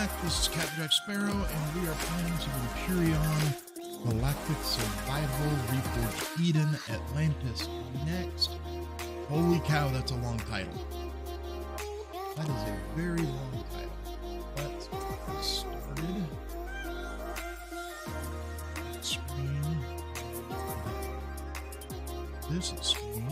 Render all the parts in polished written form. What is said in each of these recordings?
back. This is CaptJacSparo, and we are playing some Empyrion Galactic Survival Reforged Eden Atlantis next. Holy cow, that's a long title. That is a very long title. Let's get started. Screen. This is screen.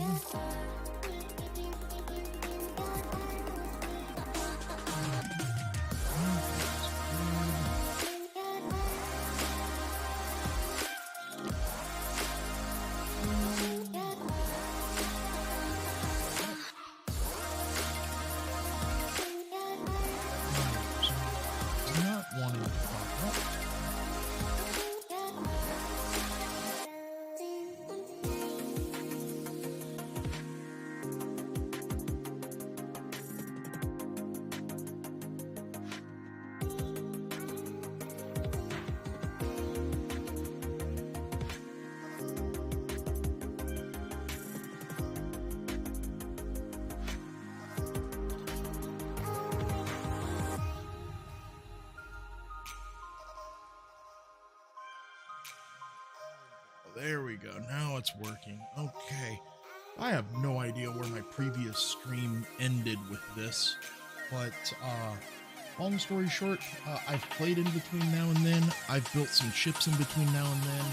There we go. Now it's working. Okay. I have no idea where my previous stream ended with this, but long story short, I've played in between now and then. I've built some ships in between now and then.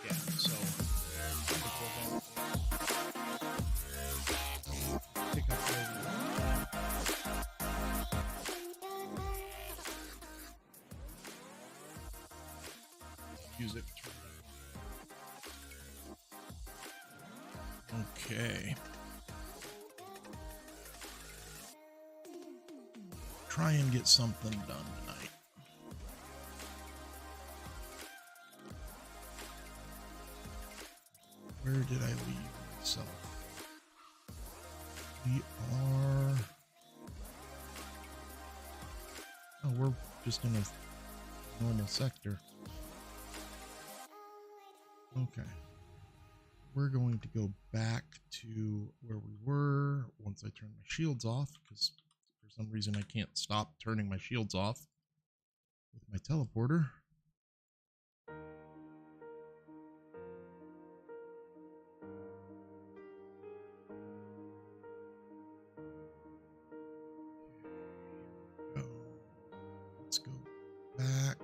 Yeah, so pick up music. Okay. Try and get something done tonight. Where did I leave myself? We are... Oh, we're just in a normal sector. Okay, we're going to go back to where we were once I turn my shields off, because for some reason I can't stop turning my shields off with my teleporter. Let's go back.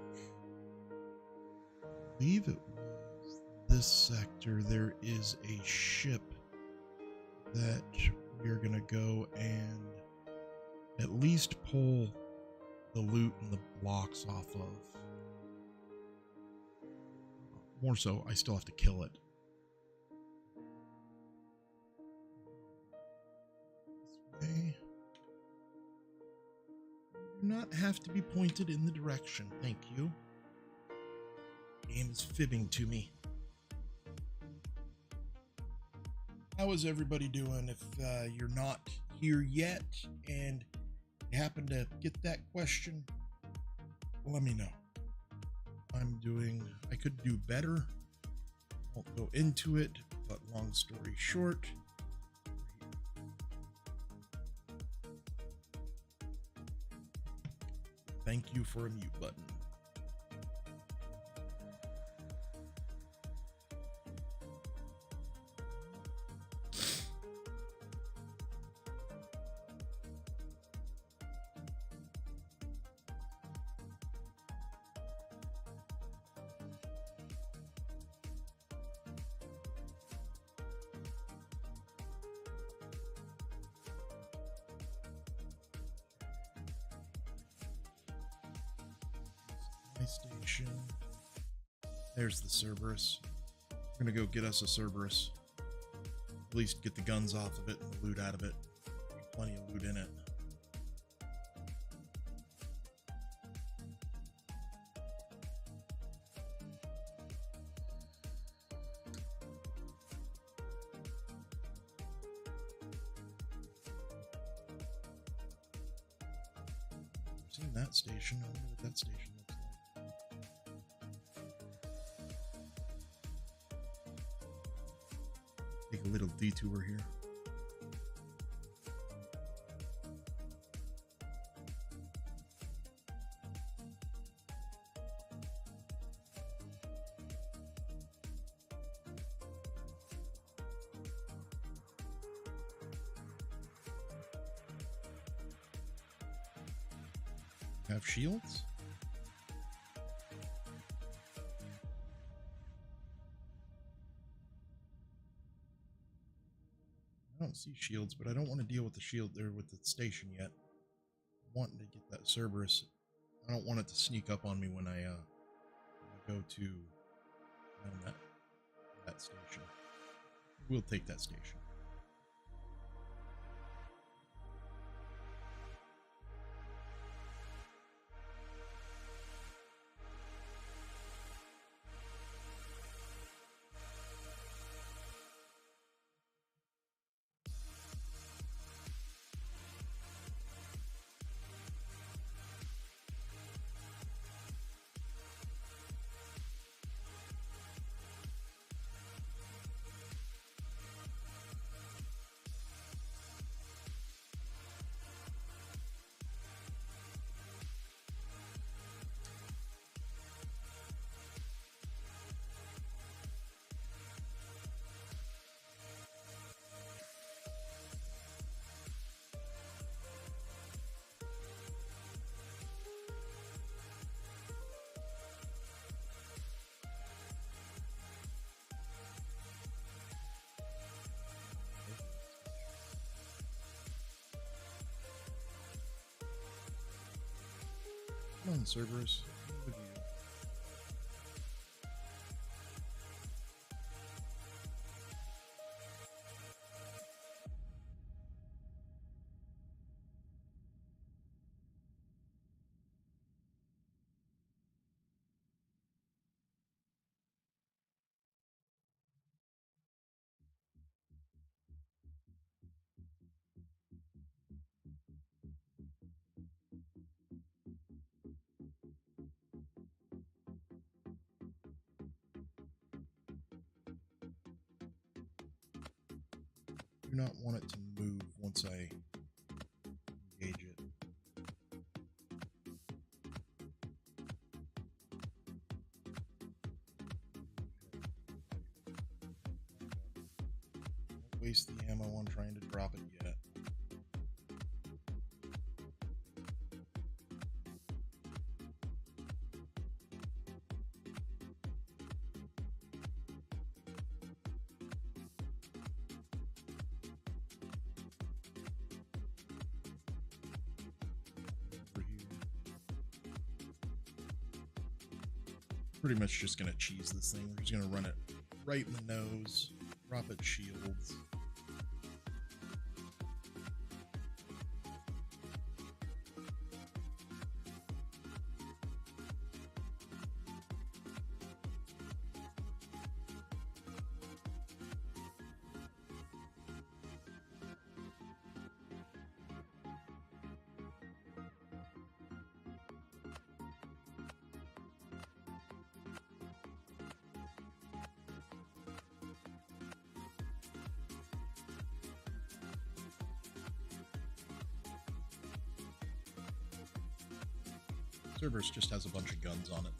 Leave it. This sector, there is a ship that we're gonna go and at least pull the loot and the blocks off of. More so, I still have to kill it. This way. Do not have to be pointed in the direction. Thank you. The game is fibbing to me. How is everybody doing? If you're not here yet and you happen to get that question, let me know. I could do better. Won't go into it, but long story short, thank you for a mute button. Station. There's the Cerberus. We're gonna go get us a Cerberus. At least get the guns off of it and the loot out of it. Plenty of loot in it. I've seen that station. I wonder what that station looks like. Take a little detour here. Have shields? I don't see shields, but I don't want to deal with the shield there with the station yet. I'm wanting to get that Cerberus. I don't want it to sneak up on me when I go to that station. We'll take that station. Come on, Cerberus. With you. Do not want it to move once I engage it. Don't waste the ammo on trying to drop it yet. Pretty much just going to cheese this thing. We're just going to run it right in the nose, drop its shields. Cerberus just has a bunch of guns on it.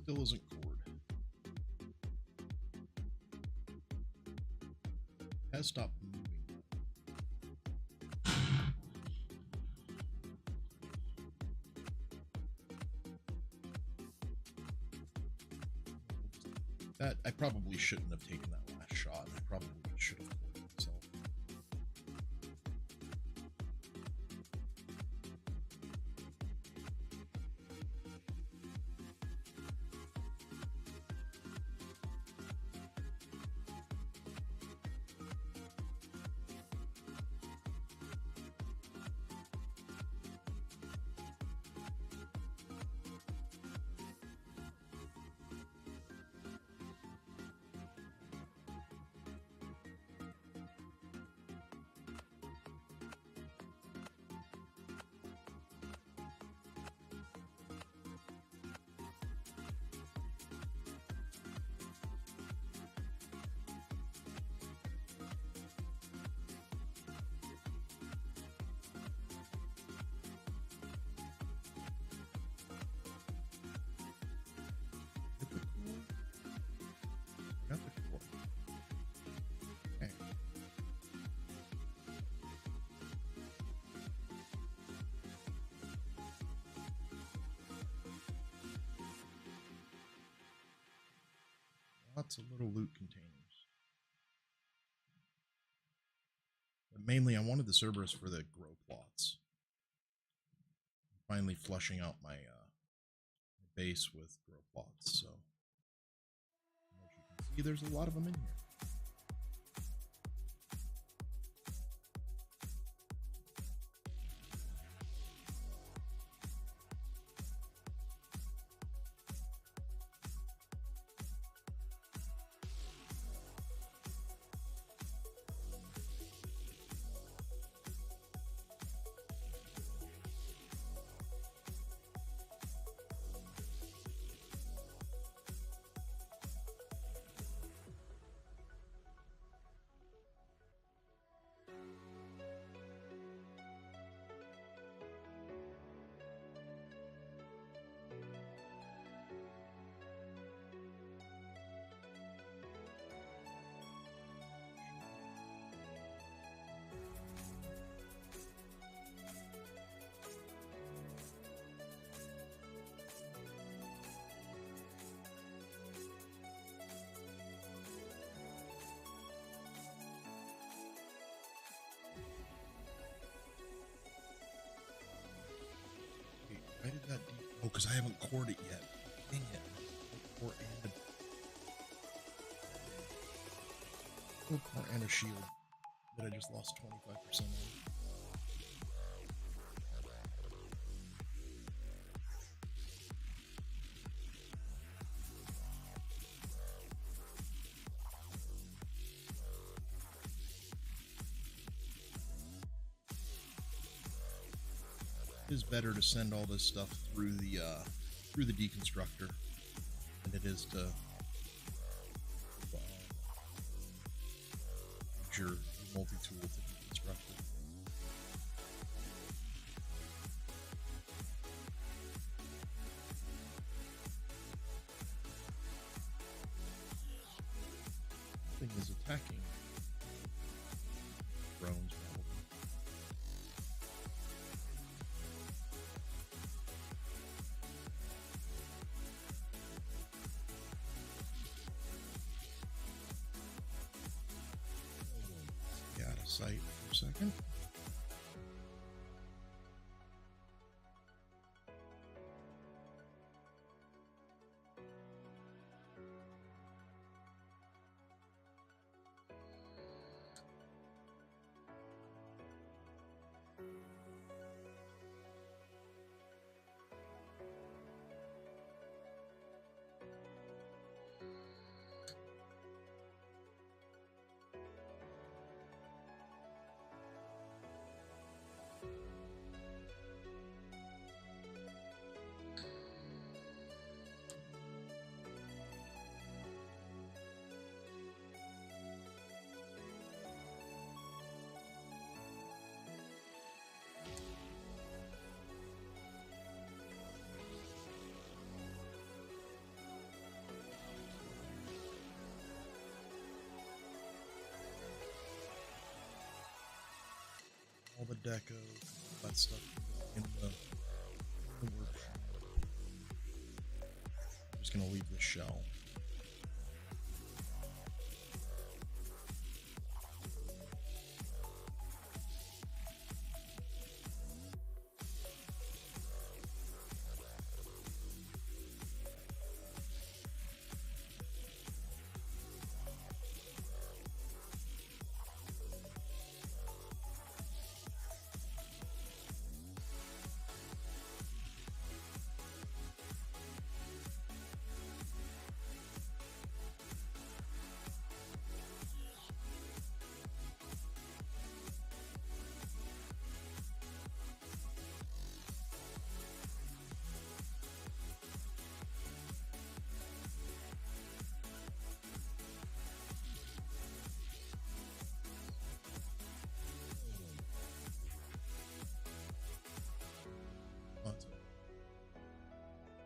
Still isn't cored. Has stopped moving. I probably shouldn't have taken that last shot. I probably should have killed myself. Got the core. Okay. Lots of little loot containers. But mainly I wanted the Cerberus for the grow plots. I'm finally flushing out my base with grow plots, so as you can see, there's a lot of them in here. Why did that oh, because I haven't cored it yet. Dang it. Core and a shield that I just lost 25% on. It is better to send all this stuff through the deconstructor than it is to use your multi-tool to deconstruct it. Thing is attacking drones probably. Sight for a second. All the deco, all that stuff in the workshop. I'm just gonna leave the shell.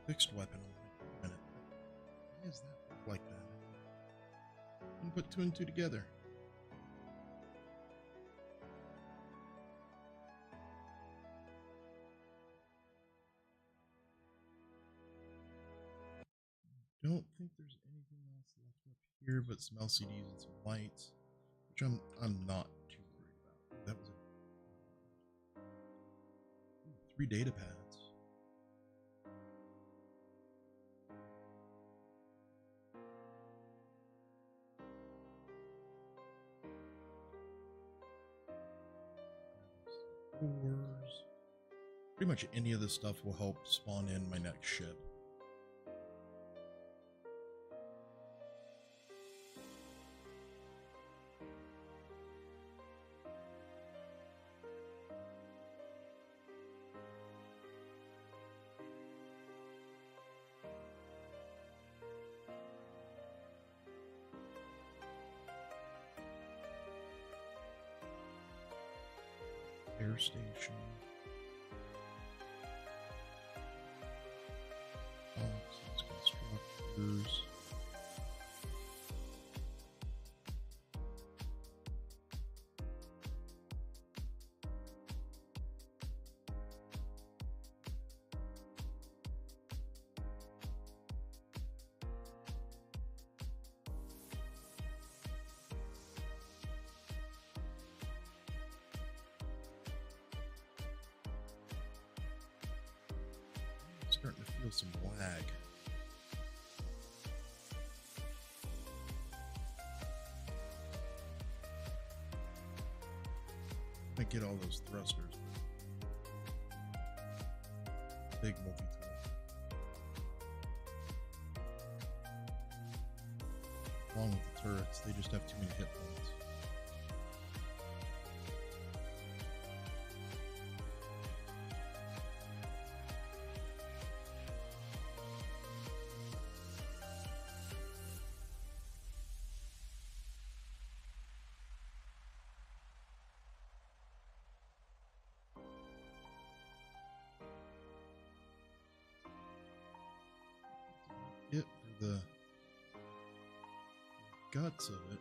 Fixed weapon. Wait a minute. Why is that look like that? I can put two and two together. Don't think there's anything else left up here but some LCDs and some lights, which I'm not too worried about. That was a 3 data pads. Cores. Pretty much any of this stuff will help spawn in my next ship. Air station. Constructors. Starting to feel some lag. I get all those thrusters. Big multi-tool. Along with the turrets, they just have too many hit points. It for the guts of it.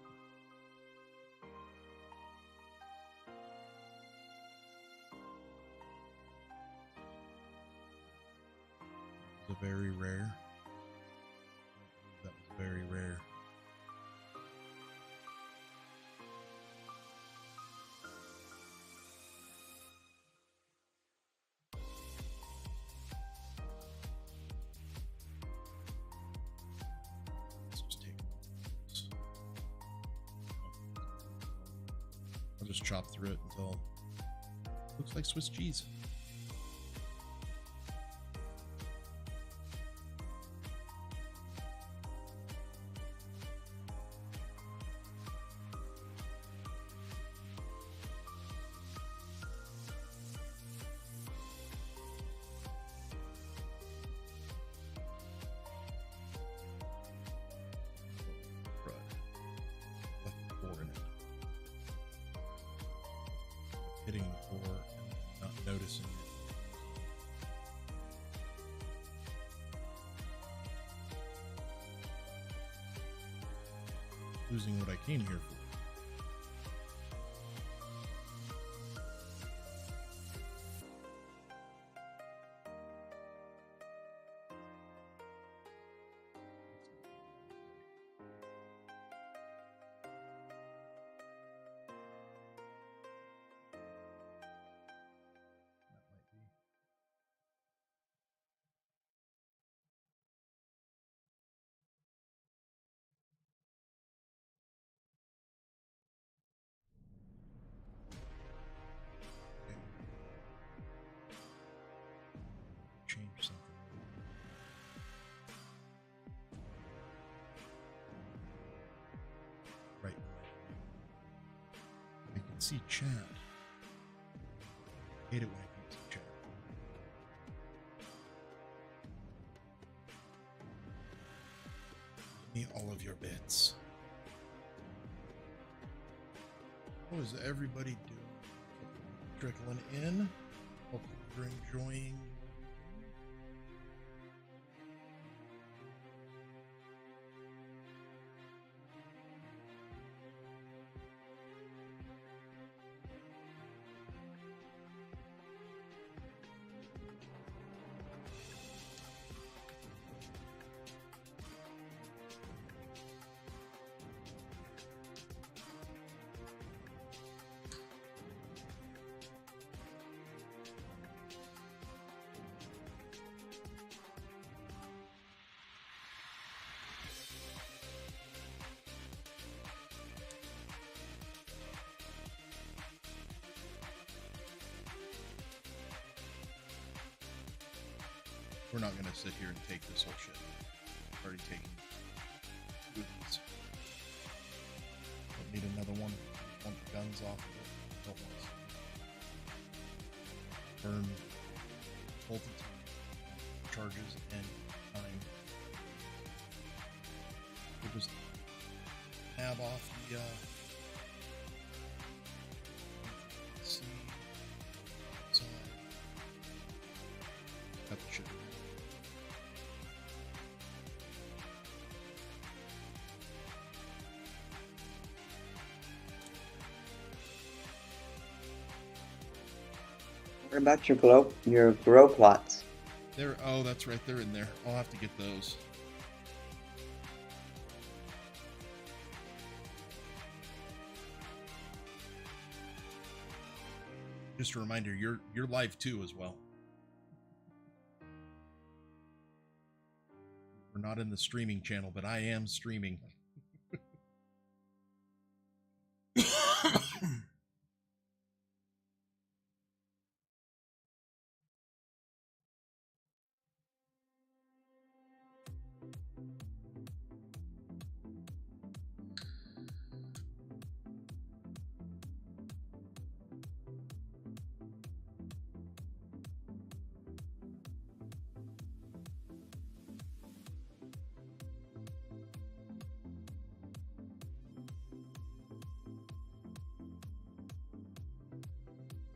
It was a very rare. That was very rare. I'll just chop through it until it looks like Swiss cheese. Hitting the core and not noticing it. Losing what I came here for. Change something. Right. I can see chat. I hate it when I can't see chat. Give me all of your bits. How is everybody doing? Trickling in. Hope you're enjoying. We're not going to sit here and take this whole shit. I've already taken 2 of these. Don't need another one. Want the guns off of it. Don't want to burn multi-time charges and time. We'll just have off the see. So cut the shit. What about your grow plots? They're, oh, that's right. They're in there. I'll have to get those. Just a reminder, you're live too as well. We're not in the streaming channel, but I am streaming.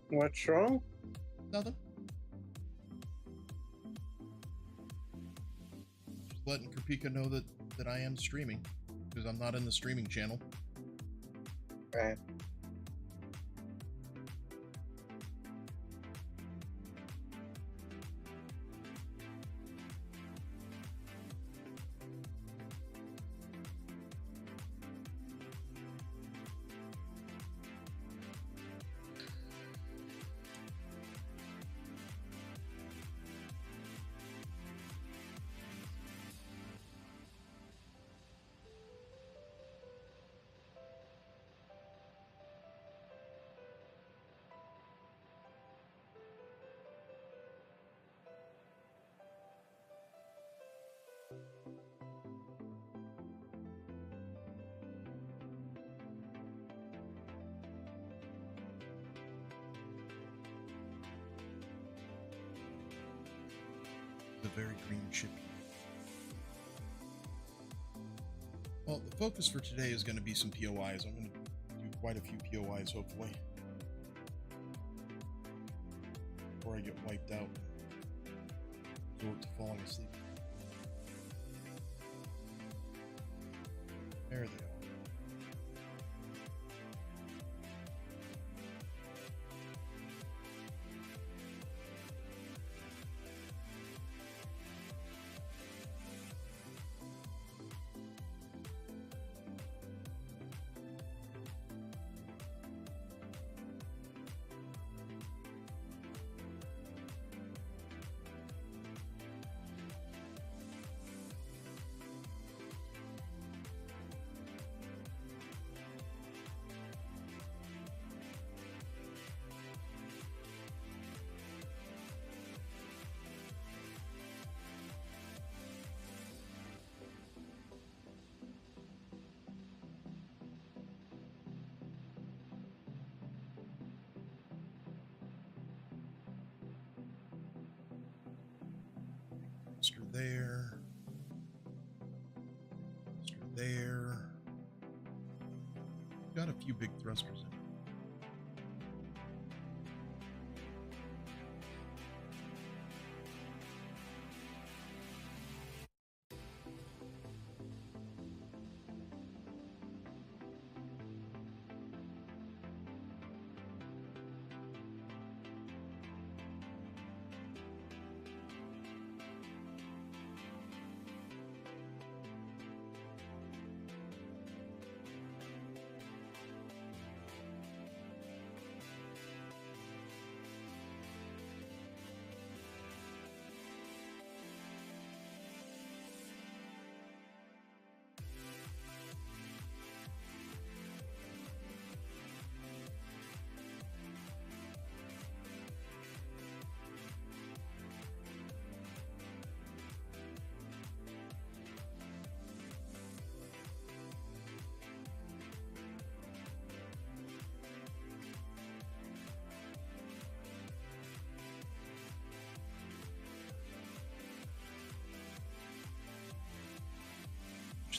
What's wrong? Nothing. Just letting Krupika know that I am streaming, because I'm not in the streaming channel. Right. The very green ship. Well, the focus for today is going to be some POIs. I'm going to do quite a few POIs, hopefully, before I get wiped out and resort to falling asleep. There they are. Thruster there. Thruster there. Got a few big thrusters in.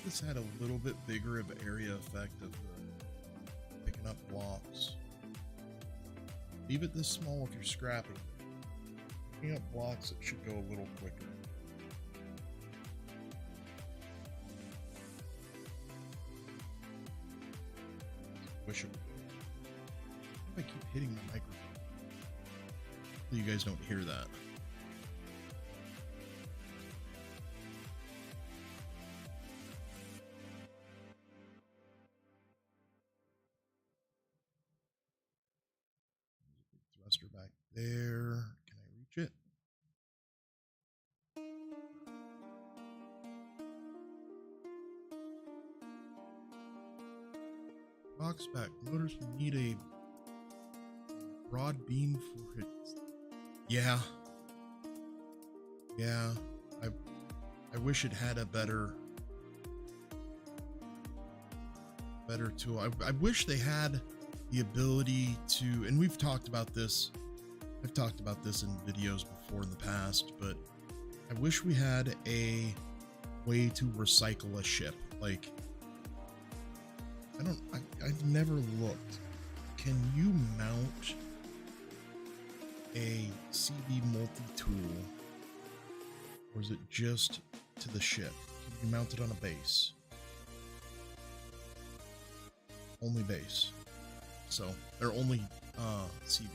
this had a little bit bigger of an area effect of picking up blocks. Leave it this small if you're scrapping. Picking up blocks, it should go a little quicker. Wish it would go. I keep hitting the microphone. You guys don't hear that. Thruster back there. Can I reach it? Box back. Notice you need a broad beam for it. Yeah. Yeah. I wish it had a better tool. I wish they had the ability to, and we've talked about this. I've talked about this in videos before in the past, but I wish we had a way to recycle a ship. Like, I've never looked. Can you mount a CB multi-tool, or is it just to the ship? Can you mount it on a base? Only base. So they're only CB,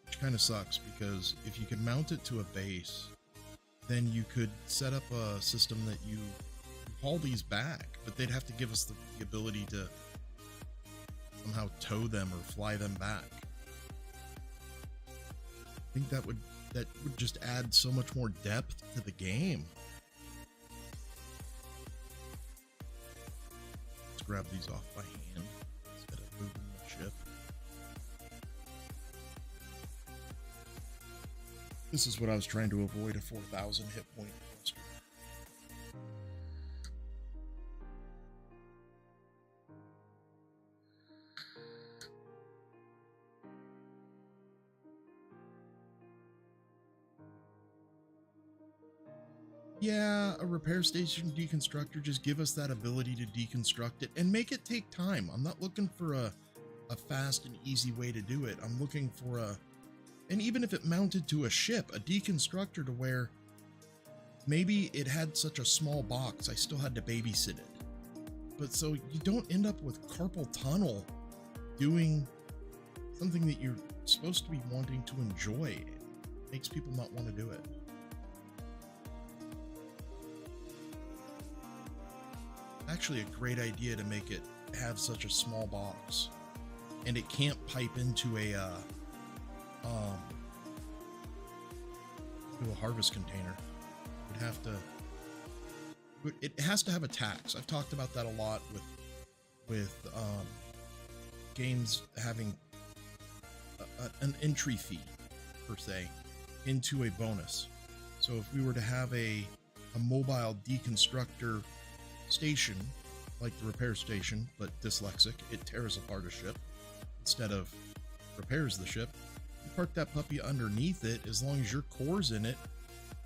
which kind of sucks, because if you could mount it to a base, then you could set up a system that you haul these back, but they'd have to give us the ability to somehow tow them or fly them back. I think that would just add so much more depth to the game. Let's grab these off by hand instead of moving the ship. This is what I was trying to avoid, a 4,000 hit point cluster. Yeah, a repair station deconstructor, just give us that ability to deconstruct it and make it take time. I'm not looking for a fast and easy way to do it. I'm looking for and even if it mounted to a ship, a deconstructor to where maybe it had such a small box, I still had to babysit it. But so you don't end up with carpal tunnel doing something that you're supposed to be wanting to enjoy. It makes people not want to do it. Actually a great idea to make it have such a small box, and it can't pipe into a harvest container. It has to have a tax. I've talked about that a lot with games having an entry fee per se into a bonus. So if we were to have a mobile deconstructor station, like the repair station, but dyslexic, it tears apart a ship instead of repairs the ship. You park that puppy underneath it, as long as your core's in it,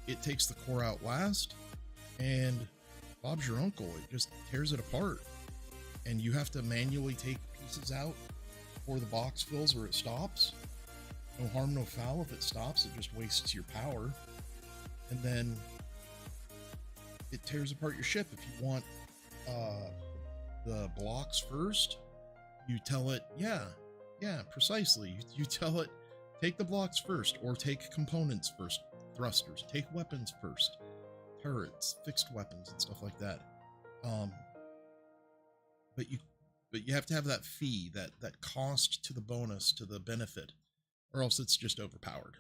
it takes the core out last, and Bob's your uncle. It just tears it apart, and you have to manually take pieces out before the box fills or it stops. No harm, no foul. If it stops, it just wastes your power, and then it tears apart your ship. If you want the blocks first, you tell it, yeah, precisely. You tell it, take the blocks first, or take components first, thrusters, take weapons first, turrets, fixed weapons, and stuff like that. But you have to have that fee, that cost to the bonus, to the benefit, or else it's just overpowered.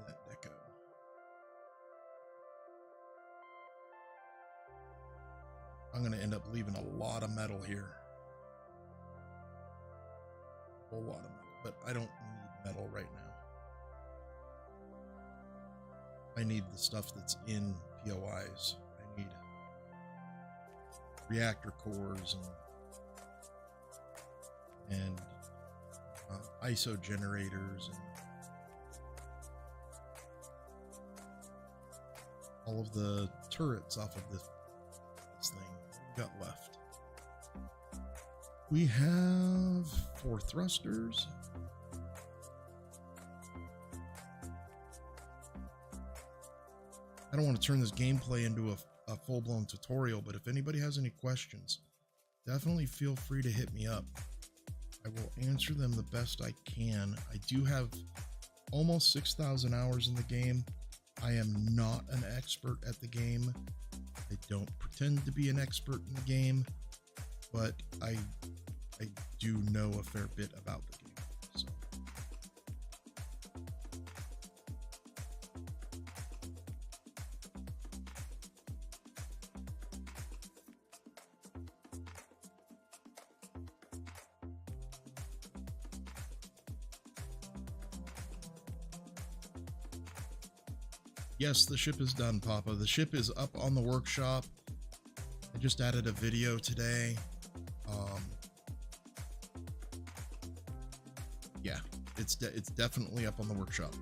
That deco. I'm going to end up leaving a lot of metal here. A whole lot of metal, but I don't need metal right now. I need the stuff that's in POIs. I need reactor cores and ISO generators and all of the turrets off of this thing we got left. We have 4 thrusters. I don't want to turn this gameplay into a full-blown tutorial, but if anybody has any questions, definitely feel free to hit me up. I will answer them the best I can. I do have almost 6,000 hours in the game. I am not an expert at the game. I don't pretend to be an expert in the game, but I do know a fair bit about the game. So. Yes, the ship is done, Papa. The ship is up on the workshop. I just added a video today. Yeah, it's definitely up on the workshop.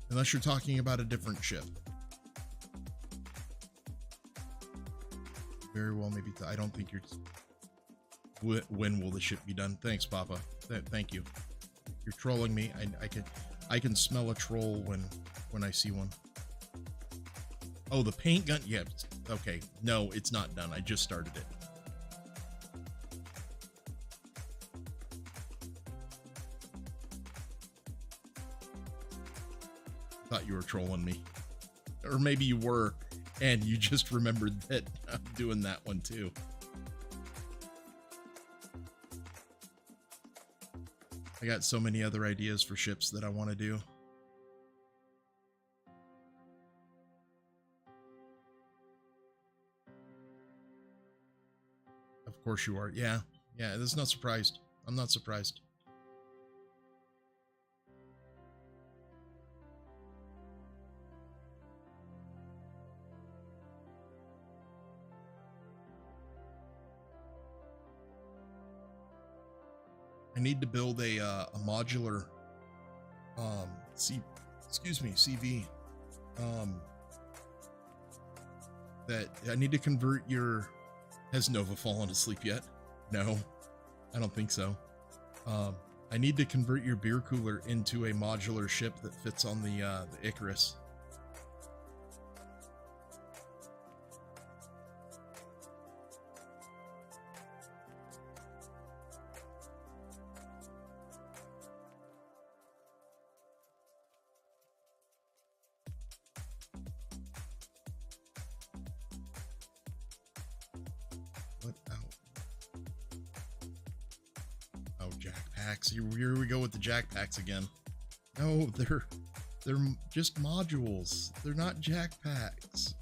Unless you're talking about a different ship. Very well, maybe. I don't think you're... When will the ship be done? Thanks, Papa. Thank you. You're trolling me. I can smell a troll when I see one. Oh, the paint gun? Yeah. Okay. No, it's not done. I just started it. Thought you were trolling me. Or maybe you were, and you just remembered that I'm doing that one too. I got so many other ideas for ships that I want to do. Of course you are. Yeah. Yeah, that's not surprised. I'm not surprised. I need to build a modular CV that I need to convert your... Has Nova fallen asleep yet? No, I don't think so. I need to convert your beer cooler into a modular ship that fits on the Icarus. Here we go with the jack packs again. No, they're just modules. They're not jack packs.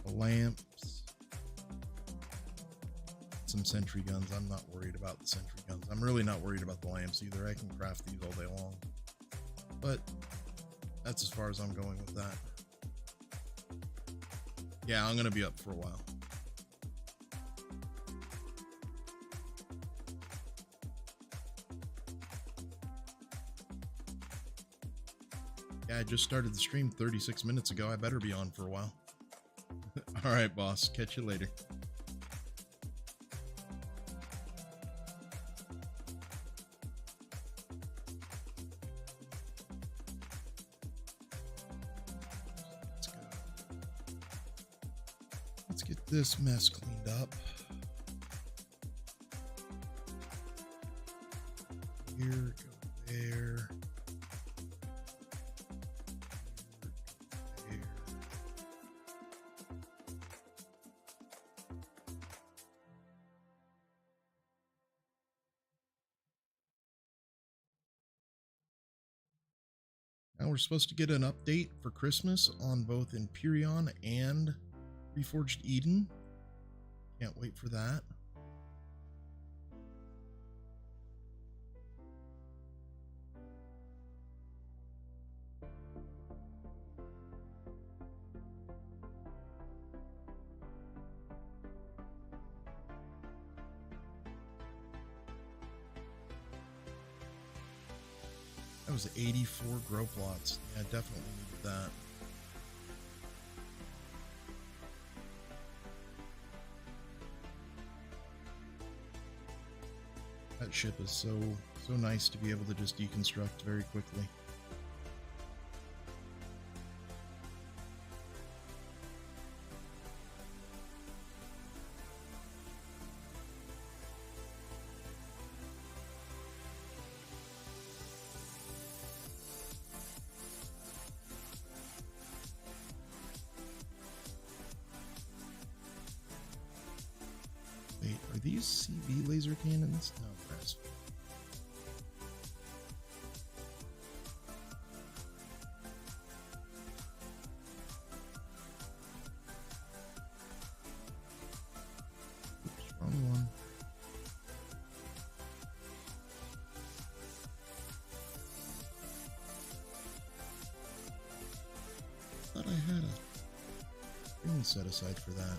The lamps. Some sentry guns. I'm not worried about the sentry guns. I'm really not worried about the lamps either. I can craft these all day long. But that's as far as I'm going with that. Yeah, I'm going to be up for a while. Yeah, I just started the stream 36 minutes ago. I better be on for a while. All right, boss. Catch you later. This mess cleaned up. Here, go there. Here, there. Now we're supposed to get an update for Christmas on both Empyrion and Reforged Eden. Can't wait for that. That was 84 grow plots. Yeah, definitely needed that. That ship is so nice to be able to just deconstruct very quickly. Wait, are these CV laser cannons? No, they're SV. Oops, wrong one. Thought I had a thing set aside for that.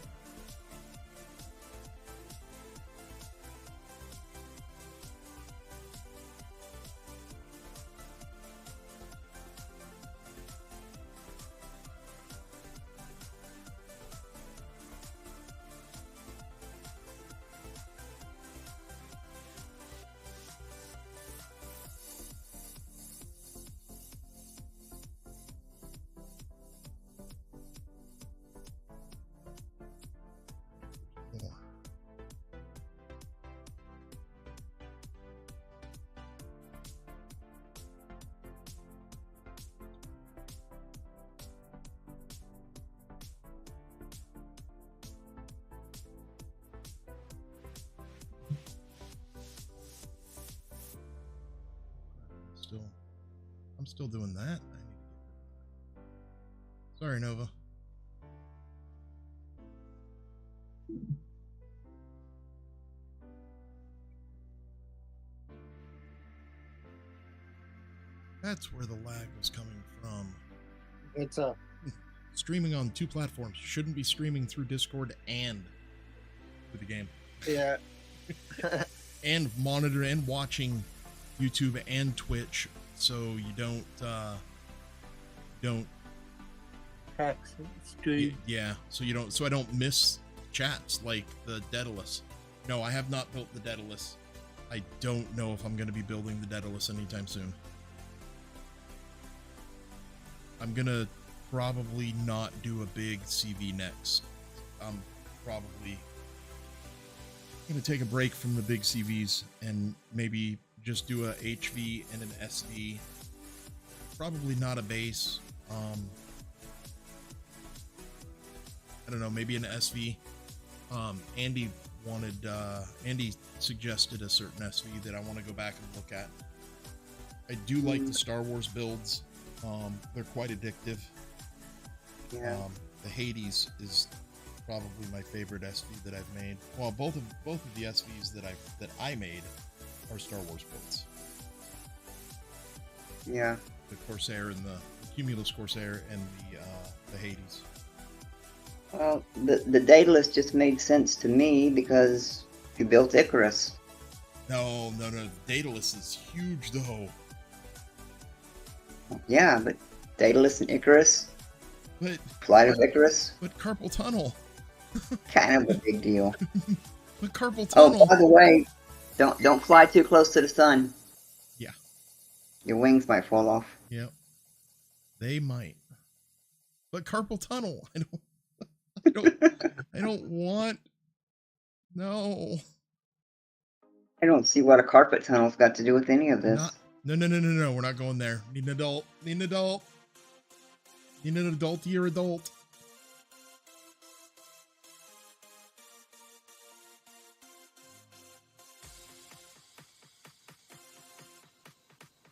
I'm still doing that. I need to get rid of that. Sorry, Nova. That's where the lag was coming from. What's up? Streaming on 2 platforms. Shouldn't be streaming through Discord and through the game. Yeah. And monitor and watching YouTube and Twitch, so you don't Stream. yeah, so you don't, so I don't miss chats like the Daedalus. No, I have not built the Daedalus. I don't know if I'm going to be building the Daedalus anytime soon. I'm gonna probably not do a big CV next. I'm probably gonna take a break from the big CVs and maybe just do a HV and an SV. Probably not a base. I don't know, maybe an SV. Andy suggested a certain SV that I want to go back and look at. I do like the Star Wars builds. They're quite addictive. Yeah. The Hades is probably my favorite SV that I've made. Well, both of the SVs that I made are Star Wars builds. Yeah. The Corsair and the Cumulus Corsair and the Hades. Well, the Daedalus just made sense to me because you built Icarus. No. Daedalus is huge though. Yeah, but Daedalus and Icarus, But Flight of Icarus, but carpal tunnel. kind of a big deal. But carpal tunnel. Oh, by the way, don't fly too close to the sun. Yeah. Your wings might fall off. Yep. They might. But carpal tunnel. I don't want. No. I don't see what a carpet tunnel's got to do with any of this. No. We're not going there. Need an adult. Need an adult. Need an adultier adult.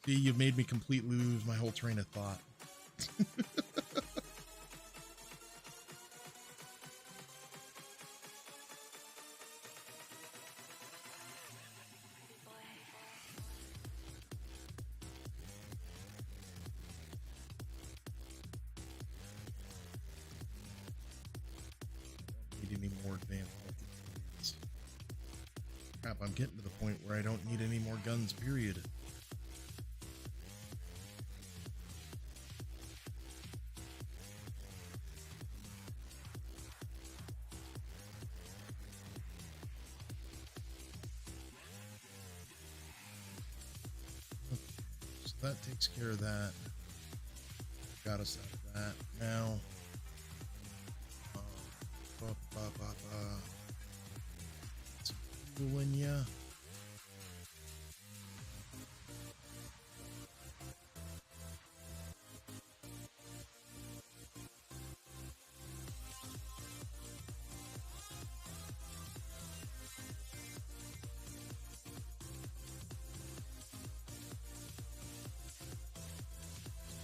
See, you've made me completely lose my whole train of thought. Crap, I'm getting to the point where I don't need any more guns, period. So that takes care of that. Got us out of that. Now, some fuel in ya.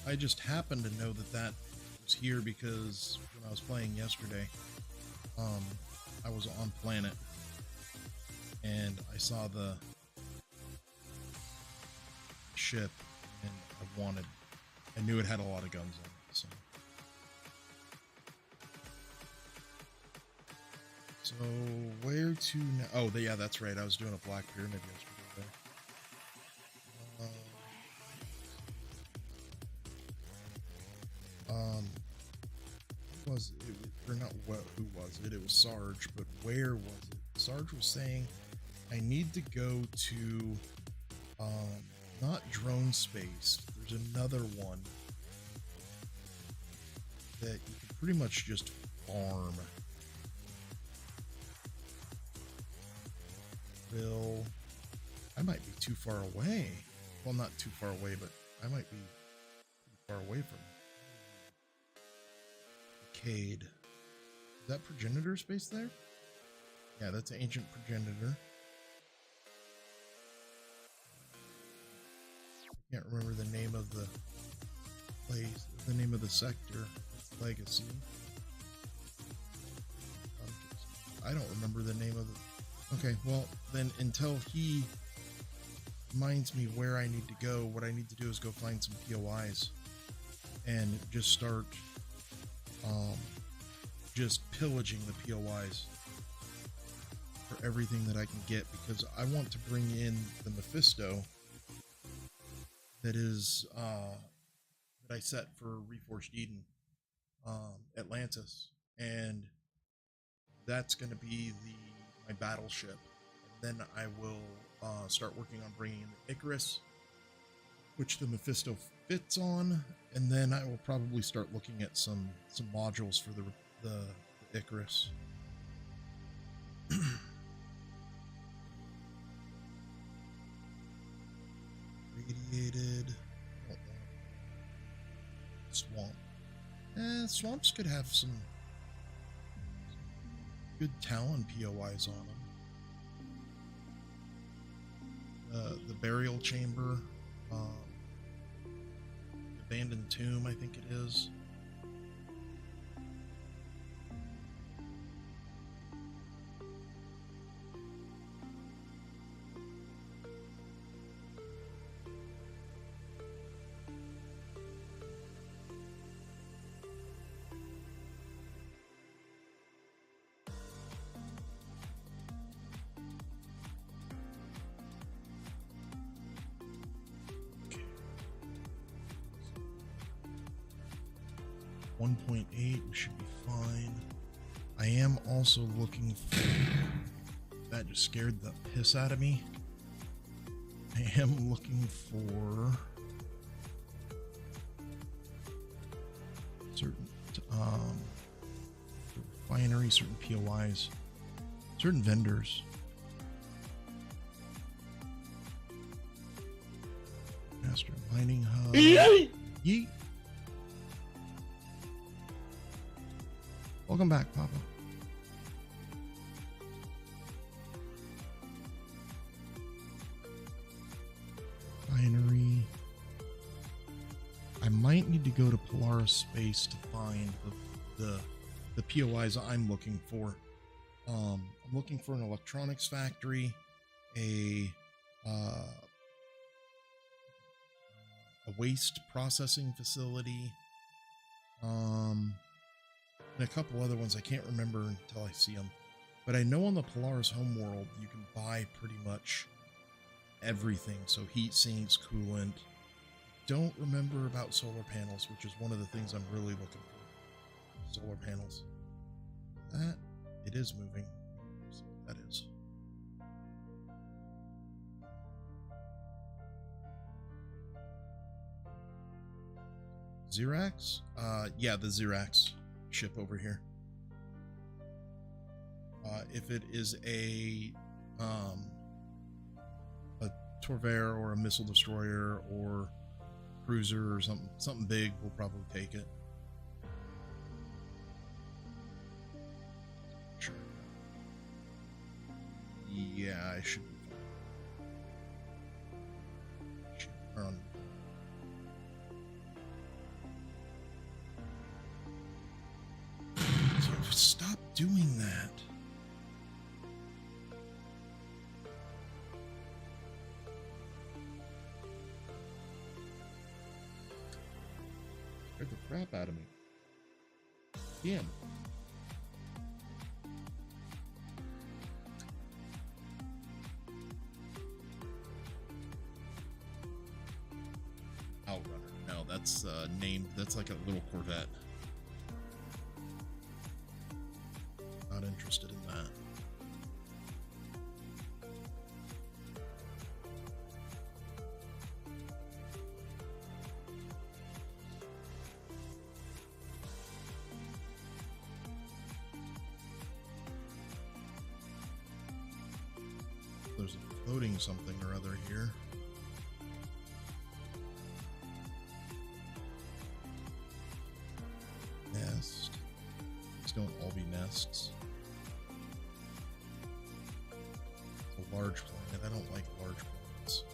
I just happened to know that that was here because when I was playing yesterday, I was on Planet and I saw the ship and I knew it had a lot of guns on it. So where to now? Oh, yeah, that's right. I was doing a Black Pyramid yesterday. Who was it? It was Sarge, but where was it? Sarge was saying I need to go to not drone space. There's another one that you can pretty much just farm. Bill, I might be too far away. Well, not too far away, but I might be too far away from Cade. Is that progenitor space there? Yeah, that's an ancient progenitor. I can't remember the name of the place, the name of the sector. Legacy. I don't remember the name of the... Okay, well, then until he reminds me where I need to go, what I need to do is go find some POIs and just start just pillaging the POIs for everything that I can get, because I want to bring in the Mephisto that is that I set for Reforged Eden, Atlantis, and that's going to be my battleship. And then I will start working on bringing in the Icarus, which the Mephisto fits on, and then I will probably start looking at some modules for the Icarus. Radiated. Swamp. Swamps could have some good Talon POIs on them. The burial chamber, abandoned tomb, I think it is. Okay. 1.8, we should be fine. I am also looking for... That just scared the piss out of me. I am looking for certain refinery, certain POIs, certain vendors. Master mining hub. Yeet. Welcome back, Papa. Refinery. I might need to go to Polaris Space to find the POIs I'm looking for. I'm looking for an electronics factory, a waste processing facility, and a couple other ones I can't remember until I see them. But I know on the Polaris homeworld, you can buy pretty much everything. So heat sinks, coolant. Don't remember about solar panels, which is one of the things I'm really looking for. Solar panels. That, it is moving. Let's see what that is. Xerax? Yeah, the Xerax ship over here. If it is a Torvair or a missile destroyer or cruiser or something big, we'll probably take it. Sure. Yeah, I should be fine. Should run. Stop doing that. Scared the crap out of me. Damn. Outrunner. No, that's named. That's like a little Corvette. Not interested in that. There's a floating something or other here. Nest. These don't all be nests. It's a large planet. I don't like large planets.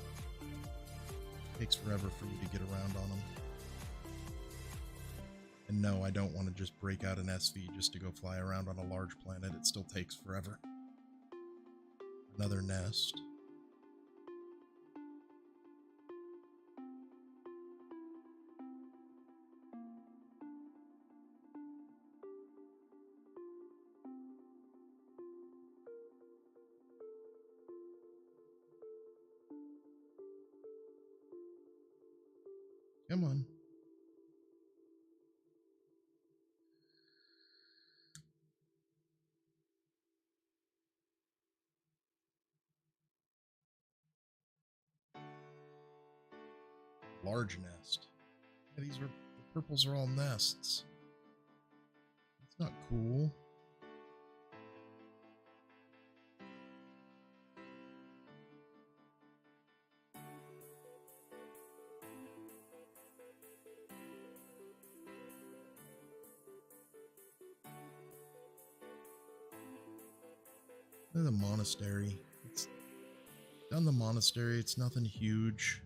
It takes forever for you to get around on them. And no, I don't want to just break out an SV just to go fly around on a large planet. It still takes forever. Another nest. Come on. Large nest. Yeah, these are, the purples are all nests. It's not cool. The monastery. It's done the monastery. It's nothing huge.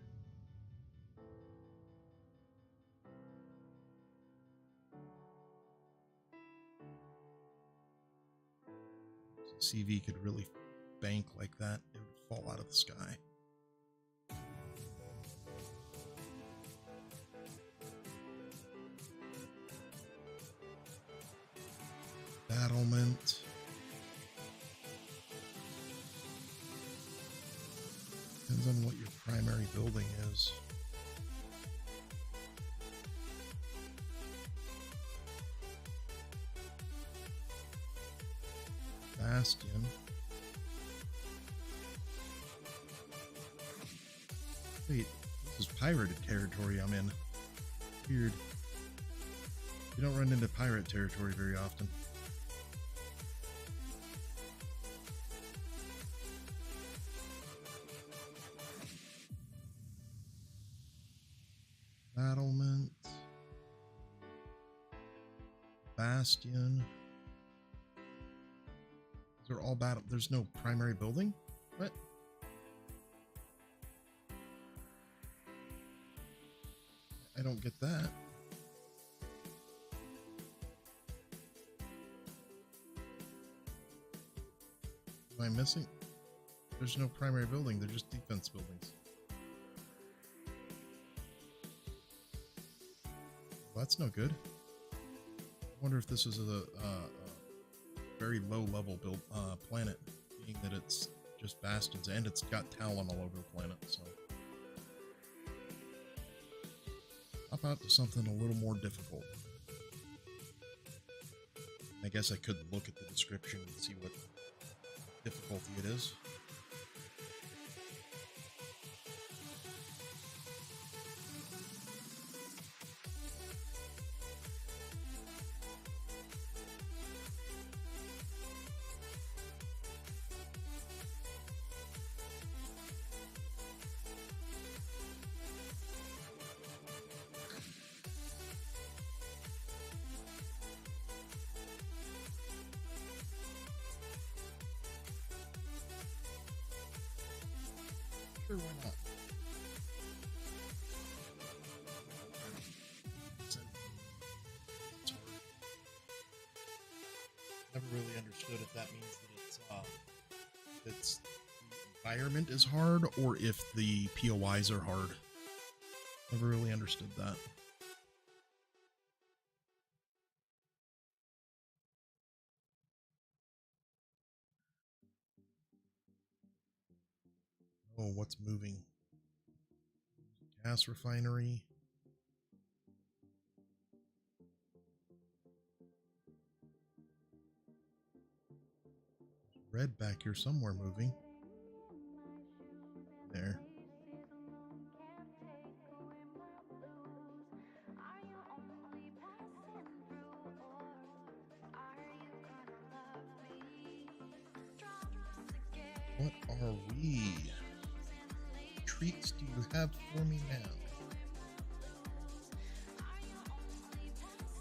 CV could really bank like that, it would fall out of the sky. Battlement. Depends on what your primary building is. Bastion. Wait, this is pirated territory I'm in. Weird. You don't run into pirate territory very often. Battlement. Bastion. They're all battle. There's no primary building? What? I don't get that. Am I missing? There's no primary building. They're just defense buildings. Well, that's no good. I wonder if this is a very low level build planet, being that it's just bastions and it's got Talon all over the planet. So hop out to something a little more difficult. I guess I could look at the description and see what difficulty it is. Sure, why not? Never really understood if that means that it's the environment is hard or if the POIs are hard. Never really understood that. Oh, what's moving? Gas refinery. Red back here somewhere moving. There. What are we? Treats do you have for me now?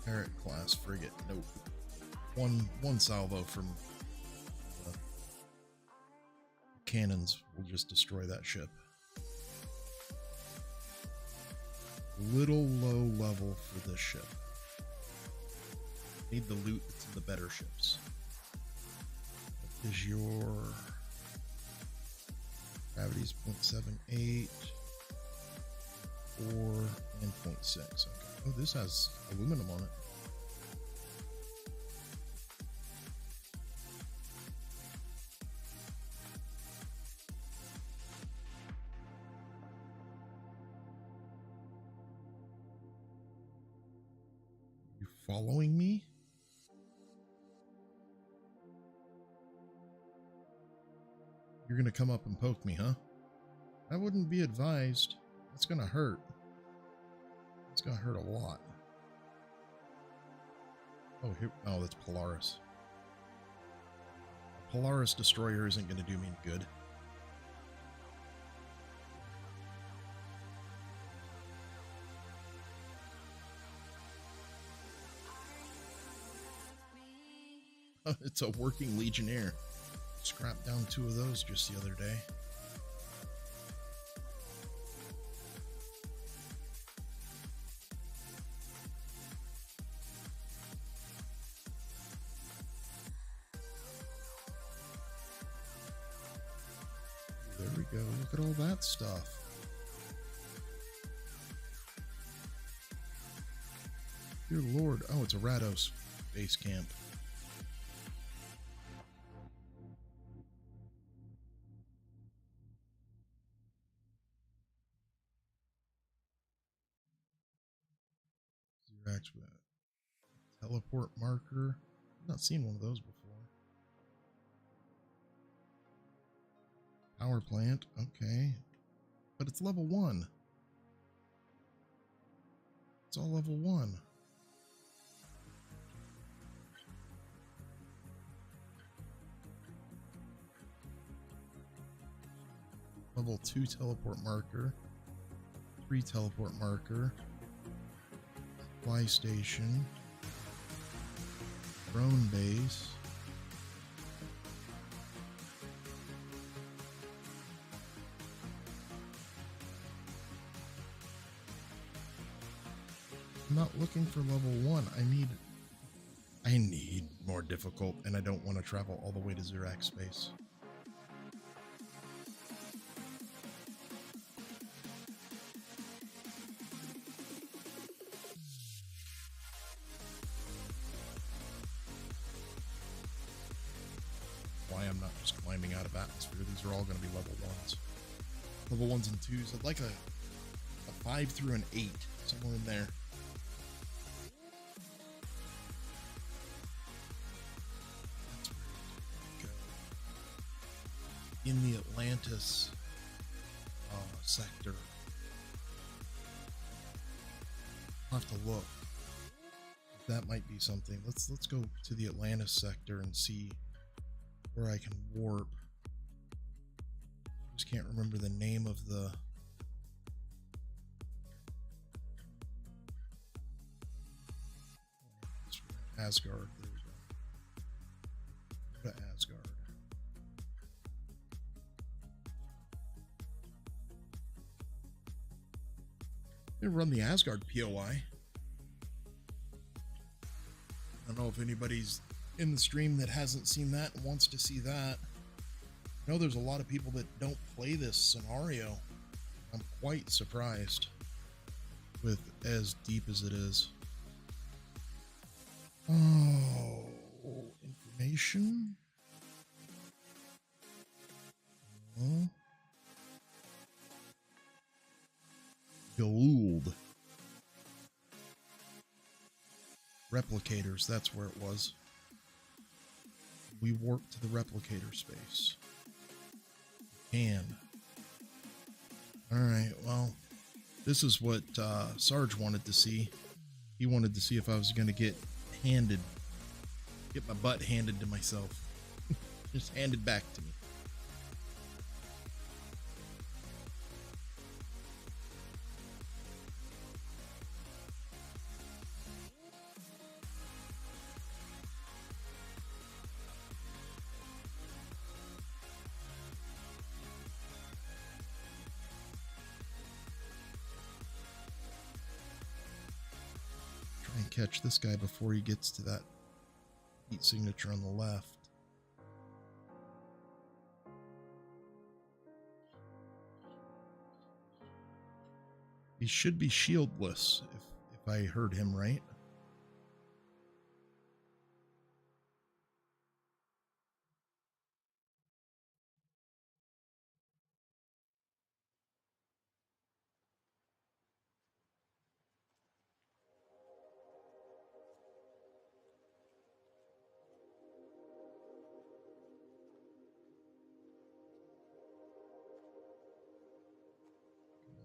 Parrot class frigate. Nope. One salvo from cannons will just destroy that ship. Little low level for this ship. Need the loot that's in the better ships. What is your gravity's 0.78, 4, and 0.6. Okay. Oh, this has aluminum on it. You following me? You're gonna come up and poke me, huh? I wouldn't be advised. That's gonna hurt. It's gonna hurt a lot. Oh, here. Oh, that's Polaris. A Polaris destroyer isn't gonna do me any good. It's a working Legionnaire. Scrapped down 2 of those just the other day. There we go. Look at all that stuff. Dear Lord. Oh, it's a Rados base camp. Teleport marker. I've not seen one of those before. Power plant. Okay. But it's level 1. It's all level 1. Level 2 teleport marker. 3 teleport marker. Supply station. Drone base. I'm not looking for level 1. I need more difficult, and I don't want to travel all the way to Zirac space. atmosphere. These are all going to be level 1s. Level 1s and 2s. I'd like a 5 through an 8, somewhere in there. That's where we go. In the Atlantis sector. I'll have to look. That might be something. Let's go to the Atlantis sector and see where I can warp. Just can't remember the name of the Asgard. There we go. Go to Asgard. I'm gonna run the Asgard POI. I don't know if anybody's in the stream that hasn't seen that and wants to see that. I know there's a lot of people that don't play this scenario. I'm quite surprised with as deep as it is. Oh, information. Gold. Replicators, that's where it was. We warp to the replicator space. And alright, well, this is what Sarge wanted to see. He wanted to see if I was going to get my butt handed to myself. Just handed back to me. Catch this guy before he gets to that heat signature on the left. He should be shieldless if I heard him right.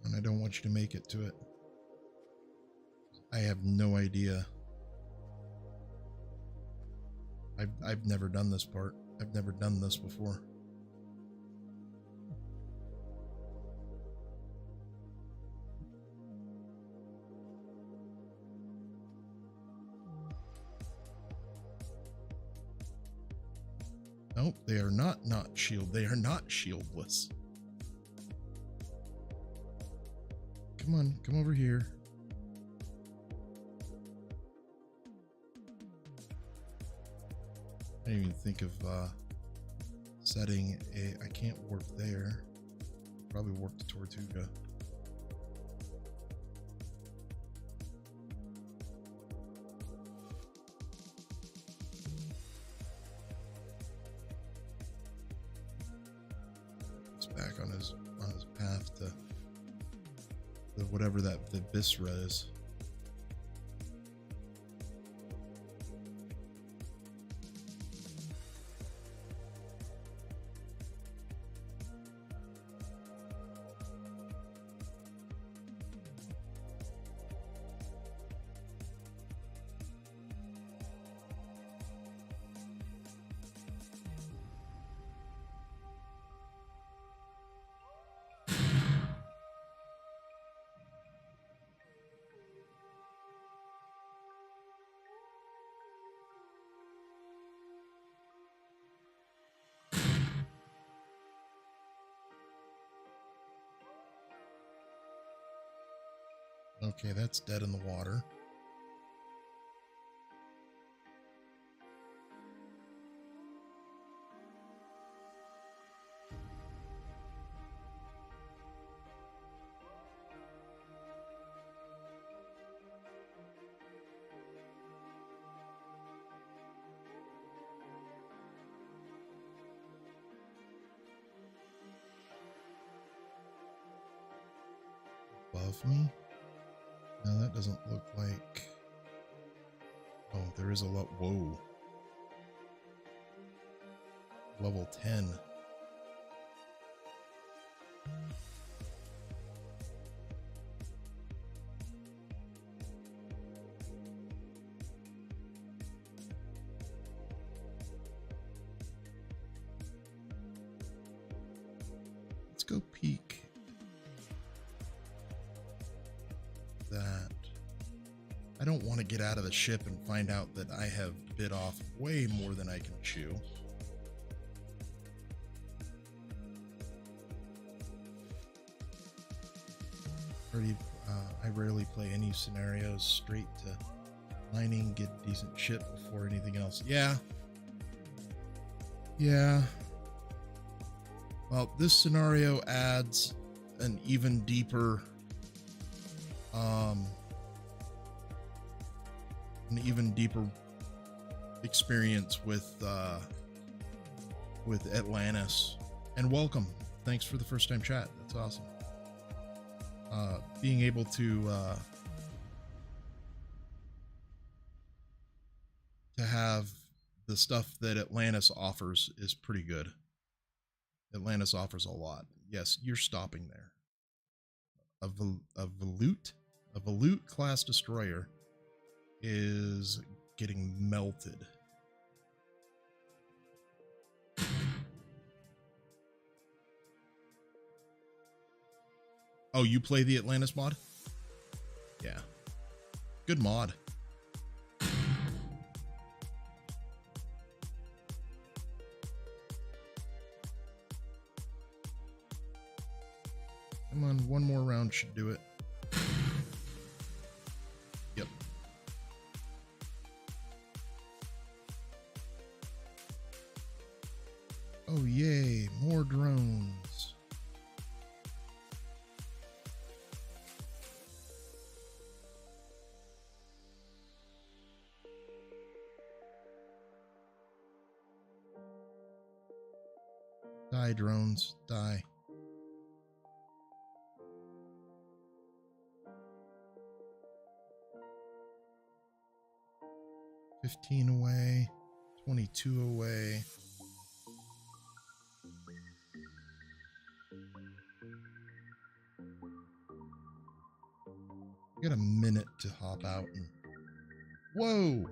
And I don't want you to make it to it. I have no idea. I've never done this part. I've never done this before. Nope, they are not shield. They are not shieldless. Come on, come over here. I didn't even think of setting a... I can't warp there. Probably warp to Tortuga. It's back on his path to whatever that the Bisra is. Okay, that's dead in the water. above me? No, that doesn't look like... Oh, there is a lot. Whoa. Level 10. Let's go peek that. I don't want to get out of the ship and find out that I have bit off way more than I can chew. I rarely play any scenarios straight to mining, get decent ship before anything else. Yeah. Yeah. Well, this scenario adds an even deeper experience with Atlantis. And welcome. Thanks for the first time chat. That's awesome. Being able to have the stuff that Atlantis offers is pretty good. Atlantis offers a lot. Yes, you're stopping there. A Volute class destroyer is getting melted. Oh, you play the Atlantis mod? Yeah. Good mod. Come on, one more round should do it. Yep. Oh, yay, more drones. Die, drones, die. $15 away, 22 away. I got a minute to hop out and... Whoa!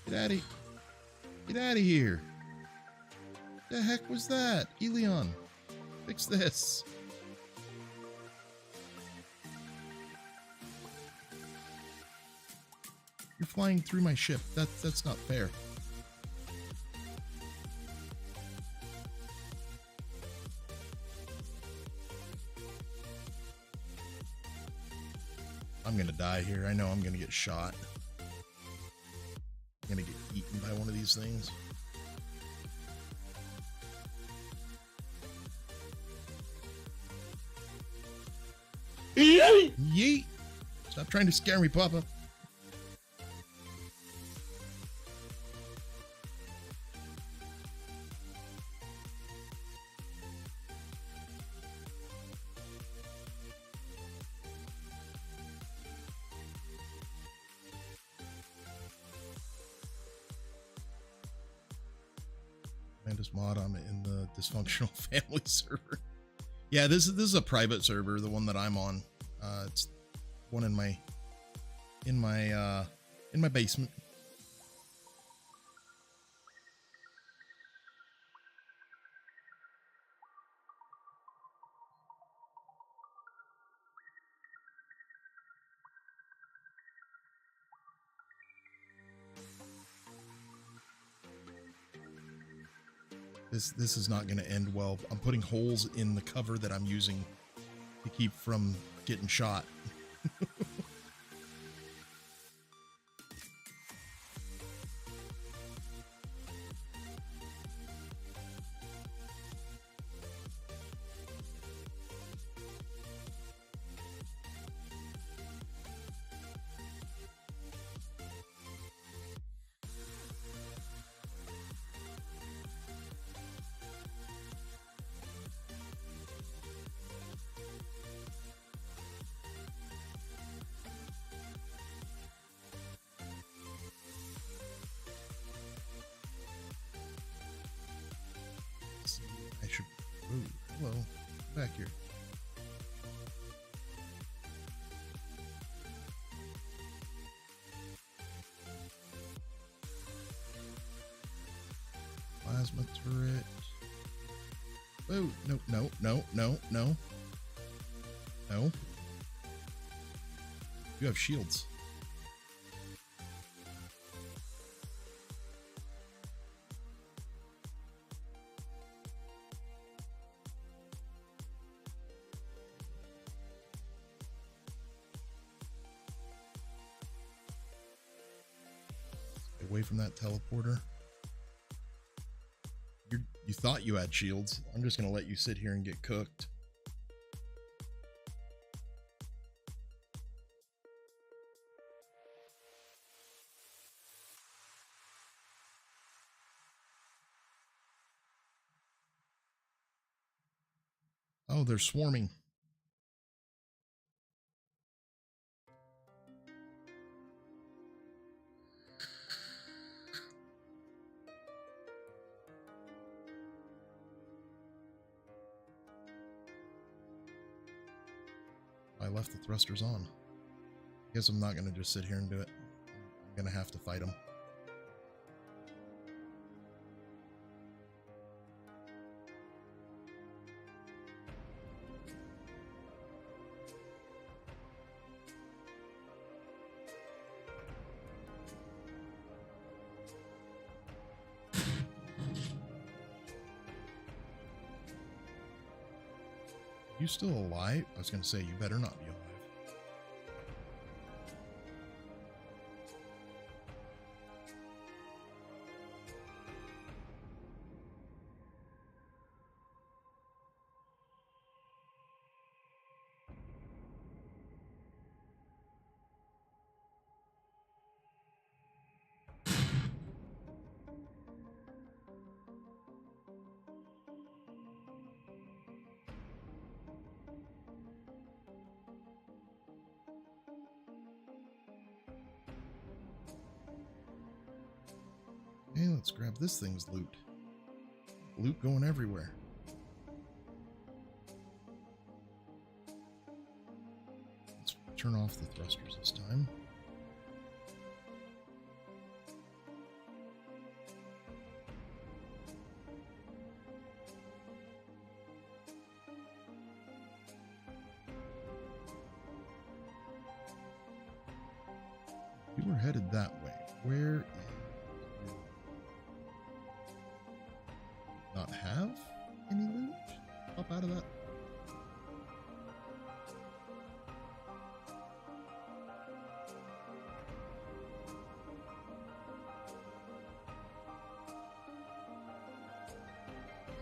Get out of here. The heck was that? Elion, fix this. You're flying through my ship. That's not fair. I'm gonna die here. I know I'm gonna get shot. I'm gonna get eaten by one of these things. Yeet! Stop trying to scare me, Papa. Atlantis mod, I'm in the dysfunctional family server. Yeah, this is a private server, the one that I'm on. It's one in my basement. This is not going to end well. I'm putting holes in the cover that I'm using to keep from getting shot. Back here. Plasma turret. Oh, no, no, no, no, no. No. You have shields. Away from that teleporter. You thought you had shields. I'm just going to let you sit here and get cooked. Oh, they're swarming. I left the thrusters on. Guess I'm not going to just sit here and do it. I'm going to have to fight them. You still alive? I was going to say, you better not be alive. Hey, let's grab this thing's loot. Loot going everywhere. Let's turn off the thrusters this time. You were headed that way. Where not have any loot? Pop out of that.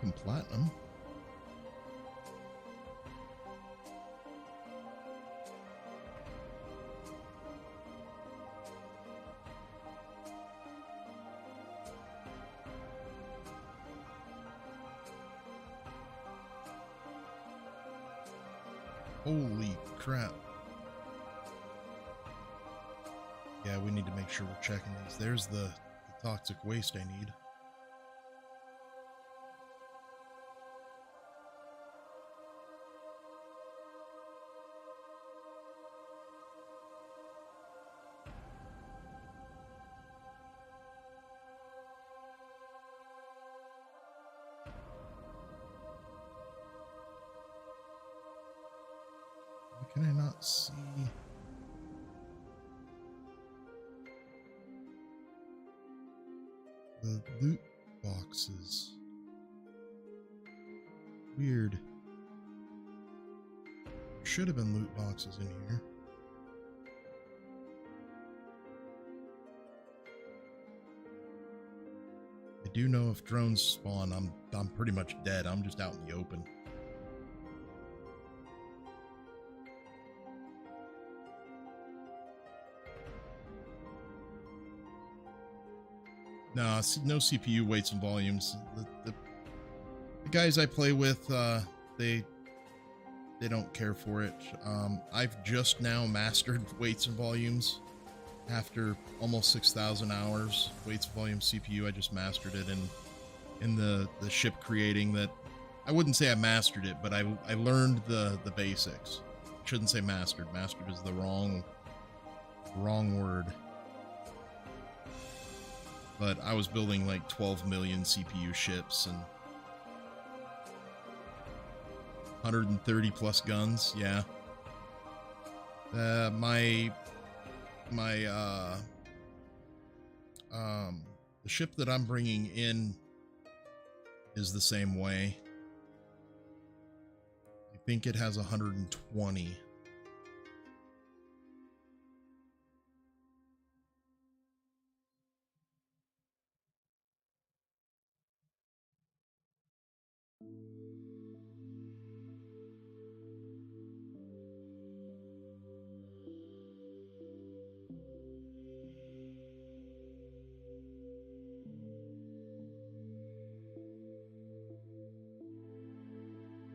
Some platinum. Holy crap. Yeah, we need to make sure we're checking these. There's the toxic waste I need. Can I not see? The loot boxes. Weird. There should have been loot boxes in here. I do know if drones spawn, I'm pretty much dead. I'm just out in the open. No, no CPU weights and volumes. The guys I play with, they don't care for it. I've just now mastered weights and volumes after almost 6,000 hours. Weights and volume CPU, I just mastered it in the ship creating that I wouldn't say I mastered it, but I learned the basics. Shouldn't say mastered. Mastered is the wrong word. But I was building like 12 million CPU ships and 130 plus guns. Yeah. The ship that I'm bringing in is the same way. I think it has 120.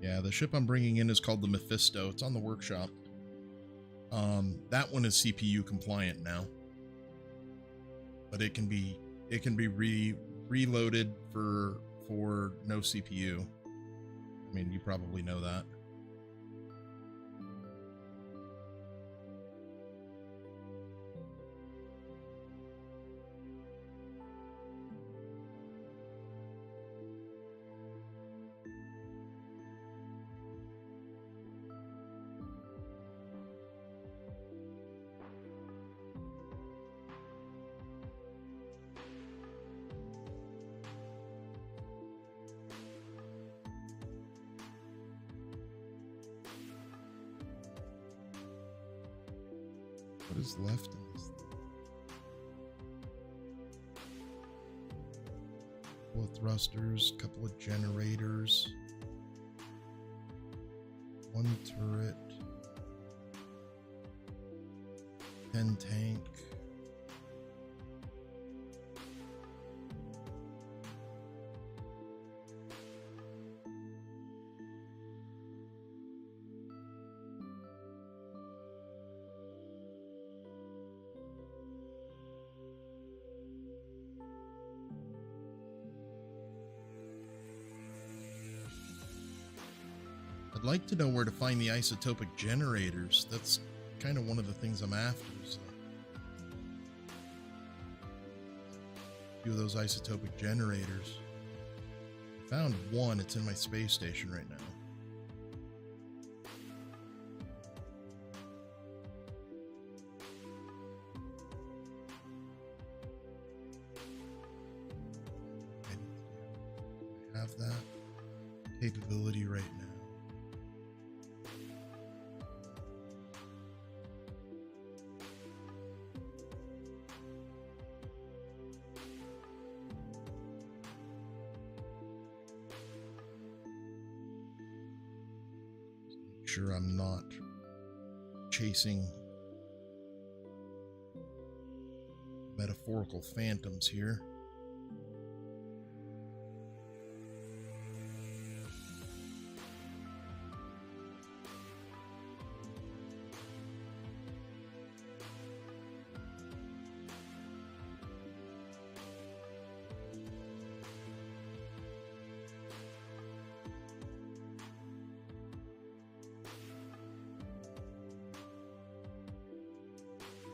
Yeah, the ship I'm bringing in is called the Mephisto. It's on the workshop. That one is CPU compliant now, but it can be reloaded for no CPU. I mean, you probably know that. What is left in this thing? Couple of thrusters, couple of generators, one turret, 10 tank. I'd like to know where to find the isotopic generators. That's kind of one of the things I'm after. So. A few of those isotopic generators. I found one. It's in my space station right now. I have that capability right now. Sure I'm not chasing metaphorical phantoms here.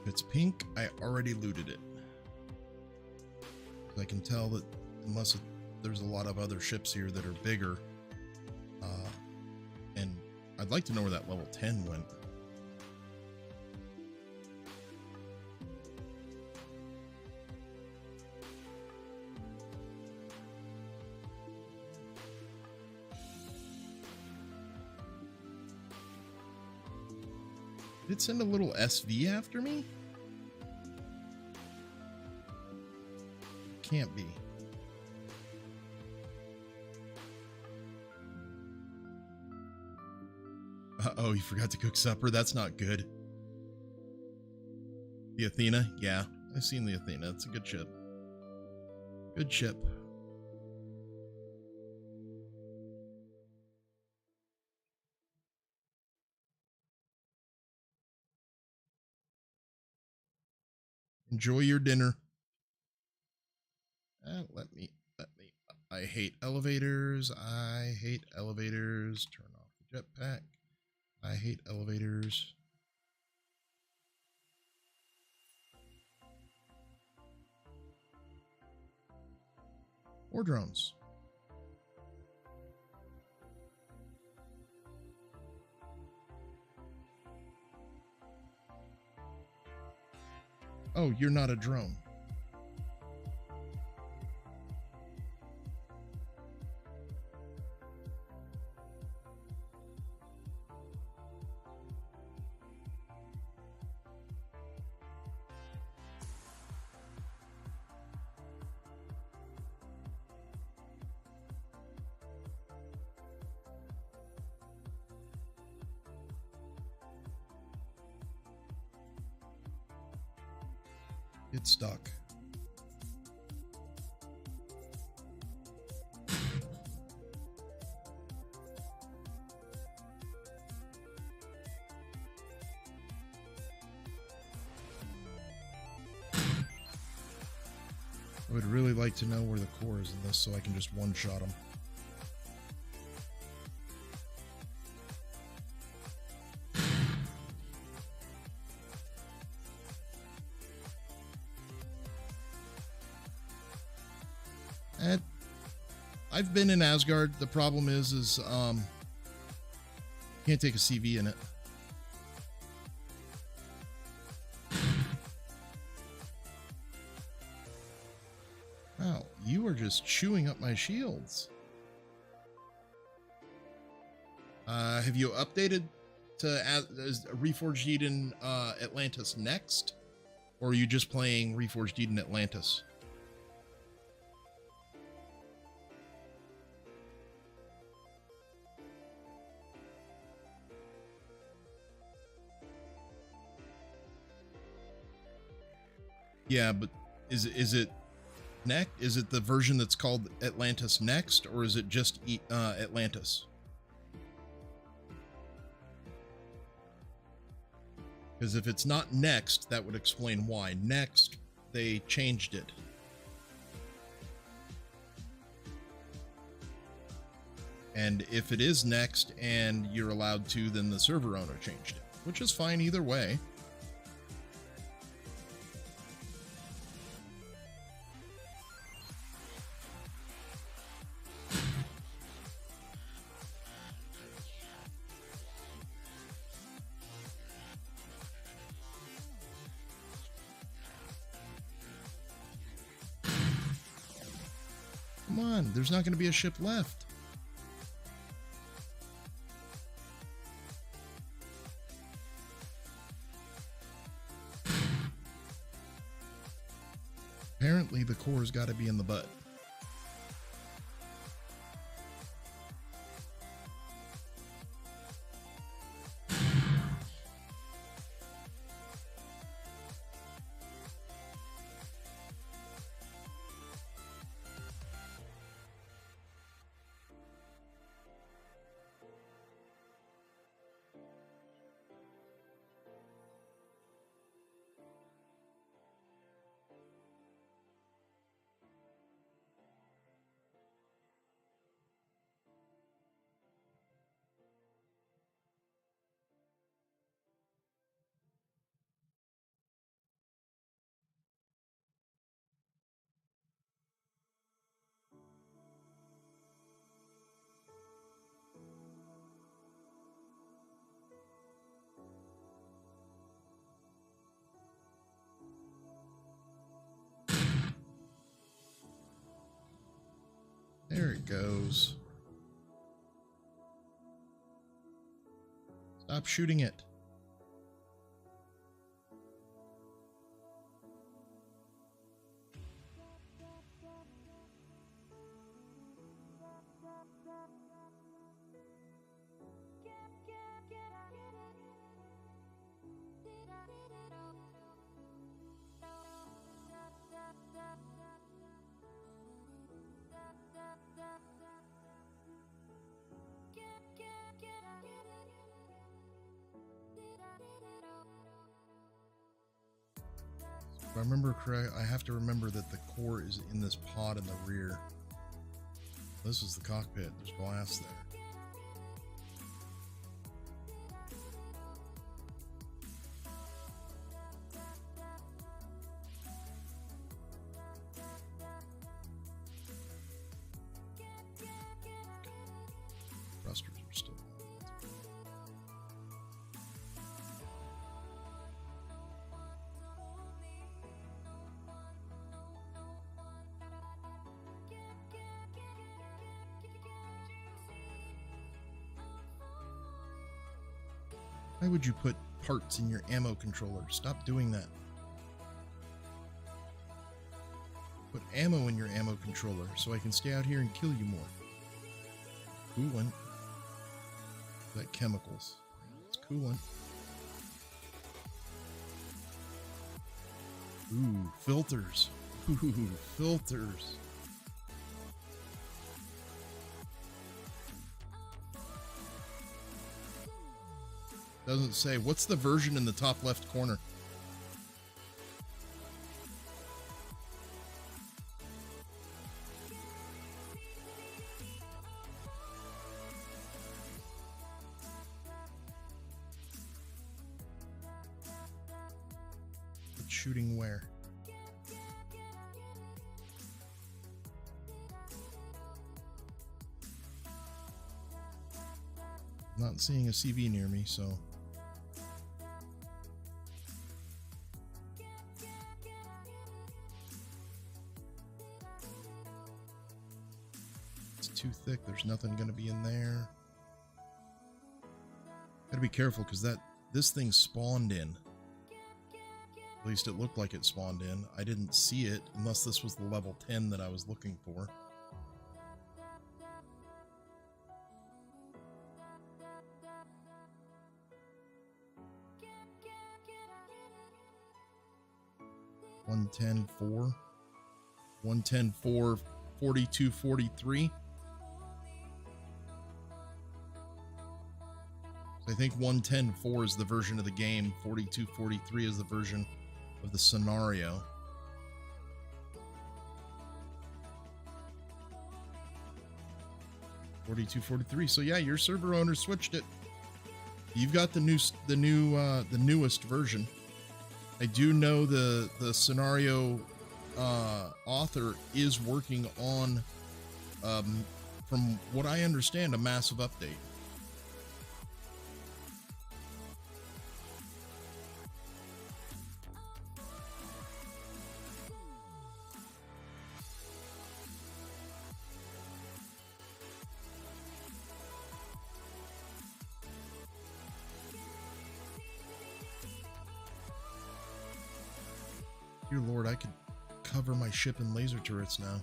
If it's pink, I already looted it. I can tell that unless there's a lot of other ships here that are bigger. And I'd like to know where that level 10 went. Did it send a little SV after me? Can't be. Uh-oh, you forgot to cook supper? That's not good. The Athena? Yeah, I've seen the Athena. It's a good ship. Good ship. Enjoy your dinner. Let me I hate elevators. I hate elevators. Turn off the jetpack. I hate elevators. Or drones. Oh, you're not a drone. It's stuck. I would really like to know where the core is in this so I can just one-shot them. I've been in Asgard. The problem is can't take a CV in it. Wow, you are just chewing up my shields. Have you updated to Reforged Eden Atlantis next? Or are you just playing Reforged Eden Atlantis? Yeah, but is it next? Is it the version that's called Atlantis Next, or is it just Atlantis? Because if it's not Next, that would explain why. Next, they changed it. And if it is Next and you're allowed to, then the server owner changed it, which is fine either way. Come on, there's not going to be a ship left. Apparently the core's got to be in the butt. There it goes. Stop shooting it. If I remember correct, I have to remember that the core is in this pod in the rear. This is the cockpit. There's glass there. Thrusters are still on. Why would you put parts in your ammo controller? Stop doing that. Put ammo in your ammo controller so I can stay out here and kill you more. Coolant. That chemicals. It's coolant. Ooh, filters. Ooh, filters. Doesn't say. What's the version in the top left corner? It's shooting where? I'm not seeing a CV near me, so... too thick. There's nothing going to be in there. Gotta be careful because this thing spawned in. At least it looked like it spawned in. I didn't see it unless this was the level 10 that I was looking for. $110.4. $110.4. 42.43. I think 110.4 is the version of the game. 42.43 is the version of the scenario. $42.43. So yeah, your server owner switched it. You've got the newest version. I do know the scenario author is working on, from what I understand, a massive update. Dear Lord, I could cover my ship in laser turrets now.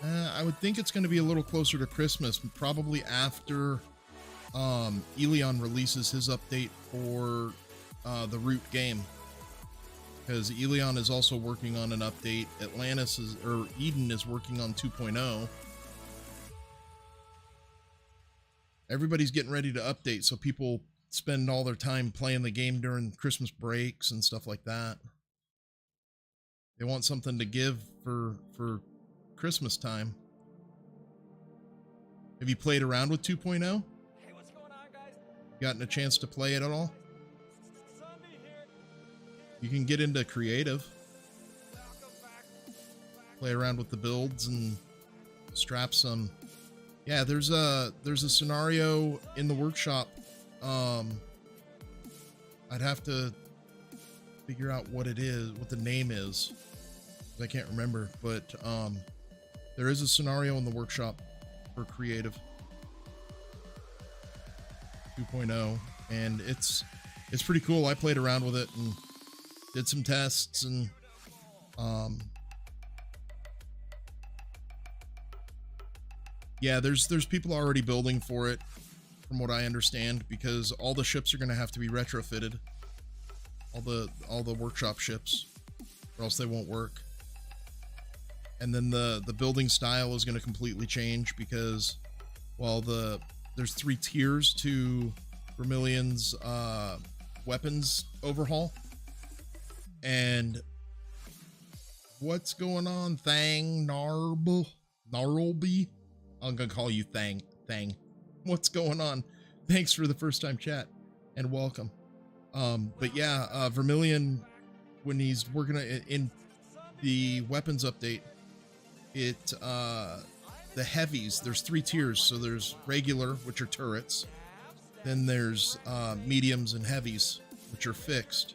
I would think it's going to be a little closer to Christmas, probably after Elion releases his update for the root game. Because Elion is also working on an update. Atlantis or Eden is working on 2.0. Everybody's getting ready to update, so people spend all their time playing the game during Christmas breaks and stuff like that. They want something to give for Christmas time. Have you played around with 2.0? Hey, what's going on, guys? Gotten a chance to play it at all? You can get into creative. Play around with the builds and strap some. Yeah, there's a scenario in the workshop. I'd have to figure out what it is, what the name is. I can't remember, but there is a scenario in the workshop for creative 2.0, and it's pretty cool. I played around with it and did some tests, and yeah, there's people already building for it, from what I understand, because all the ships are going to have to be retrofitted, all the workshop ships, or else they won't work. And then the building style is going to completely change because, well, there's 3 tiers to Vermilion's weapons overhaul. And what's going on, Thang Gnarlby? I'm gonna call you Thang. What's going on? Thanks for the first time chat and welcome. But yeah, Vermilion, when he's working in the weapons update, the heavies, there's 3 tiers. So there's regular, which are turrets. Then there's mediums and heavies, which are fixed.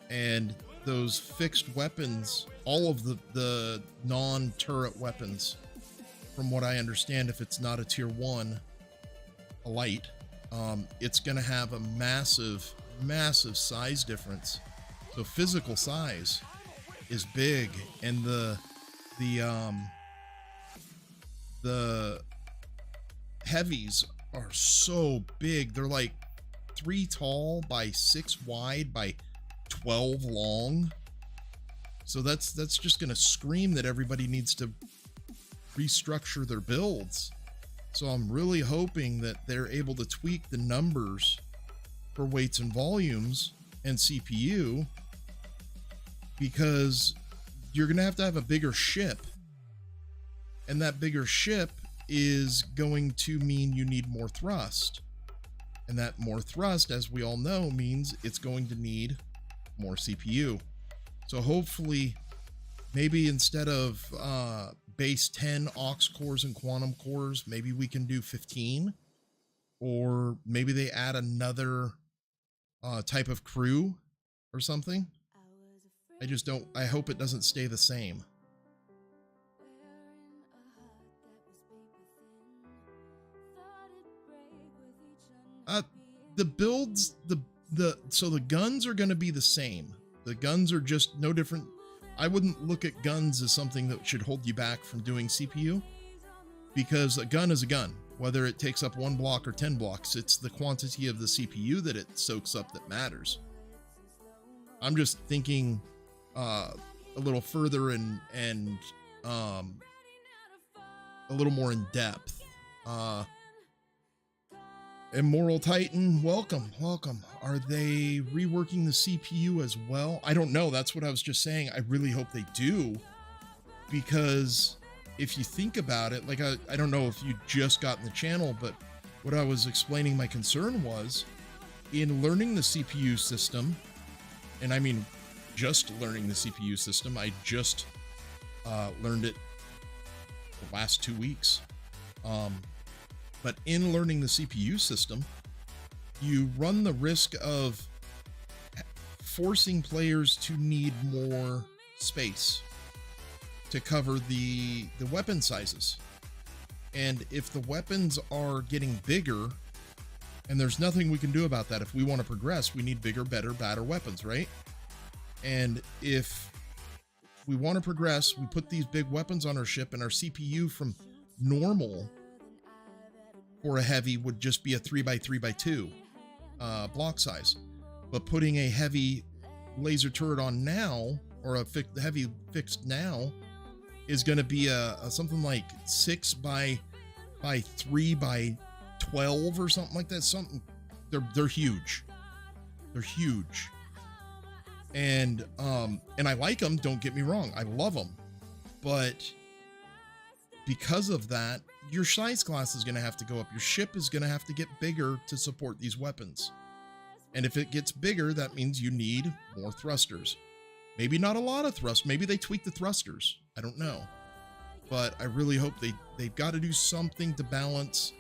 And those fixed weapons, all of the non-turret weapons, from what I understand, if it's not a tier 1, a light, it's going to have a massive size difference. So physical size is big, and the heavies are so big. They're like 3 tall by 6 wide by 12 long. So that's just going to scream that everybody needs to restructure their builds. So I'm really hoping that they're able to tweak the numbers for weights and volumes and CPU, because you're going to have a bigger ship, and that bigger ship is going to mean you need more thrust, and that more thrust, as we all know, means it's going to need more CPU. So hopefully, maybe instead of base 10 aux cores and quantum cores, maybe we can do 15, or maybe they add another type of crew or something. I hope it doesn't stay the same. The builds, so the guns are going to be the same. The guns are just no different. I wouldn't look at guns as something that should hold you back from doing CPU, because a gun is a gun, whether it takes up 1 block or 10 blocks. It's the quantity of the CPU that it soaks up that matters. I'm just thinking a little further and a little more in depth. Immoral Titan, welcome. Are they reworking the CPU as well? I don't know. That's what I was just saying. I really hope they do, because if you think about it, like I don't know if you just got in the channel, but what I was explaining my concern was in learning the CPU system, and I mean just learning the CPU system. I just learned it the last 2 weeks. But in learning the CPU system, you run the risk of forcing players to need more space to cover the weapon sizes. And if the weapons are getting bigger, and there's nothing we can do about that. If we want to progress, we need bigger, better, badder weapons, right? And if we want to progress, we put these big weapons on our ship, and our CPU from normal for a heavy would just be a 3x3x2 block size. But putting a heavy laser turret on now, or a heavy fixed now, is going to be a something like 6x3x12 or something like that. Something they're huge. They're huge. And I like them, don't get me wrong. I love them. But because of that, your size class is going to have to go up. Your ship is going to have to get bigger to support these weapons. And if it gets bigger, that means you need more thrusters. Maybe not a lot of thrust. Maybe they tweak the thrusters. I don't know. But I really hope they've got to do something to balance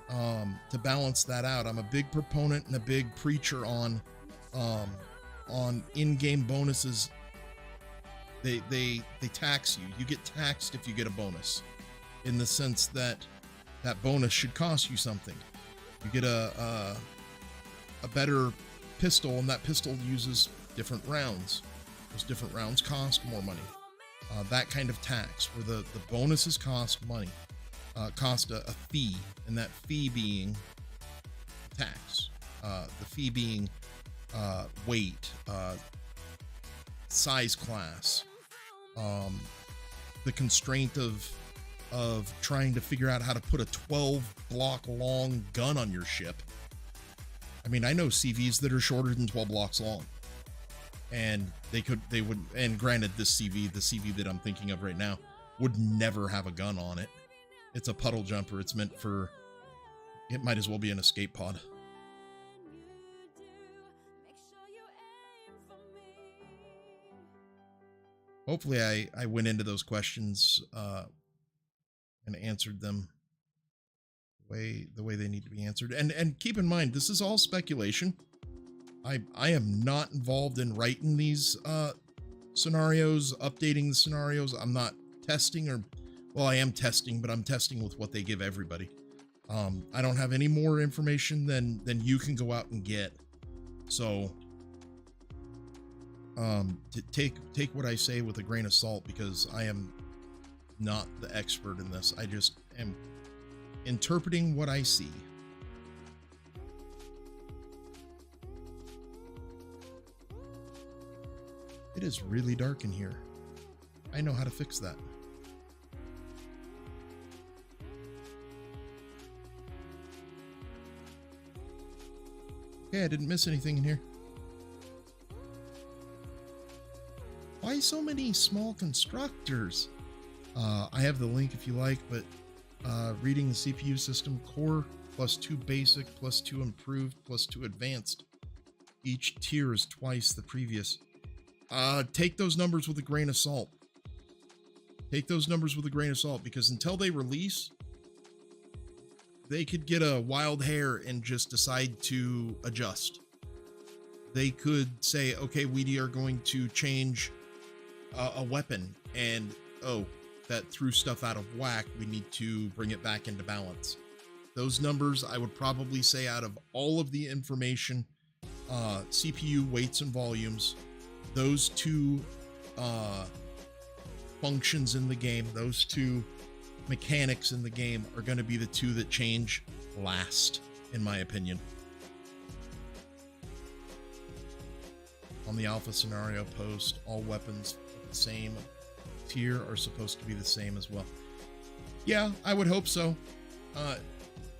that out. I'm a big proponent and a big preacher on in-game bonuses. They tax you. You get taxed if you get a bonus, in the sense that that bonus should cost you something. You get a better pistol, and that pistol uses different rounds. Those different rounds cost more money. That kind of tax, where the bonuses cost money, cost a fee, and that fee being tax, the fee being weight, size class, the constraint of trying to figure out how to put a 12 block long gun on your ship. I mean, I know CVs that are shorter than 12 blocks long, and and granted, the CV that I'm thinking of right now would never have a gun on it. It's a puddle jumper. It's meant for, it might as well be an escape pod. Hopefully I went into those questions and answered them the way they need to be answered. And keep in mind, this is all speculation. I am not involved in writing these scenarios, updating the scenarios. I'm not testing, or, well, I am testing, but I'm testing with what they give everybody. I don't have any more information than you can go out and get. So to take what I say with a grain of salt, because I am not the expert in this. I just am interpreting what I see. It is really dark in here. I know how to fix that. Okay, I didn't miss anything in here. Why so many small constructors? I have the link if you like, but reading the CPU system: core +2 basic, +2 improved, +2 advanced. Each tier is twice the previous. Take those numbers with a grain of salt. Take those numbers with a grain of salt, because until they release, they could get a wild hair and just decide to adjust. They could say, okay, we are going to change a weapon, and oh, that threw stuff out of whack. We need to bring it back into balance. Those numbers, I would probably say, out of all of the information, CPU weights and volumes, those two functions in the game, those two mechanics in the game are going to be the two that change last, in my opinion. On the alpha scenario post, all weapons of the same tier are supposed to be the same as well. Yeah, I would hope so.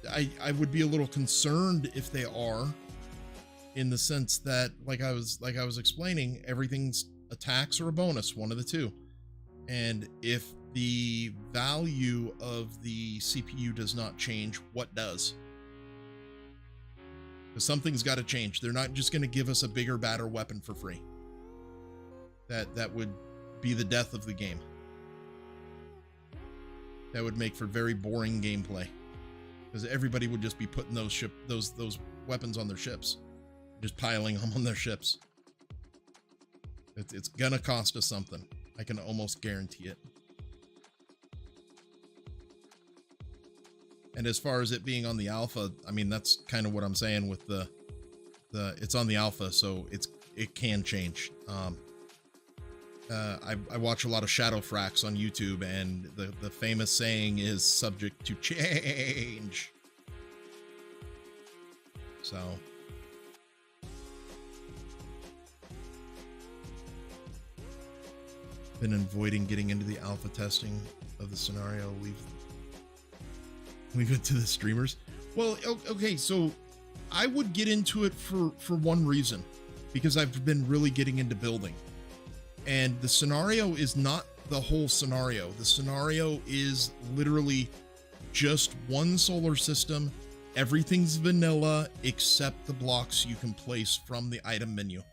I would be a little concerned if they are, in the sense that, like I was explaining, everything's attacks or a bonus, one of the two. And if the value of the CPU does not change, what does? Because something's got to change. They're not just going to give us a bigger, badder weapon for free. That would be the death of the game. That would make for very boring gameplay, because everybody would just be putting those weapons on their ships, just piling them on their ships. It's gonna cost us something. I can almost guarantee it. And as far as it being on the alpha, I mean, that's kind of what I'm saying with the it's on the alpha, so it can change. I watch a lot of shadow fracks on YouTube, and the famous saying is subject to change. So been avoiding getting into the alpha testing of the scenario. Leave it to the streamers. Well, okay, so I would get into it for one reason, because I've been really getting into building. And the scenario is not the whole scenario. The scenario is literally just one solar system. Everything's vanilla except the blocks you can place from the item menu.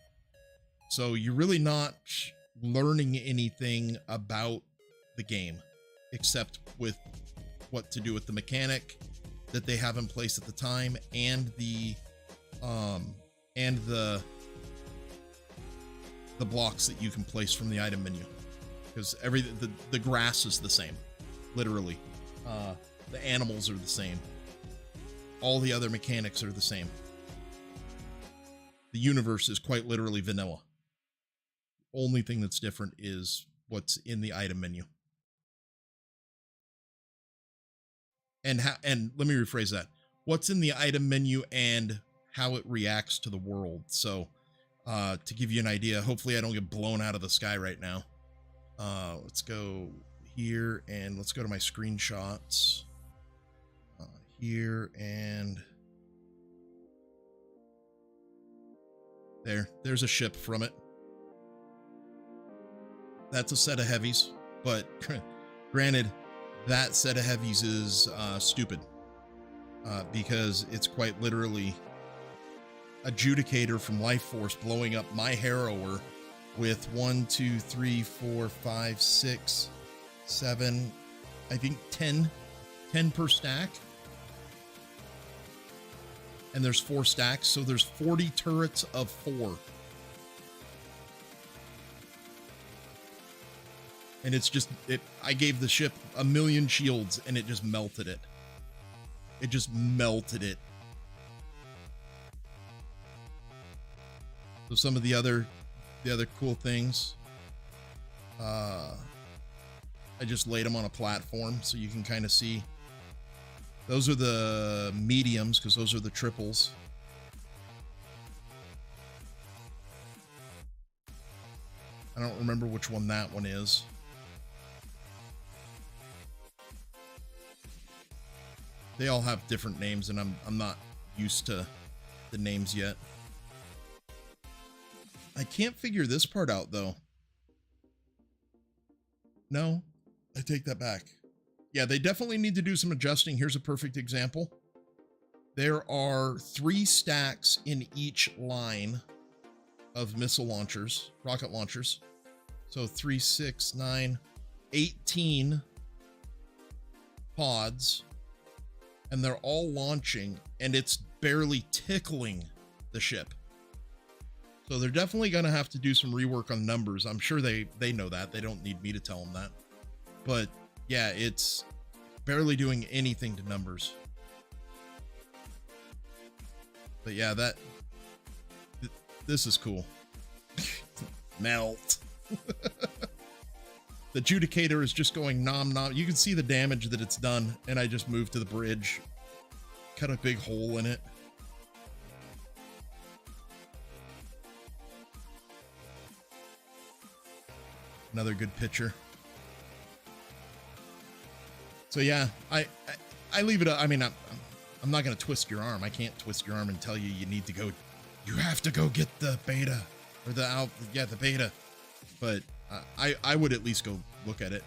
So you're really not learning anything about the game, except with what to do with the mechanic that they have in place at the time, and the blocks that you can place from the item menu, because the grass is the same, literally. The animals are the same. All the other mechanics are the same. The universe is quite literally vanilla. Only thing that's different is what's in the item menu. And let me rephrase that. What's in the item menu and how it reacts to the world. So, to give you an idea, hopefully I don't get blown out of the sky right now. Let's go here, and let's go to my screenshots. Here, and there's a ship from it. That's a set of heavies, but granted, that set of heavies is stupid because it's quite literally Adjudicator from Life Force blowing up my Harrower with 1, 2, 3, 4, 5, 6, 7, I think 10 per stack. And there's 4 stacks, so there's 40 turrets of 4. And it's just, I gave the ship a million shields and it just melted it. It just melted it. So some of the other cool things, I just laid them on a platform so you can kind of see. Those are the mediums because those are the triples. I don't remember which one that one is. They all have different names and I'm not used to the names yet. I can't figure this part out though. No, I take that back. Yeah, they definitely need to do some adjusting. Here's a perfect example. There are 3 stacks in each line of missile launchers, rocket launchers. So 3, 6, 9, 18 pods, and they're all launching, and it's barely tickling the ship. So they're definitely going to have to do some rework on numbers. I'm sure they know that. They don't need me to tell them that. But yeah, it's barely doing anything to numbers. But yeah, this is cool. Melt. The Adjudicator is just going nom nom. You can see the damage that it's done, and I just moved to the bridge, cut a big hole in it. Another good picture. So yeah, I leave it up. I mean, I'm not going to twist your arm. I can't twist your arm and tell you need to go. You have to go get the beta or the beta. But I would at least go look at it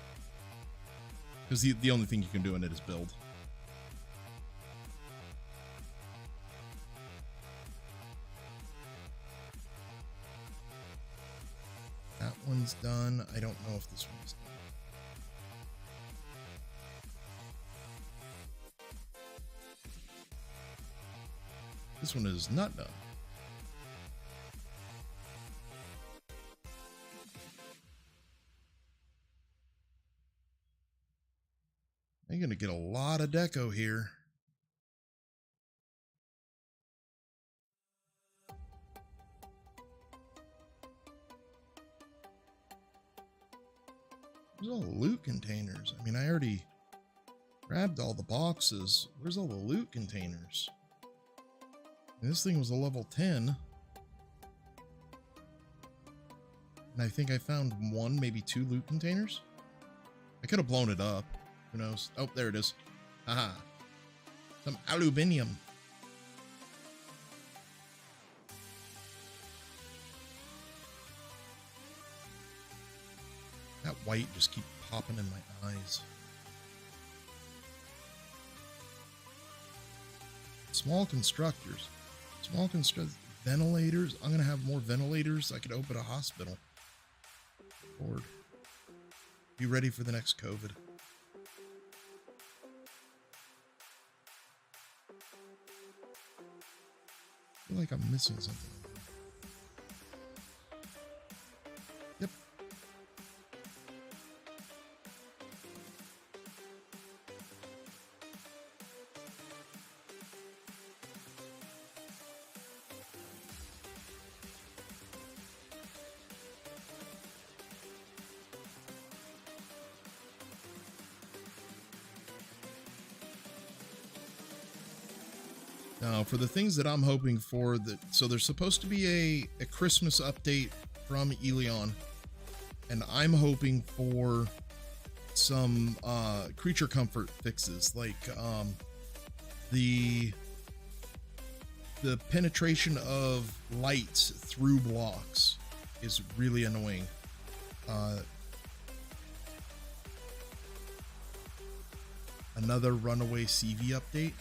because the only thing you can do in it is build. That one's done. I don't know if this one's done. This one is not done. You're going to get a lot of deco here. Where's all the loot containers? I mean, I already grabbed all the boxes. Where's all the loot containers? And this thing was a level 10. And I think I found 1, maybe 2 loot containers. I could have blown it up. Who knows? Oh, there it is. Haha. Some aluminium. That white just keeps popping in my eyes. Small constructors. Ventilators. I'm going to have more ventilators. I could open a hospital. Lord. Be ready for the next COVID. I feel like I'm missing something. Yep. Now, for the things that I'm hoping for, so there's supposed to be a Christmas update from Elion, and I'm hoping for some creature comfort fixes, like the penetration of lights through blocks is really annoying. Another runaway CV update?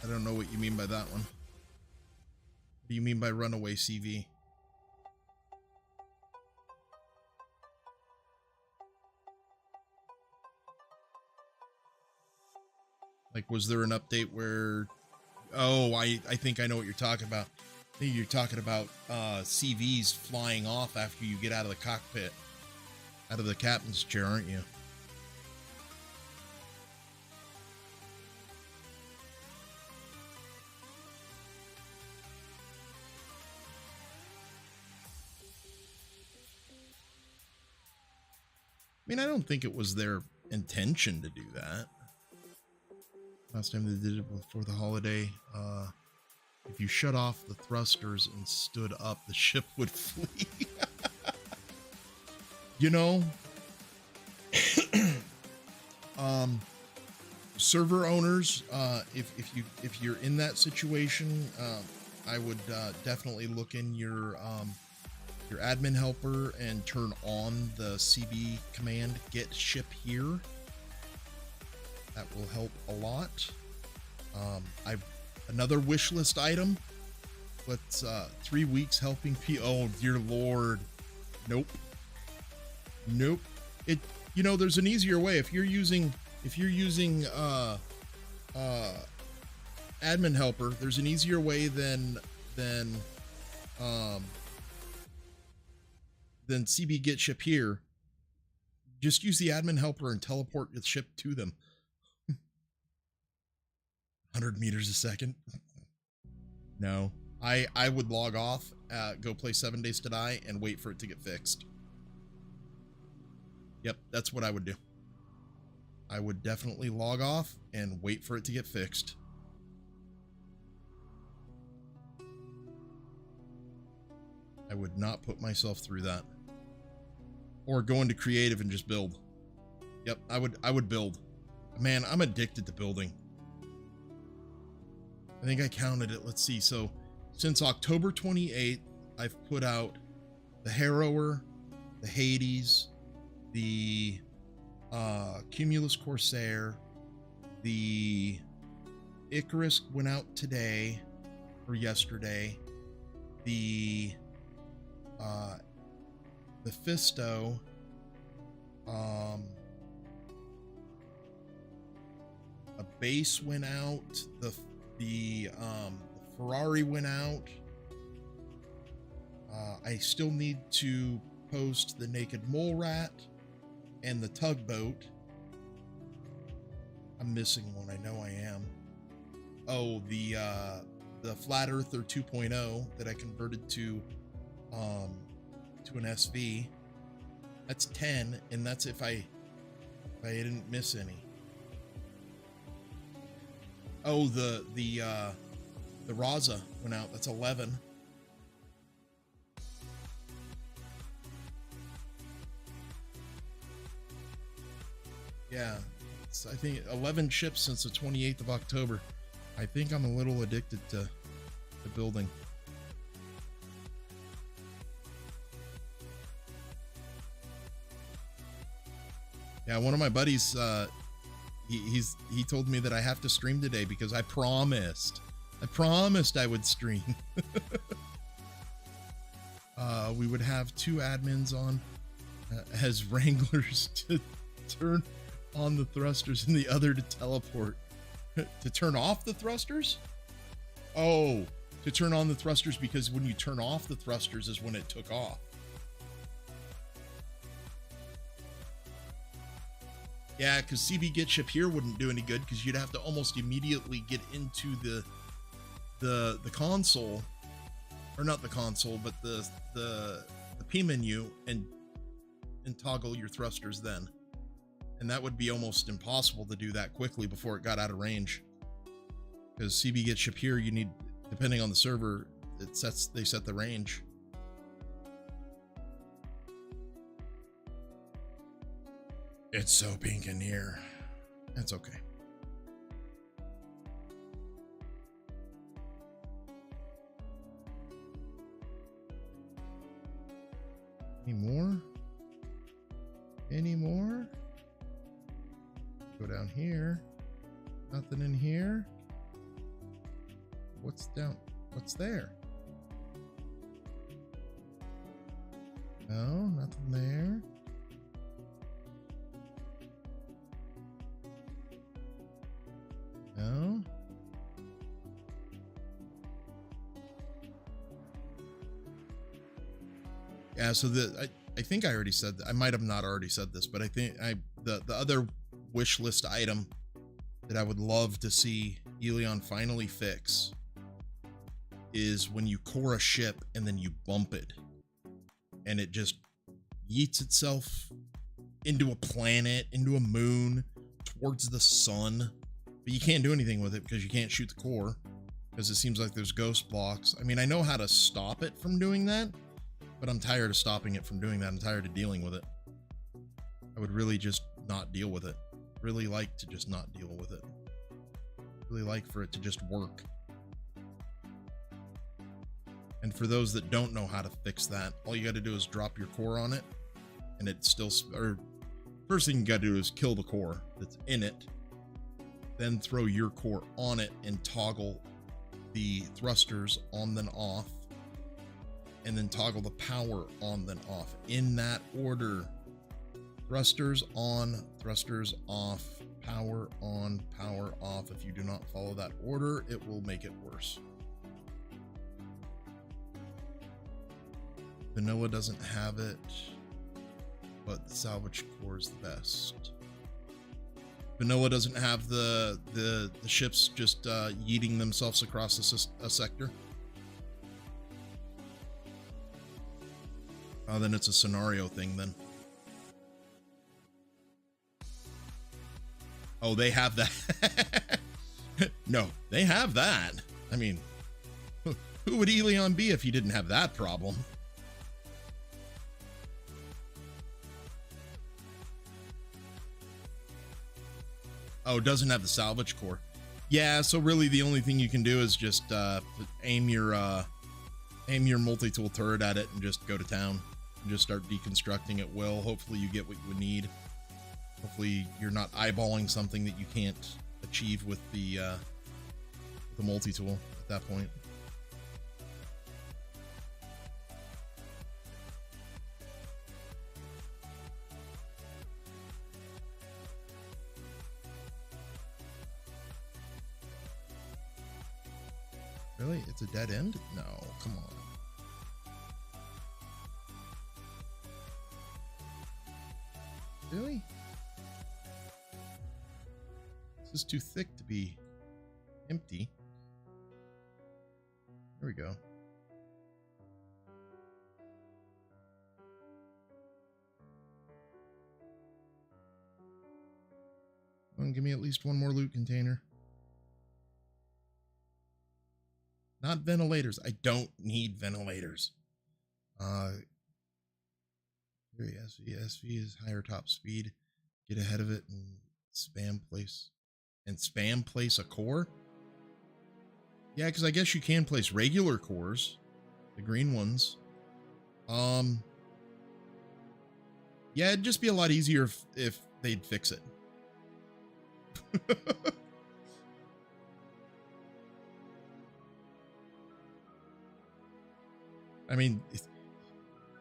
I don't know what you mean by that one. What do you mean by runaway CV? Like, was there an update where... Oh, I think I know what you're talking about. I think you're talking about CVs flying off after you get out of the cockpit. Out of the captain's chair, aren't you? I mean, I don't think it was their intention to do that. Last time they did it before the holiday, if you shut off the thrusters and stood up, the ship would flee. You know, server owners, if you're in that situation, I would definitely look in your admin helper and turn on the CB command get ship here. That will help a lot. Another wish list item. Let's 3 weeks helping oh dear Lord. Nope. It, you know, there's an easier way. If you're using admin helper, there's an easier way than CB get ship here. Just use the admin helper and teleport the ship to them. 100 meters a second. No, I would log off, go play 7 Days to Die, and wait for it to get fixed. Yep, that's what I would do. I would definitely log off and wait for it to get fixed. I would not put myself through that. Or go into creative and just build. Yep, I would build. Man, I'm addicted to building. I think I counted it. Let's see. So since October 28th, I've put out the Harrower, the Hades, the Cumulus Corsair, the Icarus went out today or yesterday, the Fisto, a base went out, the Ferrari went out. I still need to post the Naked Mole Rat and the Tugboat. I'm missing one. I know I am. Oh, the Flat Earther 2.0 that I converted to an SV. That's 10, and that's if I didn't miss any. Oh, the Raza went out. That's 11. Yeah, I think 11 ships since the 28th of October. I think I'm a little addicted to building. Yeah, one of my buddies, he told me that I have to stream today because I promised I would stream. We would have 2 admins on as wranglers to turn on the thrusters and the other to teleport. To turn off the thrusters? Oh, to turn on the thrusters because when you turn off the thrusters is when it took off. Yeah, because CB get ship here wouldn't do any good because you'd have to almost immediately get into the console, or not the console, but the P menu and toggle your thrusters then. And that would be almost impossible to do that quickly before it got out of range. Because CB get ship here, you need, depending on the server, they set the range. It's so pink in here. That's okay. Any more? Any more? Go down here. Nothing in here. What's down? What's there? No, nothing there. No. Yeah, so I think I already said that. I might have not already said this, but I think the other wish list item that I would love to see Helion finally fix is when you core a ship and then you bump it and it just yeets itself into a planet, into a moon, towards the sun, but you can't do anything with it because you can't shoot the core because it seems like there's ghost blocks. I mean, I know how to stop it from doing that, but I'm tired of stopping it from doing that. I'm tired of dealing with it. I would really just not deal with it. Really like to just not deal with it. Really like for it to just work. And for those that don't know how to fix that, all you got to do is drop your core on it, and it still, or first thing you got to do is kill the core that's in it, then throw your core on it and toggle the thrusters on then off, and then toggle the power on then off in that order. Thrusters on, thrusters off, power on, power off. If you do not follow that order, it will make it worse. Vanilla doesn't have it, but the salvage core is the best. Vanilla doesn't have the ships just yeeting themselves across a sector. Oh, then it's a scenario thing then. Oh, they have that. No, they have that. I mean, who would Helion be if he didn't have that problem? Oh, it doesn't have the salvage core. Yeah, so really the only thing you can do is just aim your multi-tool turret at it and just go to town and just start deconstructing at will. Hopefully you get what you would need. Hopefully you're not eyeballing something that you can't achieve with the multi-tool at that point. Really? It's a dead end? No, come on. Really? This is too thick to be empty. There we go. Come on, give me at least one more loot container. Not ventilators. I don't need ventilators. SV is higher top speed. Get ahead of it and spam place. And spam place a core? Yeah, because I guess you can place regular cores. The green ones. Yeah, it'd just be a lot easier if they'd fix it. I mean,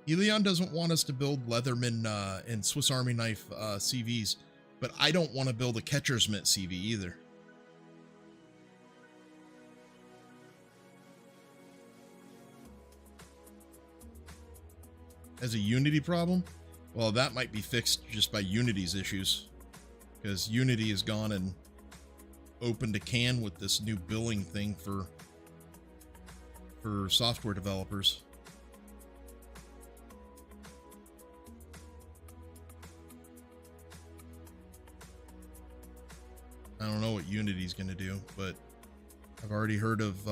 Helion doesn't want us to build Leatherman and Swiss Army knife CVs, but I don't want to build a Catcher's Mitt CV either. As a Unity problem? Well, that might be fixed just by Unity's issues, because Unity has gone and opened a can with this new billing thing for software developers. I don't know what Unity's going to do, but I've already heard of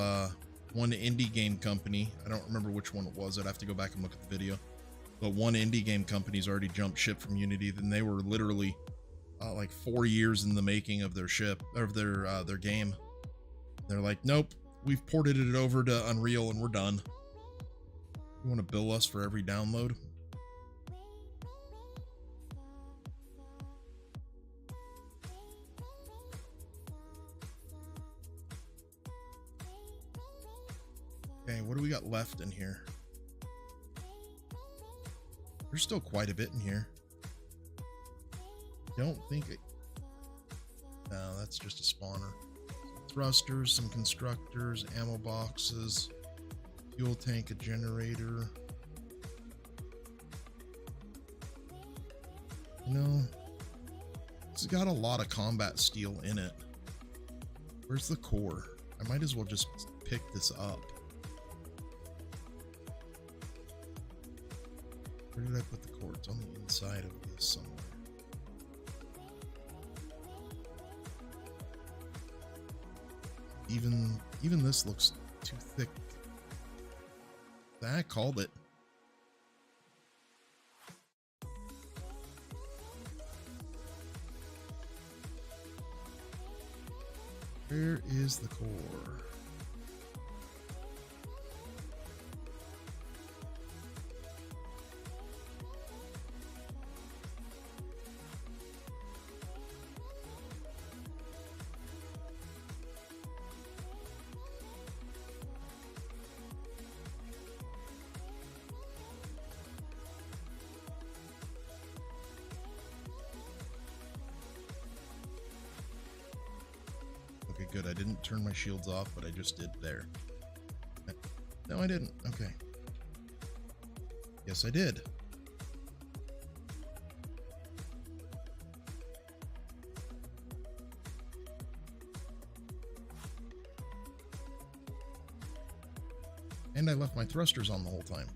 one indie game company. I don't remember which one it was. I'd have to go back and look at the video. But one indie game company's already jumped ship from Unity. Then they were literally like 4 years in the making of their ship, of their game. They're like, nope, we've ported it over to Unreal and we're done. You want to bill us for every download? Okay, what do we got left in here? There's still quite a bit in here. Don't think it... No, that's just a spawner. Thrusters, some constructors, ammo boxes, fuel tank, a generator. You know, it's got a lot of combat steel in it. Where's the core? I might as well just pick this up. Where did I put the core? It's on the inside of this somewhere. Even this looks too thick. I called it. Where is the core? Okay, good. I didn't turn my shields off, but I just did there. No, I didn't. Okay. Yes, I did. And I left my thrusters on the whole time.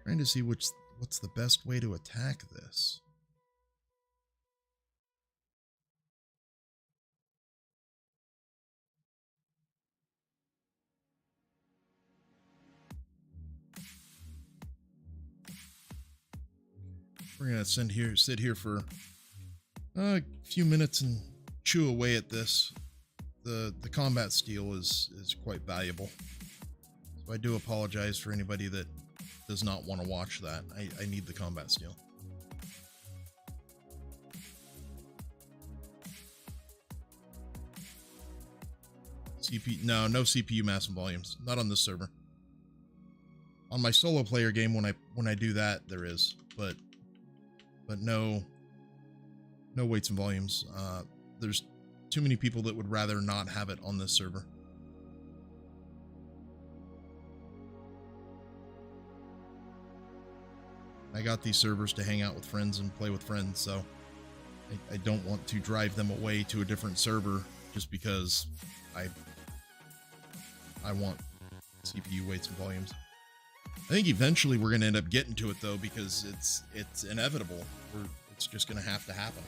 Trying to see what's the best way to attack this. We're gonna sit here for a few minutes and chew away at this. The combat steel is quite valuable. So I do apologize for anybody that does not want to watch that. I need the combat steel. No CPU mass and volumes. Not on this server. On my solo player game, when I do that, there is, but no weights and volumes. There's too many people that would rather not have it on this server. I got these servers to hang out with friends and play with friends, so I don't want to drive them away to a different server just because I want CPU weights and volumes. I think eventually we're going to end up getting to it though, because it's inevitable. It's just going to happen.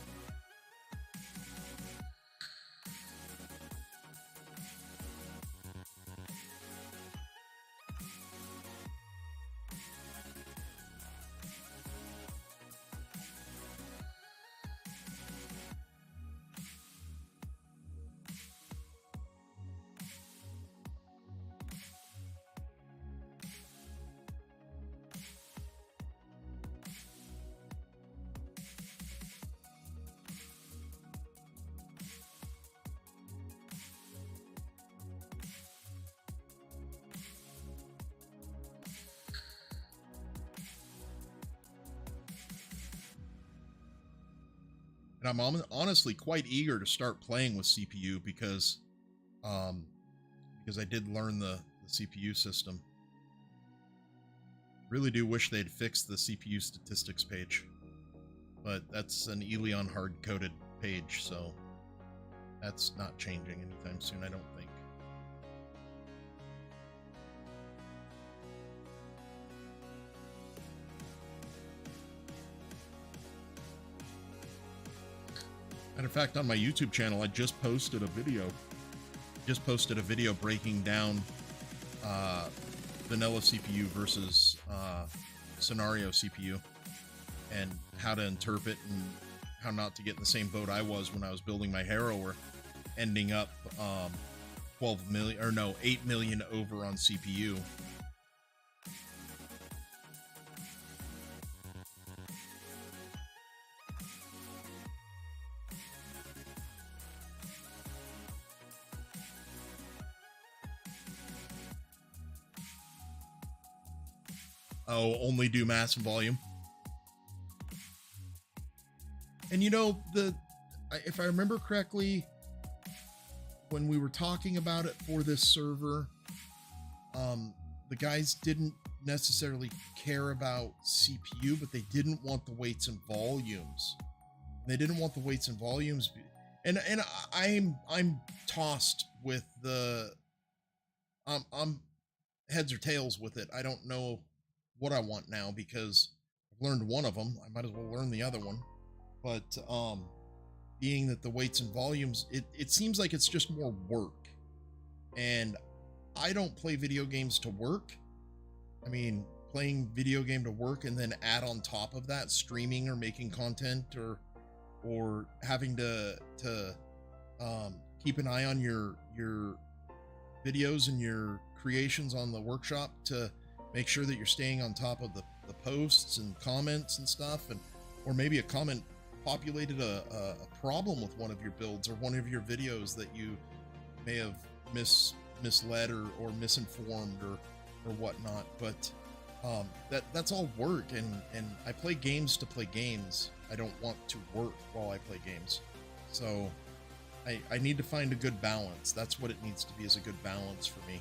And I'm honestly quite eager to start playing with CPU because I did learn the CPU system. Really do wish they'd fixed the CPU statistics page, but that's an Elion hard-coded page, so that's not changing anytime soon, I don't think. Matter of fact, on my YouTube channel, I just posted a video. Breaking down vanilla CPU versus scenario CPU, and how to interpret and how not to get in the same boat I was when I was building my Harrower, ending up 8 million over on CPU. Oh, only do mass and volume. And you know, if I remember correctly, when we were talking about it for this server, the guys didn't necessarily care about CPU, but they didn't want the weights and volumes. They didn't want the weights and volumes. And I'm tossed with the, I'm heads or tails with it. I don't know what I want now because I've learned one of them. I might as well learn the other one. But being that the weights and volumes, it seems like it's just more work. And I don't play video games to work. I mean, playing video game to work and then add on top of that streaming or making content or having to keep an eye on your videos and your creations on the workshop to make sure that you're staying on top of the posts and comments and stuff, and or maybe a comment populated a problem with one of your builds or one of your videos that you may have misled or misinformed or whatnot. But that's all work, and I play games to play games. I don't want to work while I play games. So I need to find a good balance. That's what it needs to be, is a good balance for me.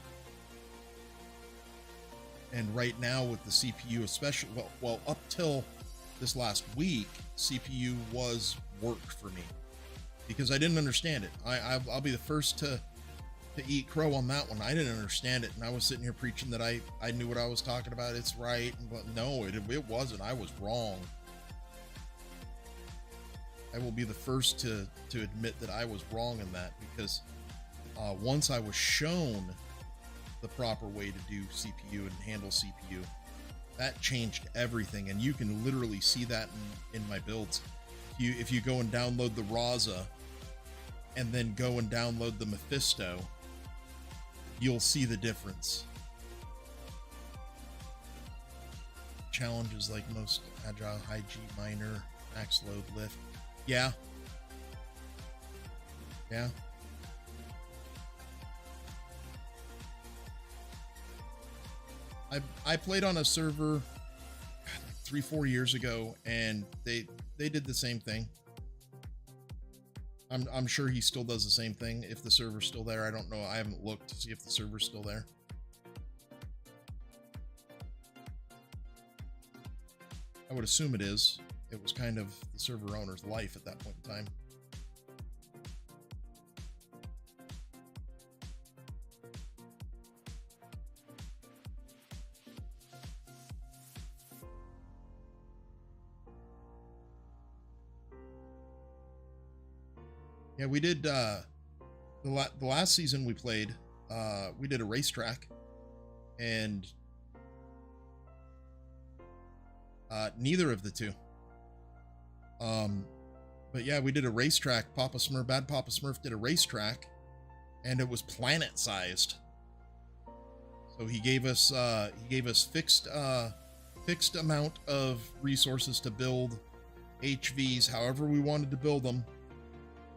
And right now with the CPU, especially, well, up till this last week, CPU was work for me because I didn't understand it. I'll be the first to eat crow on that one. I didn't understand it, and I was sitting here preaching that I knew what I was talking about. It's right, but no, it wasn't. I was wrong. I will be the first to admit that I was wrong in that, because once I was shown the proper way to do CPU and handle CPU, that changed everything. And you can literally see that in my builds. If you go and download the Raza and then go and download the Mephisto, you'll see the difference. Challenges like most agile, high G minor, max load lift. Yeah. I played on a server like 3-4 years ago, and they did the same thing. I'm sure he still does the same thing if the server's still there. I don't know. I haven't looked to see if the server's still there. I would assume it is. It was kind of the server owner's life at that point in time. Yeah, we did the last season we played, we did a racetrack, and neither of the two. But yeah, we did a racetrack. Papa Smurf, Bad Papa Smurf did a racetrack, and it was planet sized. So he gave us fixed amount of resources to build HVs however we wanted to build them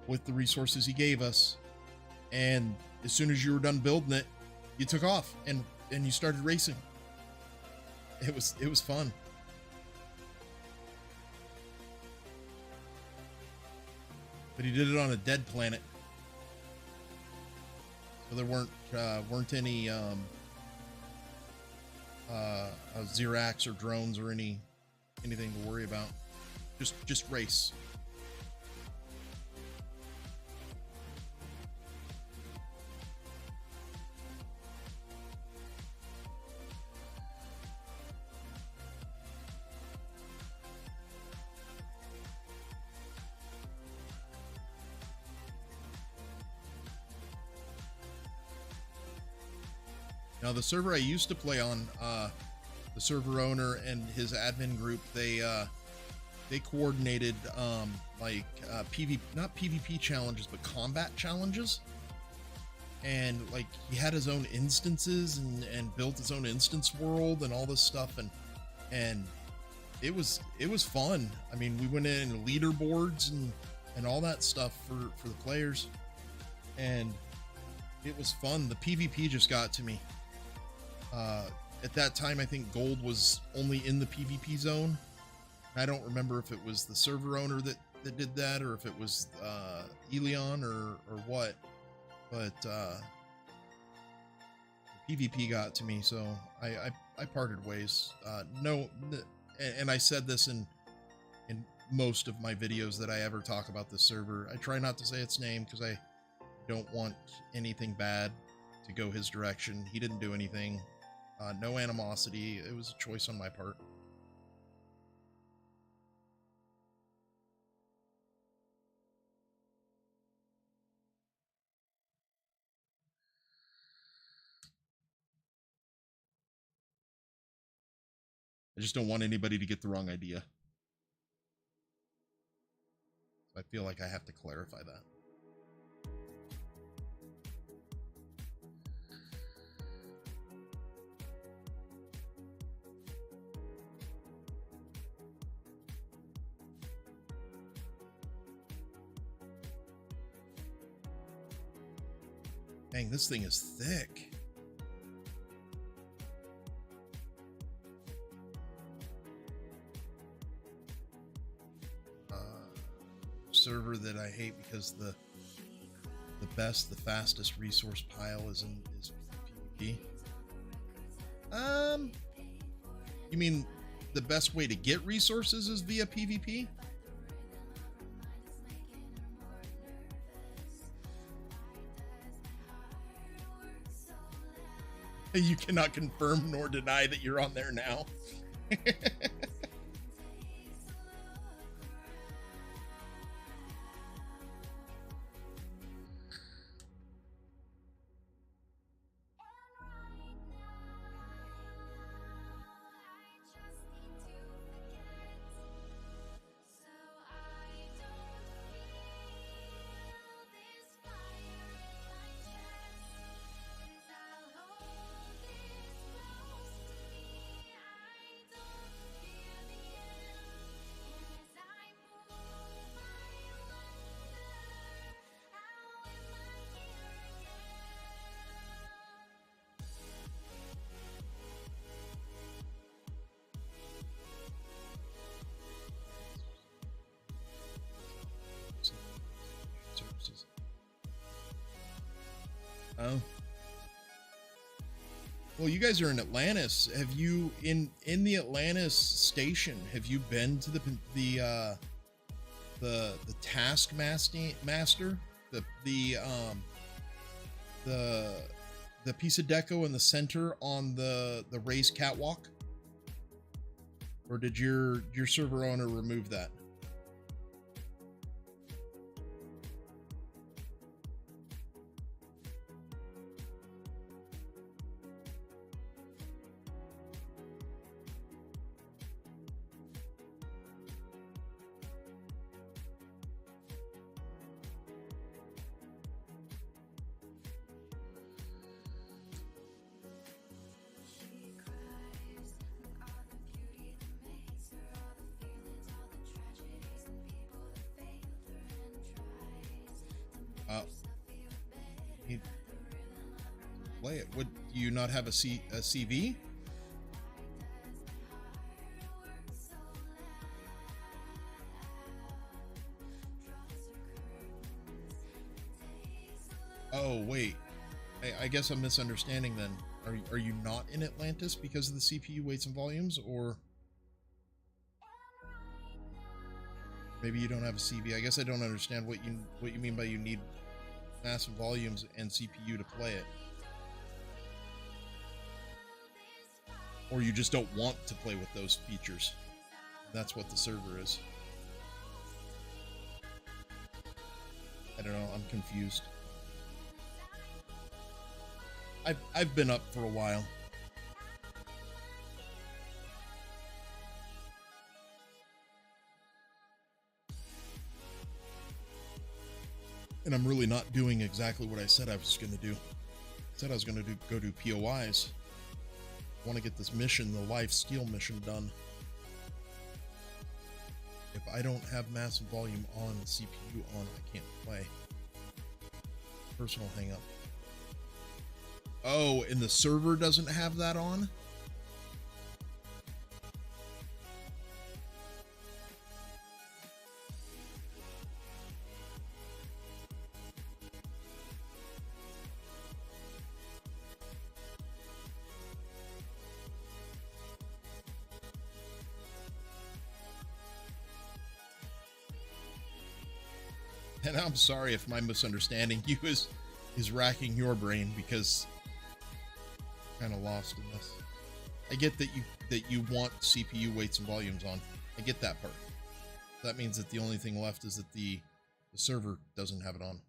with the resources he gave us. And as soon as you were done building it, you took off and you started racing. It was fun. But he did it on a dead planet, so there weren't any Xerax or drones or anything to worry about. Just race. Now, the server I used to play on, the server owner and his admin group, they coordinated not PvP challenges, but combat challenges. And like he had his own instances and built his own instance world and all this stuff, and it was fun. I mean, we went in leaderboards and all that stuff for the players, and it was fun. The PvP just got to me. at that time, I think gold was only in the PvP zone. I don't remember if it was the server owner that did that, or if it was Elion or what, but PvP got to me, so I parted ways. And I said this in most of my videos that I ever talk about this server. I try not to say its name because I don't want anything bad to go his direction. He didn't do anything. No animosity. It was a choice on my part. I just don't want anybody to get the wrong idea. I feel like I have to clarify that. Dang, this thing is thick. Server that I hate because the best, the fastest resource pile is PvP. You mean the best way to get resources is via PvP? You cannot confirm nor deny that you're on there now. Oh. Well, you guys are in Atlantis. Have you in the Atlantis station? Have you been to the taskmaster, the piece of deco in the center on the raised catwalk? Or did your server owner remove that? Play it. Would you not have a CV? Oh wait, I guess I'm misunderstanding then. Are you not in Atlantis because of the CPU weights and volumes, or maybe you don't have a CV? I guess I don't understand what you mean by you need massive volumes and CPU to play it. Or you just don't want to play with those features. That's what the server is. I don't know, I'm confused. I've been up for a while. And I'm really not doing exactly what I said I was going to do. I said I was going to go do POIs. I want to get this mission, the life steal mission, done. If I don't have massive volume on, the CPU on, I can't play. Personal hang up. Oh, and the server doesn't have that on? And I'm sorry if my misunderstanding you is racking your brain, because I'm kind of lost in this. I get that you want CPU weights and volumes on. I get that part. That means that the only thing left is that the server doesn't have it on.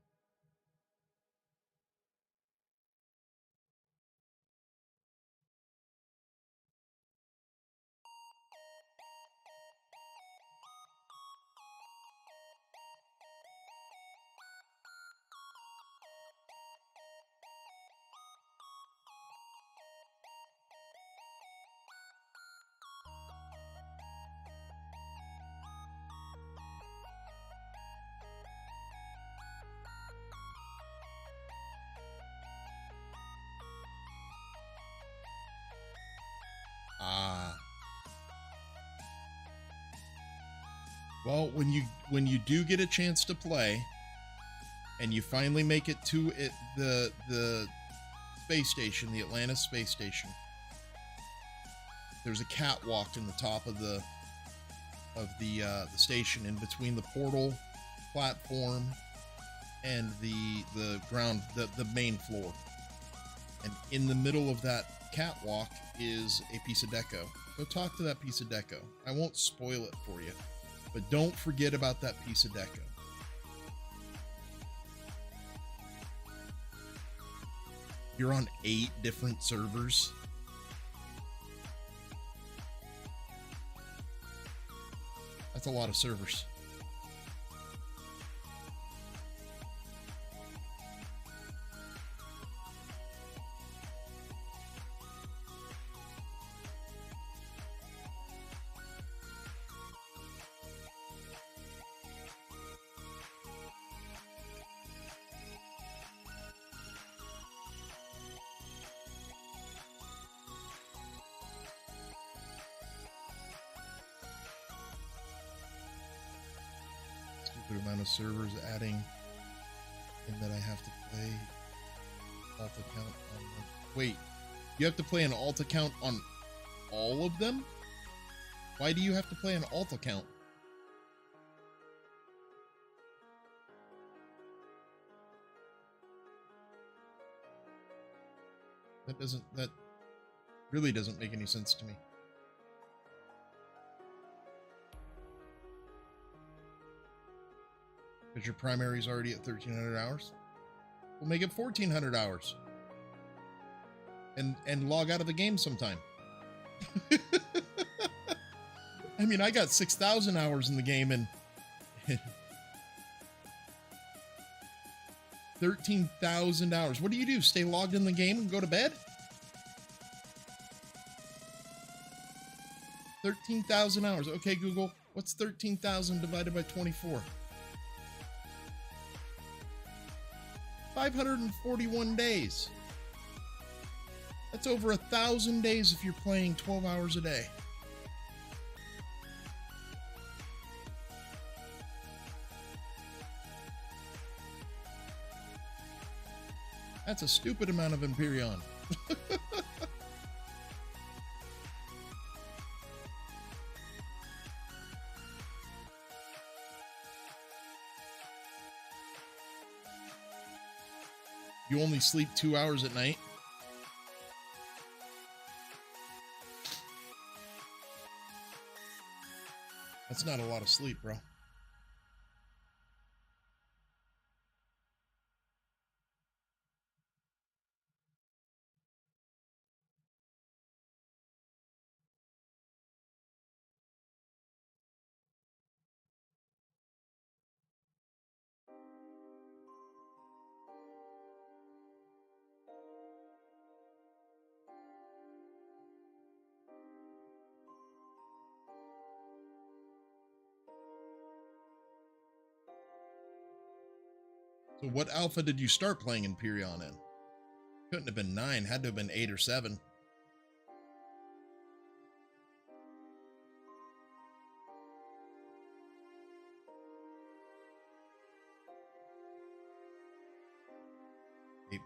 Ah. Well, when you do get a chance to play, and you finally make it to the space station, the Atlantis space station, there's a catwalk in the top of the station, in between the portal platform and the ground, the main floor. And in the middle of that catwalk is a piece of deco. Go talk to that piece of deco. I won't spoil it for you, but don't forget about that piece of deco. You're on 8 different servers. That's a lot of servers. Stupid amount of servers adding in that I have to play alt account on them. Wait, you have to play an alt account on all of them? Why do you have to play an alt account? That really doesn't make any sense to me. Because your primary is already at 1,300 hours? We'll make it 1,400 hours. And log out of the game sometime. I mean, I got 6,000 hours in the game, and 13,000 hours. What do? Stay logged in the game and go to bed? 13,000 hours. Okay, Google, what's 13,000 divided by 24? 541 days. That's over 1,000 days if you're playing 12 hours a day. That's a stupid amount of Empyrion. You only sleep 2 hours at night? That's not a lot of sleep, bro. So what alpha did you start playing Empyrion in? Couldn't have been 9, had to have been 8 or 7.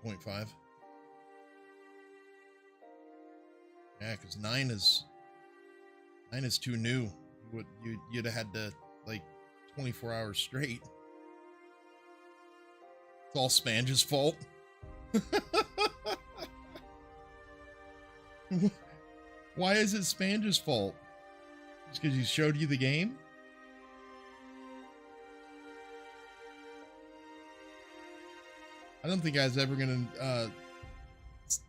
.5. Yeah, because 9 is too new. You'd have had to like 24 hours straight. It's all Spange's fault. Why is it Spange's fault? Just because he showed you the game? I don't think I was ever gonna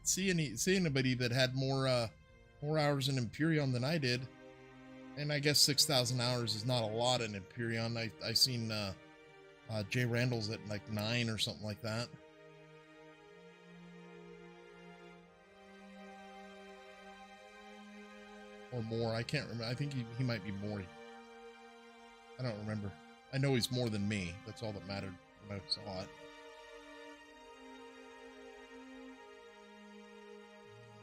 see anybody that had more hours in Empyrion than I did. And I guess 6,000 hours is not a lot in Empyrion. I seen Jay Randall's at like 9 or something like that. Or more. I can't remember. I think he might be more. I don't remember. I know he's more than me. That's all that mattered when I saw it.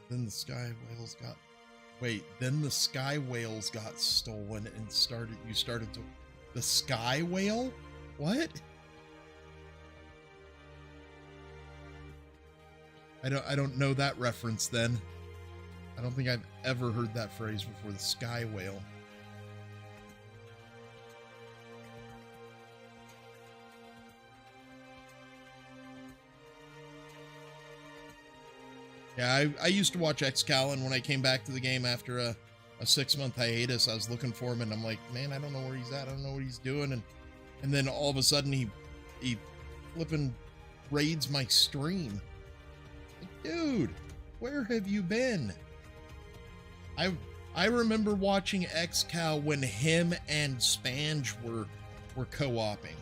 Then the sky whales got... Wait, then the sky whales got stolen and you started to... The sky whale? What? I don't know that reference then. I don't think I've ever heard that phrase before, the sky whale. Yeah, I used to watch XCal, and when I came back to the game after a 6-month hiatus, I was looking for him, and I'm like, man, I don't know where he's at. I don't know what he's doing. And then all of a sudden, he flipping raids my stream. Like, dude, where have you been? I remember watching XCal when him and Spange were co-oping.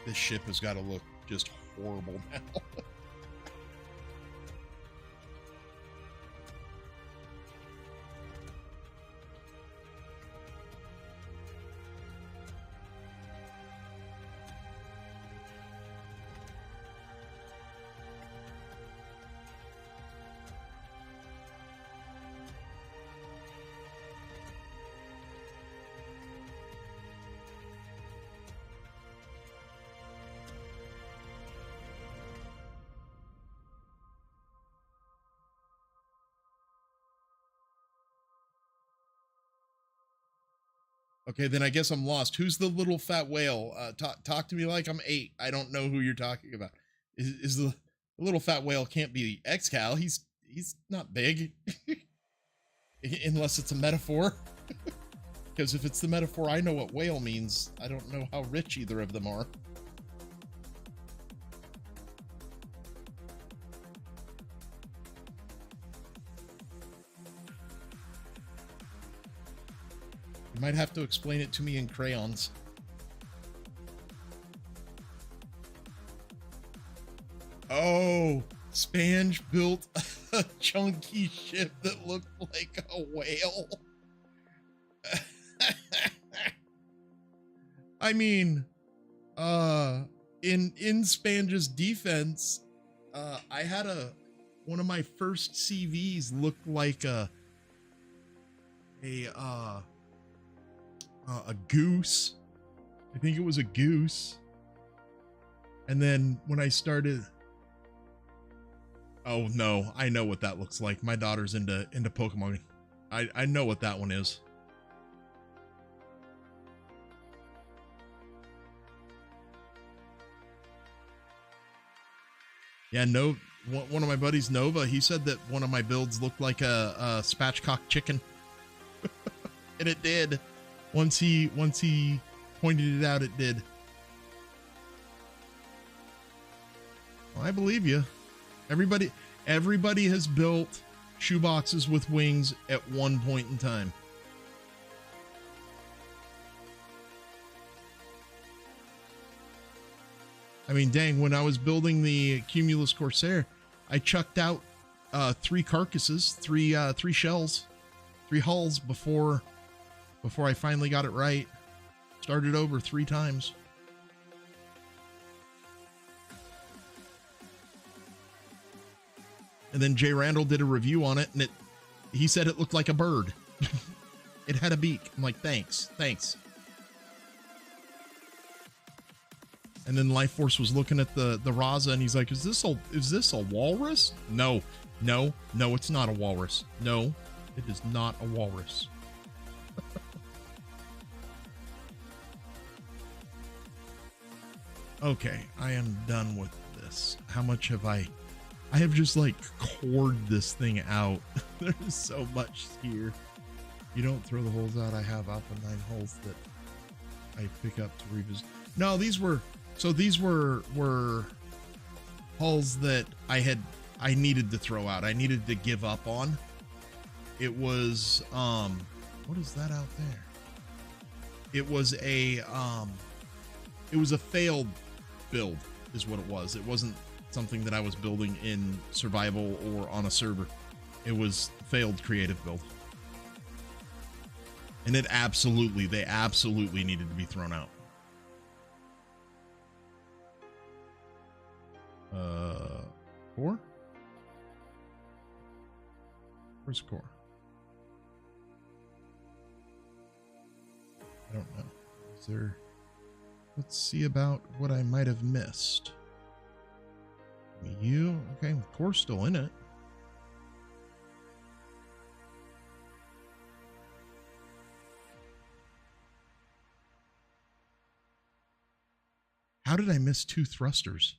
This ship has got to look just horrible now. Okay, then I guess I'm lost. Who's the little fat whale? Talk to me like I'm 8. I don't know who you're talking about. Is the little fat whale can't be XCal? He's not big, unless it's a metaphor. Because if it's the metaphor, I know what whale means. I don't know how rich either of them are. You might have to explain it to me in crayons. Oh, Spange built a chunky ship that looked like a whale. I mean, in Spange's defense, I had one of my first CVs looked like a goose. I think it was a goose. And then when I started, oh no, I know what that looks like. My daughter's into Pokemon. I know what that one is. Yeah, no, one of my buddies, Nova, he said that one of my builds looked like a spatchcock chicken. And it did. Once he pointed it out, it did. Well, I believe you. Everybody has built shoeboxes with wings at one point in time. I mean, dang, when I was building the Cumulus Corsair, I chucked out 3 carcasses, 3 shells, 3 hulls before I finally got it right. Started over 3 times. And then Jay Randall did a review on it, and he said it looked like a bird. It had a beak. I'm like, thanks. And then Life Force was looking at the Raza, and he's like, is this a walrus? No, it's not a walrus. No, it is not a walrus. Okay, I am done with this. How much have I have just like cored this thing out. There's so much here. You don't throw the holes out. I have Alpha 9 holes that I pick up to revisit. No, these were hulls that I needed to throw out. I needed to give up on. It was what is that out there? It was a failed build is what it was. It wasn't something that I was building in survival or on a server. It was failed creative build. And they absolutely needed to be thrown out. Core? Where's core? I don't know. Is there... Let's see about what I might have missed. You, okay, core's still in it. How did I miss 2 thrusters?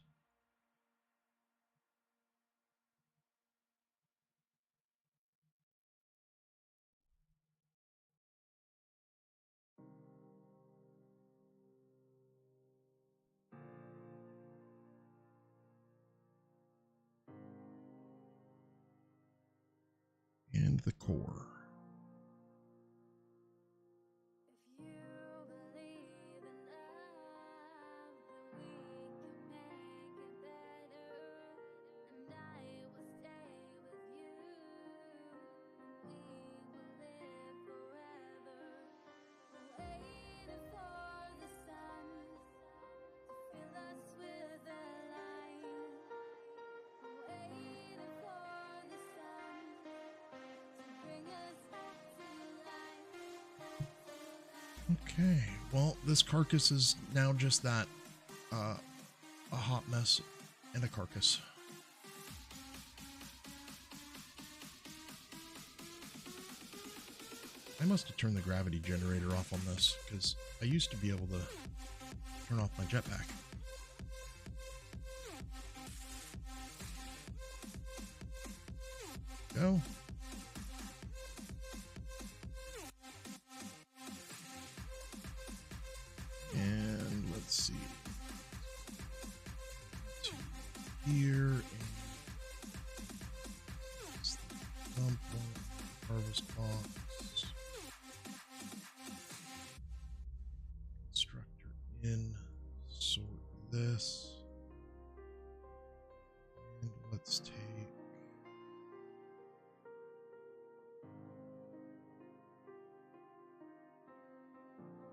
And the core. Okay, well, this carcass is now just that, a hot mess and a carcass. I must have turned the gravity generator off on this, because I used to be able to turn off my jetpack. Go. And let's see. Here and dump one, harvest box. Constructor in. Sort this. And let's take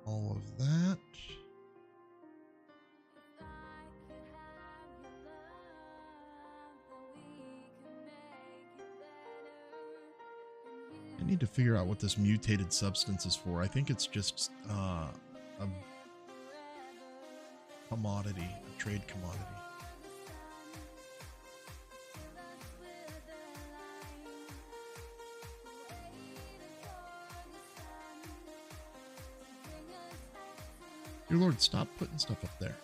all of that. I need to figure out what this mutated substance is for. I think it's just a commodity, a trade commodity. Dear Lord, stop putting stuff up there.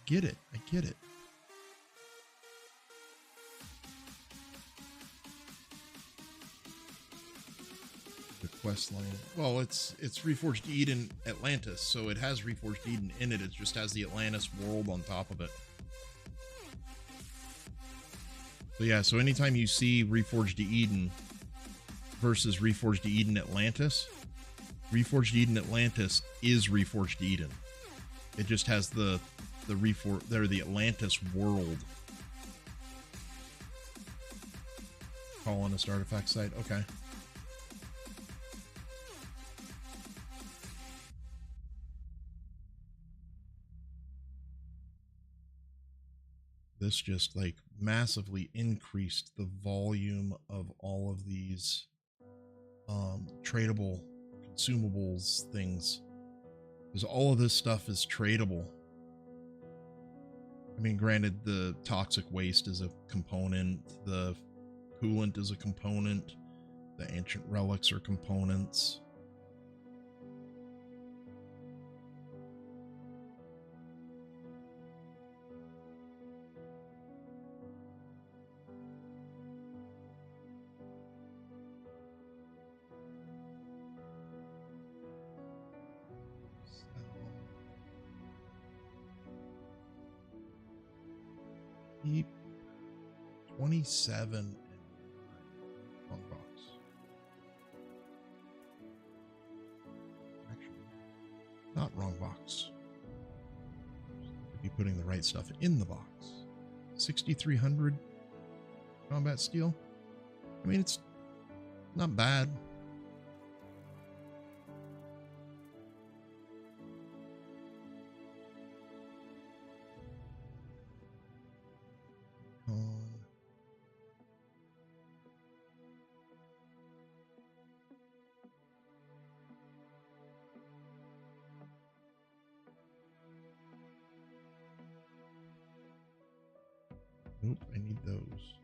Get it. I get it. The quest line. Well, it's Reforged Eden Atlantis, so it has Reforged Eden in it. It just has the Atlantis world on top of it. So yeah, so anytime you see Reforged Eden versus Reforged Eden Atlantis, Reforged Eden Atlantis is Reforged Eden. It just has the Atlantis world. Colonist artifact site. Okay. This just like massively increased the volume of all of these tradable consumables things Because all of this stuff is tradable. I mean, granted, the toxic waste is a component, the coolant is a component, the ancient relics are components. Keep 27 and wrong box. Actually, not wrong box. Should be putting the right stuff in the box. 6,300 combat steel. I mean, it's not bad. Nope, I need those.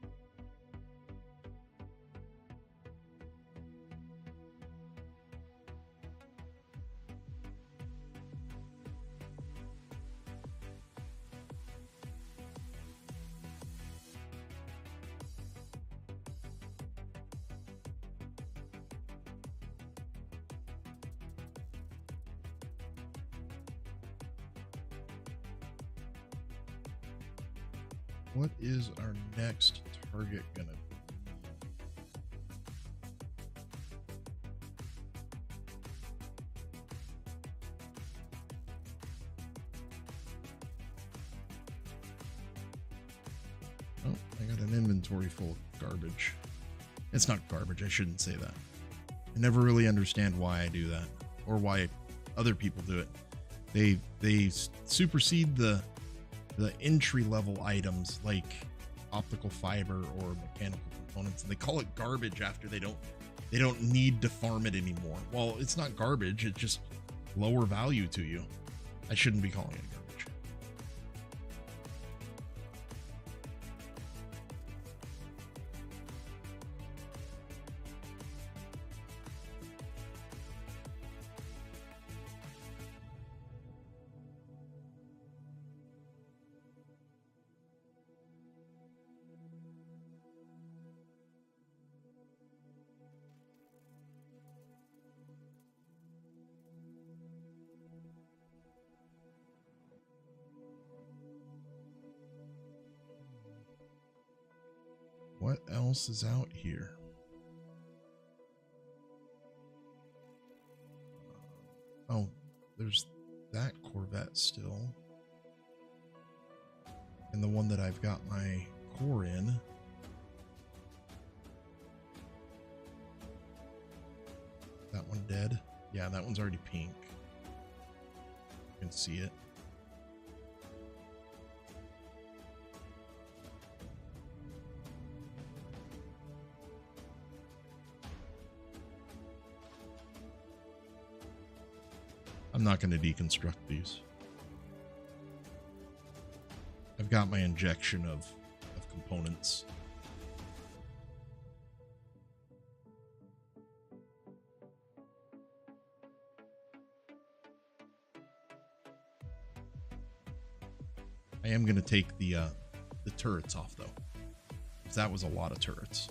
What is our next target gonna be? Oh, I got an inventory full of garbage. It's not garbage, I shouldn't say that. I never really understand why I do that, or why other people do it. They supersede the entry level items like optical fiber or mechanical components, and they call it garbage after they don't need to farm it anymore. Well, it's not garbage, it's just lower value to you. I shouldn't be calling it garbage. What else is out here? Oh, there's that Corvette still. And the one that I've got my core in. That one dead? Yeah, that one's already pink. You can see it. I'm not going to deconstruct these. I've got my injection of components. I am going to take the turrets off though, because that was a lot of turrets.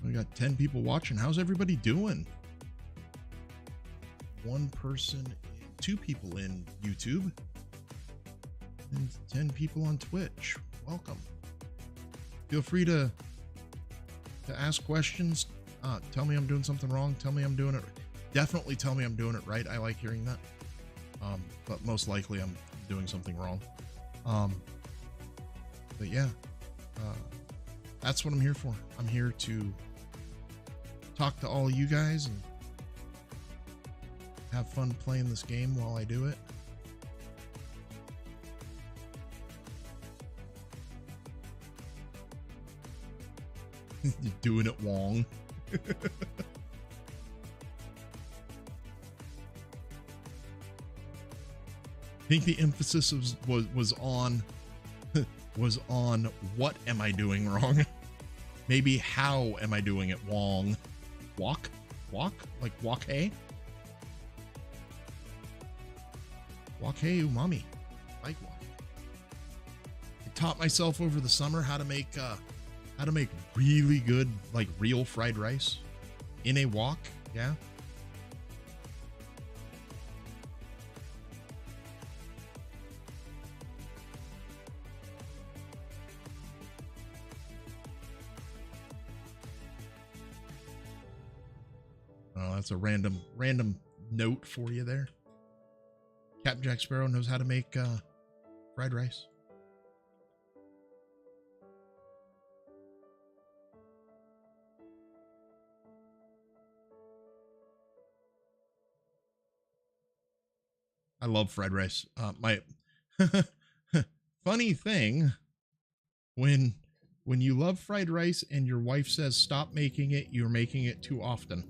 We got 10 people watching. How's everybody doing? 1 person, 2 people in YouTube, and 10 people on Twitch. Welcome. Feel free to ask questions. Tell me I'm doing something wrong. Tell me I'm doing it. Definitely tell me I'm doing it right. I like hearing that. But most likely I'm doing something wrong. But yeah, that's what I'm here for. I'm here to talk to all you guys and have fun playing this game while I do it. You're doing it wrong. I think the emphasis was on was on what am I doing wrong? Maybe how am I doing it wrong? Walk like walk hey umami, like walk. I taught myself over the summer how to make really good like real fried rice in a wok. Yeah. Oh, that's a random note for you there. CaptJacSparo knows how to make fried rice. I love fried rice. My funny thing, when you love fried rice and your wife says stop making it, you're making it too often.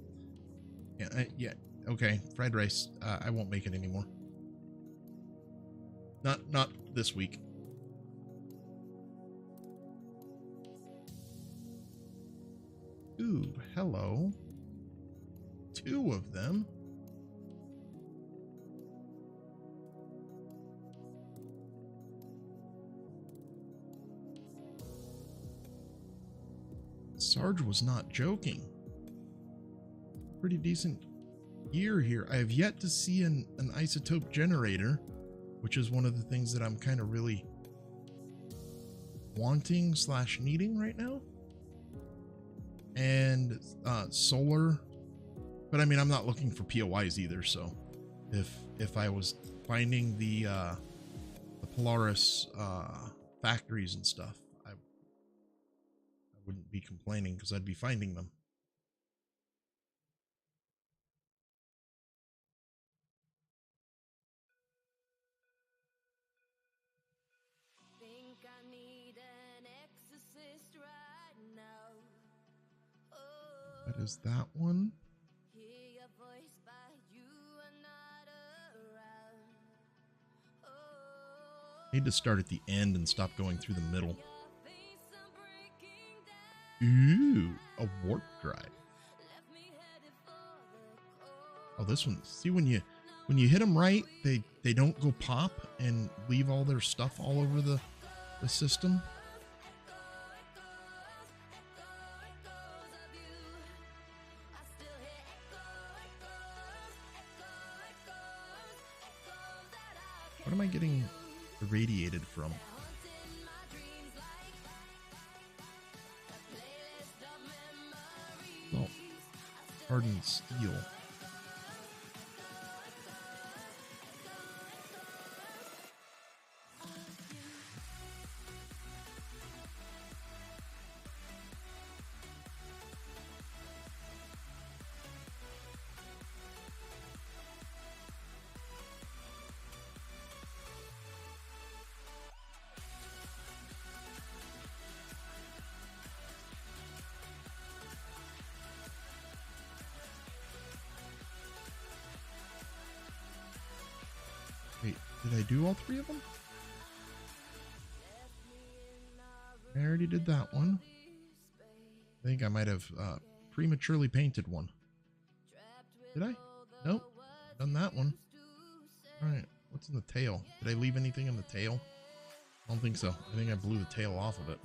Yeah, okay, fried rice. I won't make it anymore. Not this week. Ooh, hello. 2 of them. Sarge was not joking. Pretty decent year here. I have yet to see an isotope generator, which is one of the things that I'm kind of really wanting / needing right now. And solar, but I mean, I'm not looking for POIs either. So if I was finding the Polaris factories and stuff, I wouldn't be complaining because I'd be finding them. That is that one. Need to start at the end and stop going through the middle. Ooh, a warp drive. Oh, this one. See, when you hit them right, they don't go pop and leave all their stuff all over the system. What am I getting irradiated from? Oh, hardened steel. Wait, did I do all 3 of them? I already did that one. I think I might have prematurely painted one. Did I? Nope. Done that one. Alright, what's in the tail? Did I leave anything in the tail? I don't think so. I think I blew the tail off of it.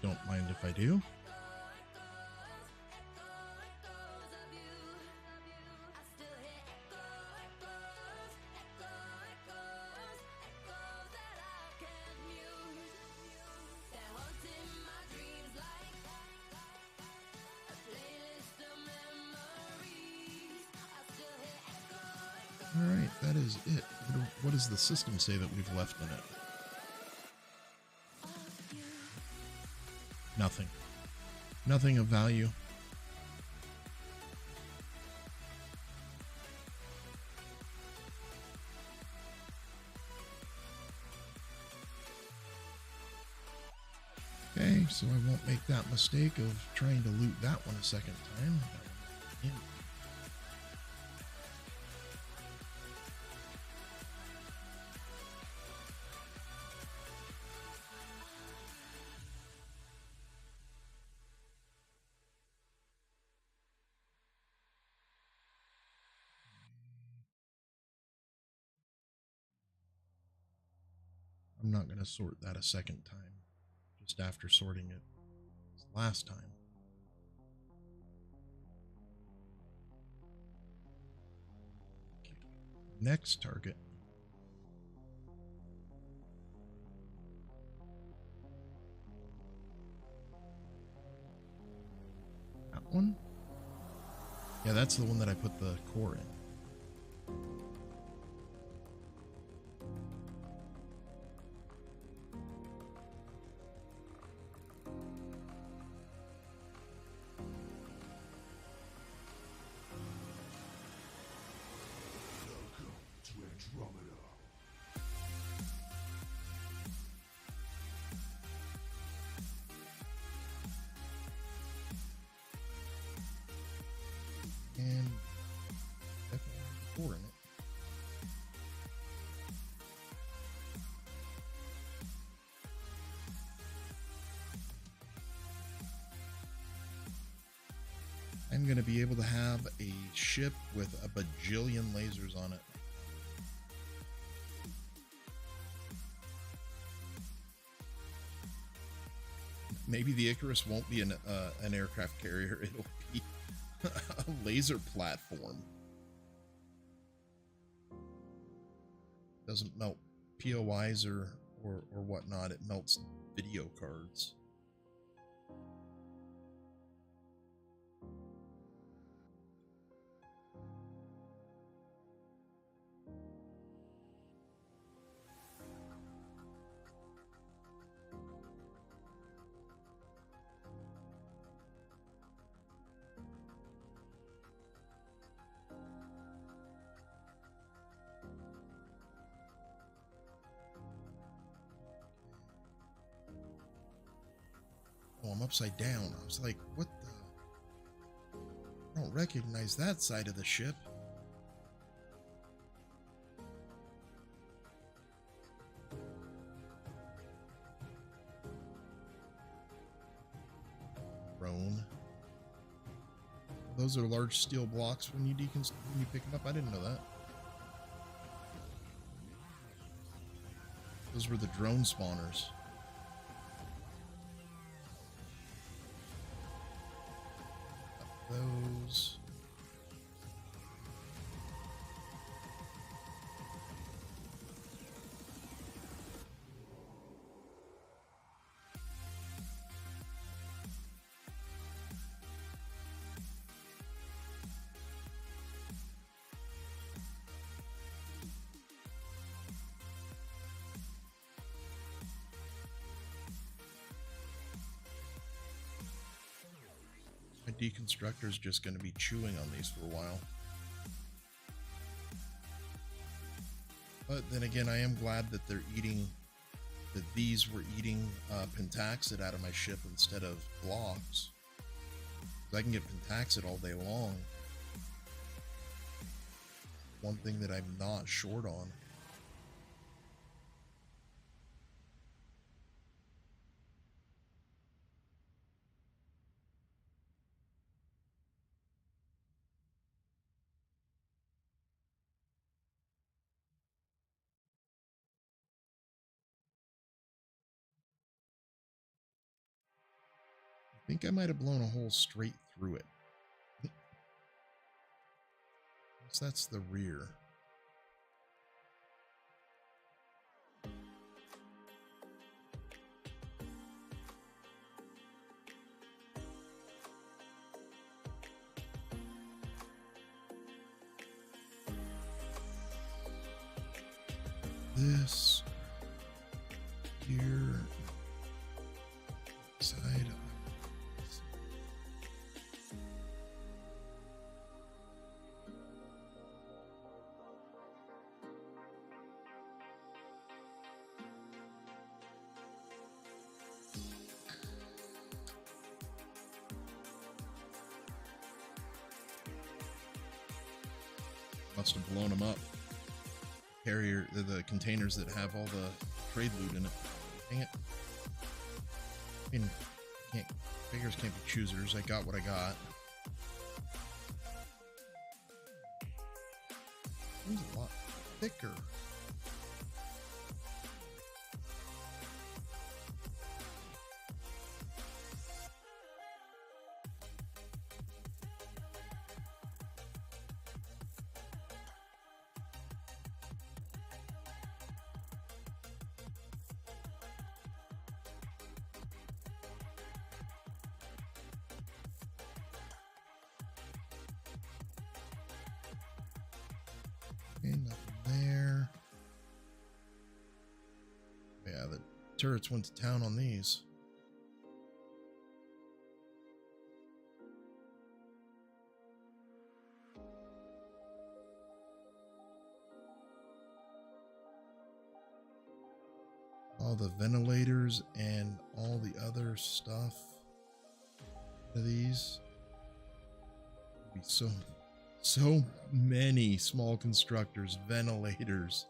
Don't mind if I do. All right, that is it. What does the system say that we've left in it? Nothing. Nothing of value. that mistake of trying to loot that one a second time. Yeah. I'm not going to sort that a second time, just after sorting it last time. Okay. Next target. That one? Yeah, that's the one that I put the core in. And definitely have the core in it. I'm going to be able to have a ship with a bajillion lasers on it. Maybe the Icarus won't be an aircraft carrier. It'll be a laser platform. Doesn't melt POIs or whatnot. It melts video cards. Oh, I'm upside down. I was like, what the? I don't recognize that side of the ship. Drone. Those are large steel blocks when you pick them up. I didn't know that. Those were the drone spawners. Those. My deconstructor is just going to be chewing on these for a while. But then again, I am glad that they're eating, that these were eating pentaxid out of my ship instead of blocks. I can get pentaxid all day long. One thing that I'm not short on. I think I might have blown a hole straight through it. So that's the rear. This here side. Must have blown them up. Carrier, the containers that have all the trade loot in it. Dang it. I mean, beggars can't be choosers. I got what I got. Seems a lot thicker. Okay, nothing there. Yeah, the turrets went to town on these. All the ventilators and all the other stuff. These be so many small constructors, ventilators.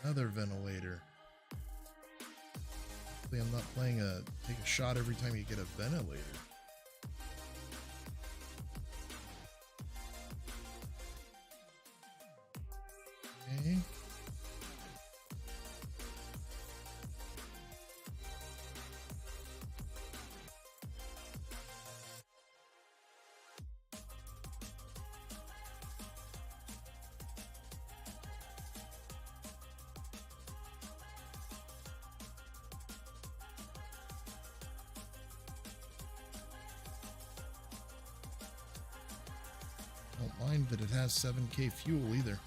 Another ventilator. Hopefully I'm not playing take a shot every time you get a ventilator. Okay. Don't mind that it has 7K fuel either.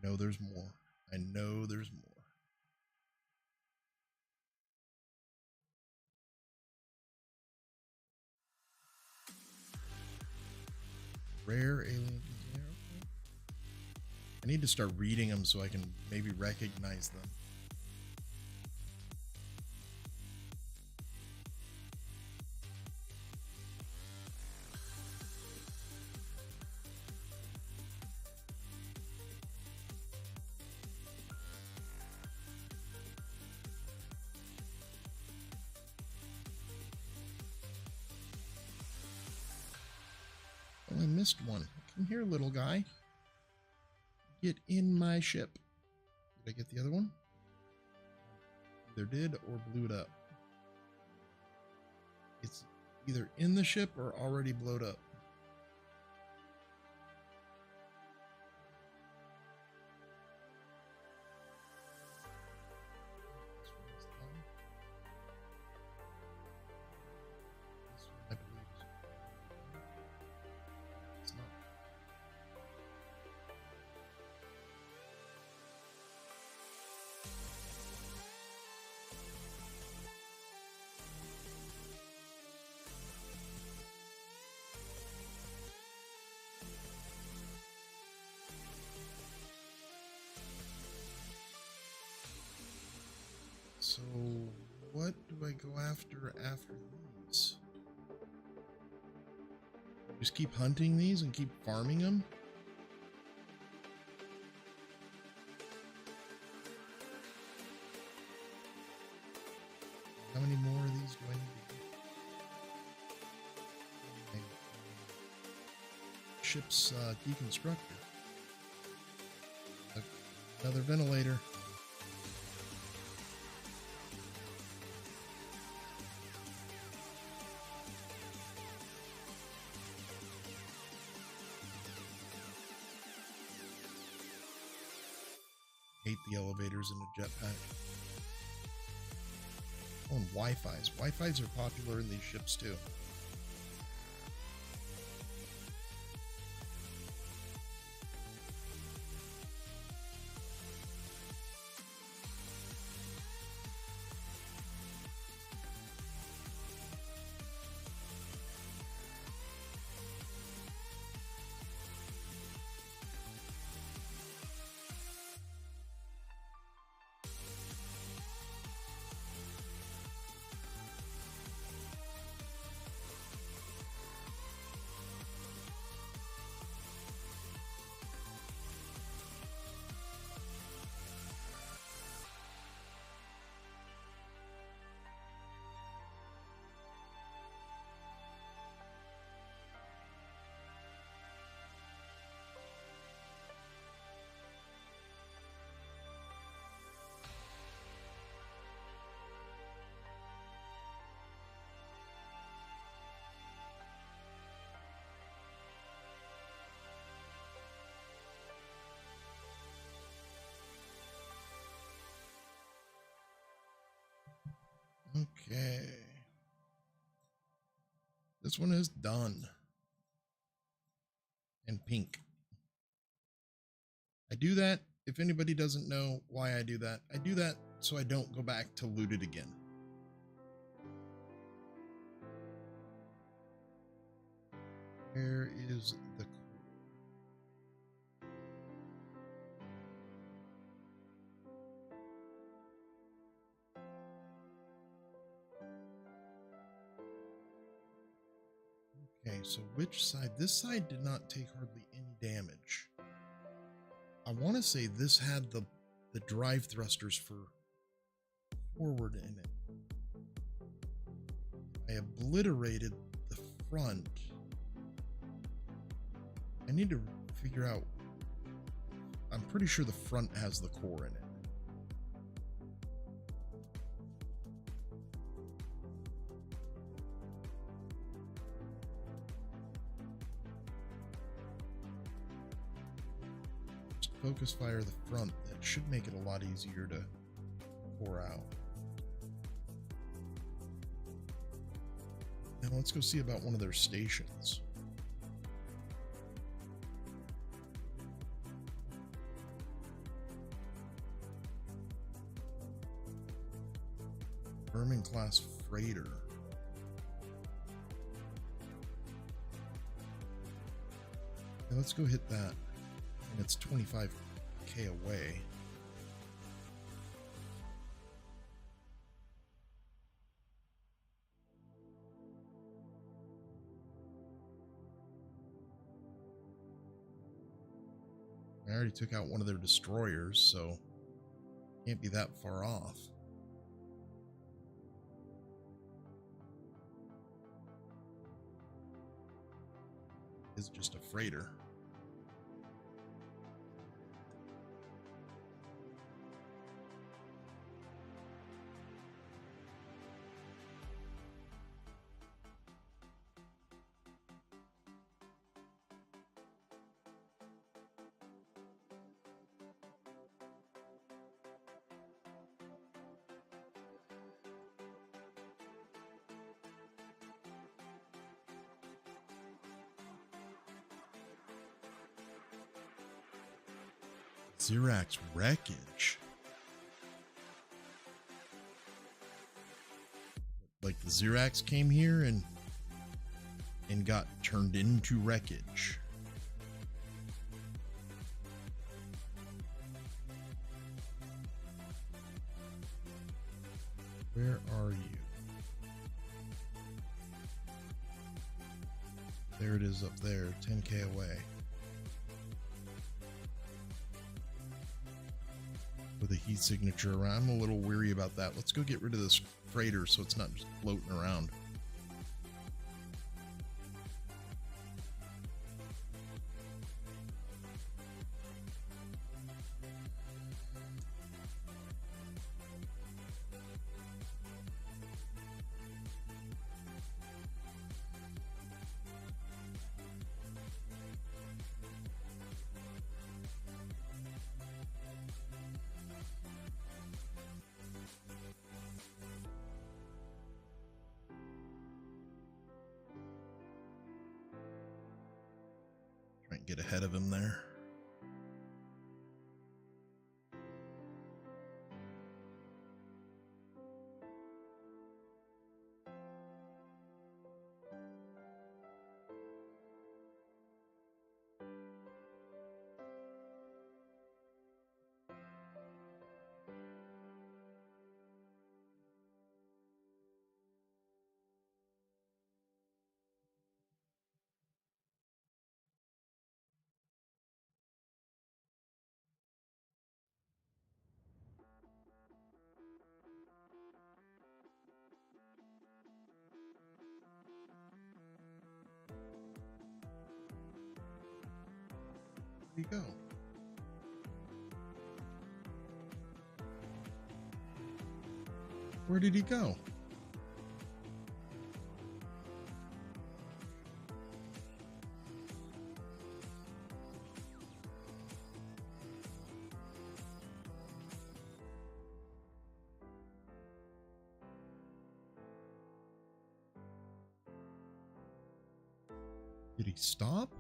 I know there's more. I know there's more. Rare alien container. Okay. I need to start reading them so I can maybe recognize them. Oh, I missed one. Come here, little guy. Get in my ship. Did I get the other one? Either did or blew it up. It's either in the ship or already blowed up. This one I believe is. It's not. So, what do I go after these? Just keep hunting these and keep farming them? How many more of these do I need to get? Ship's deconstructor. Another ventilator. Hate the elevators in a jetpack. Oh, and Wi-Fi's. Wi-Fi's are popular in these ships too. Okay. This one is done. And pink. I do that, if anybody doesn't know why I do that so I don't go back to loot it again. Where is the Okay, so which side? This side did not take hardly any damage. I want to say this had the drive thrusters for forward in it. I obliterated the front. I need to figure out. I'm pretty sure the front has the core in it. Focus fire the front. That should make it a lot easier to pour out. Now let's go see about one of their stations. Vermin class freighter. Now let's go hit that. And it's 25k away. I already took out one of their destroyers, so can't be that far off. It's just a freighter. Xerax wreckage. Like the Xerax came here and got turned into wreckage. Where are you? There it is up there, 10k away. With a heat signature around. I'm a little weary about that. Let's go get rid of this freighter so it's not just floating around. get ahead of him there. Where'd he go? Where did he go? Did he stop?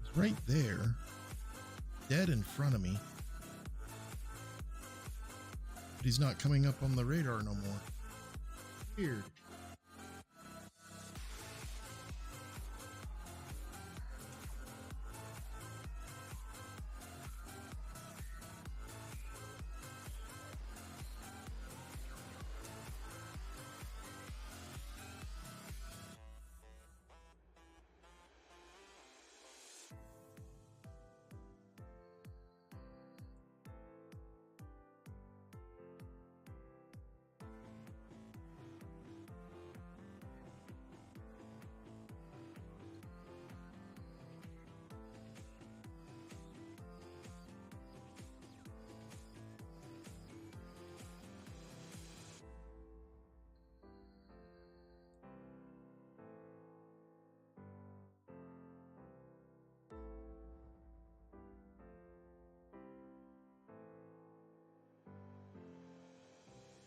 He's right there, dead in front of me. But he's not coming up on the radar no more. Weird.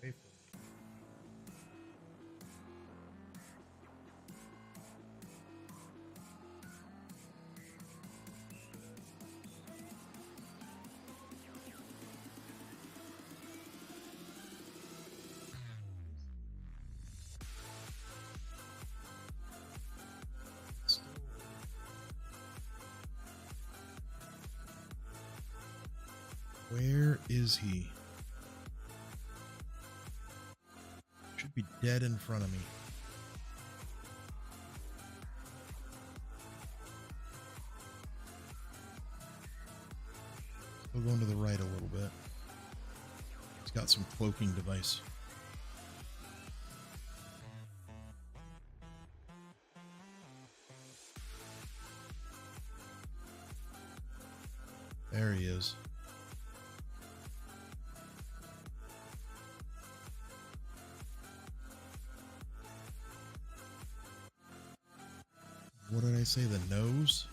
Wait for me. Where is he? Should be dead in front of me. Still going to the right a little bit. He's got some cloaking device. There he is. What did I say? The nose?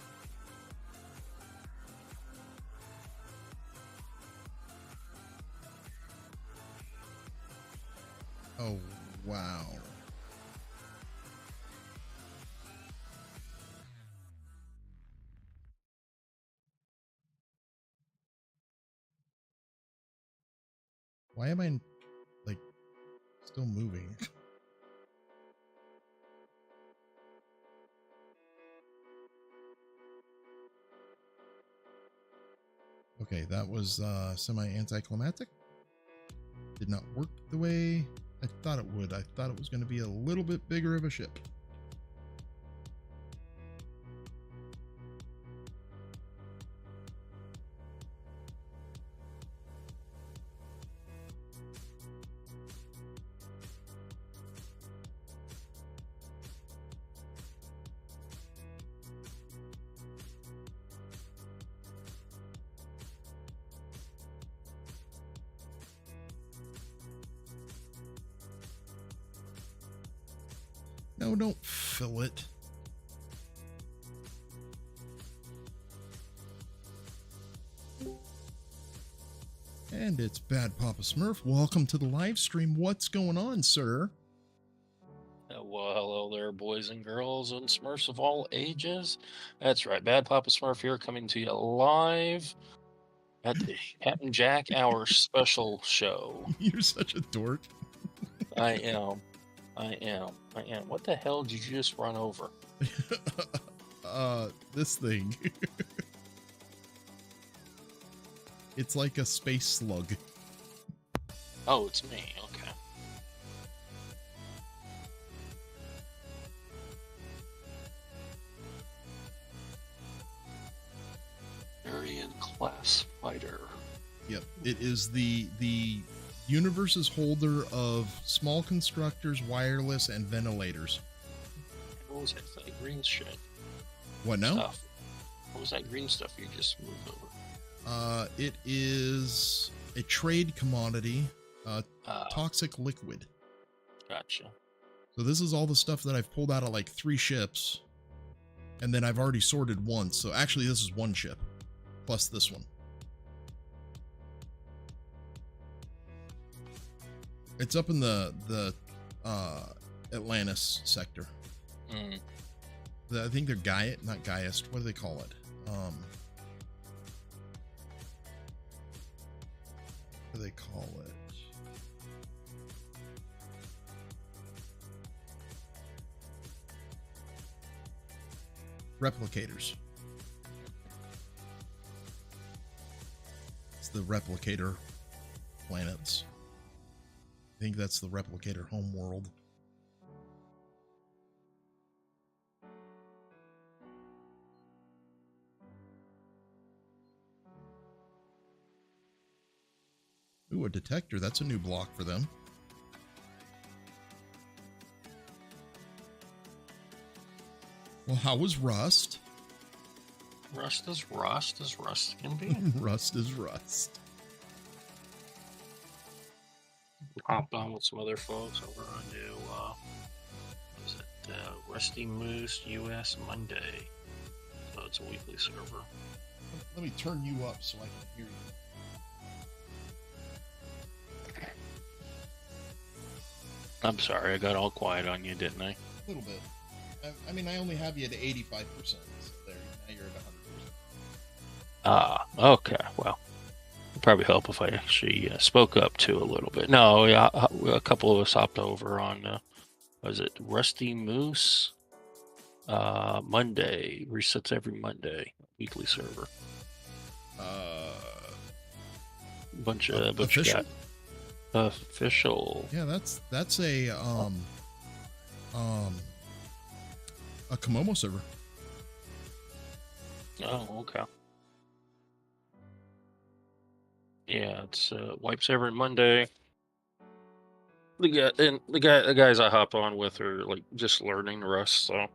Oh, wow. Why am I, like, still moving? Okay, that was semi-anticlimactic. Did not work the way I thought it would. I thought it was going to be a little bit bigger of a ship. No, don't fill it. And it's Bad Papa Smurf. Welcome to the live stream. What's going on, sir? Well, hello there, boys and girls and Smurfs of all ages. That's right, Bad Papa Smurf here, coming to you live at the Captain Jack Hour special show. You're such a dork. I am. What the hell did you just run over? This thing. It's like a space slug. Oh, it's me. Okay. Empyrion class fighter. Yep, it is the universe's holder of small constructors, wireless, and ventilators. What was that green shit? What now? Stuff? What was that green stuff you just moved over? It is a trade commodity, toxic liquid. Gotcha. So this is all the stuff that I've pulled out of like 3 ships, and then I've already sorted one. So actually, this is 1 ship plus this one. It's up in the Atlantis sector. Mm. I think they're not Gaiast. What do they call it? What do they call it? Replicators. It's the replicator planets. I think that's the replicator homeworld. Ooh, a detector. That's a new block for them. Well, how was Rust? Rust is rust, as rust can be. Rust is rust. Hopped on with some other folks over on new, what was it, Rusty Moose US Monday. So it's a weekly server. Let me turn you up so I can hear you. I'm sorry, I got all quiet on you, didn't I? A little bit. I mean, I only have you at 85%. So there, now you're at 100%. Okay, well. It'd probably help if I actually spoke up too a little bit. No, yeah, a couple of us hopped over on, was it Rusty Moose? Monday, resets every Monday, weekly server. Bunch of official? Official. Yeah, that's a Komomo server. Oh, okay. Yeah, it's wipes every Monday. The guys I hop on with are like just learning Rust. So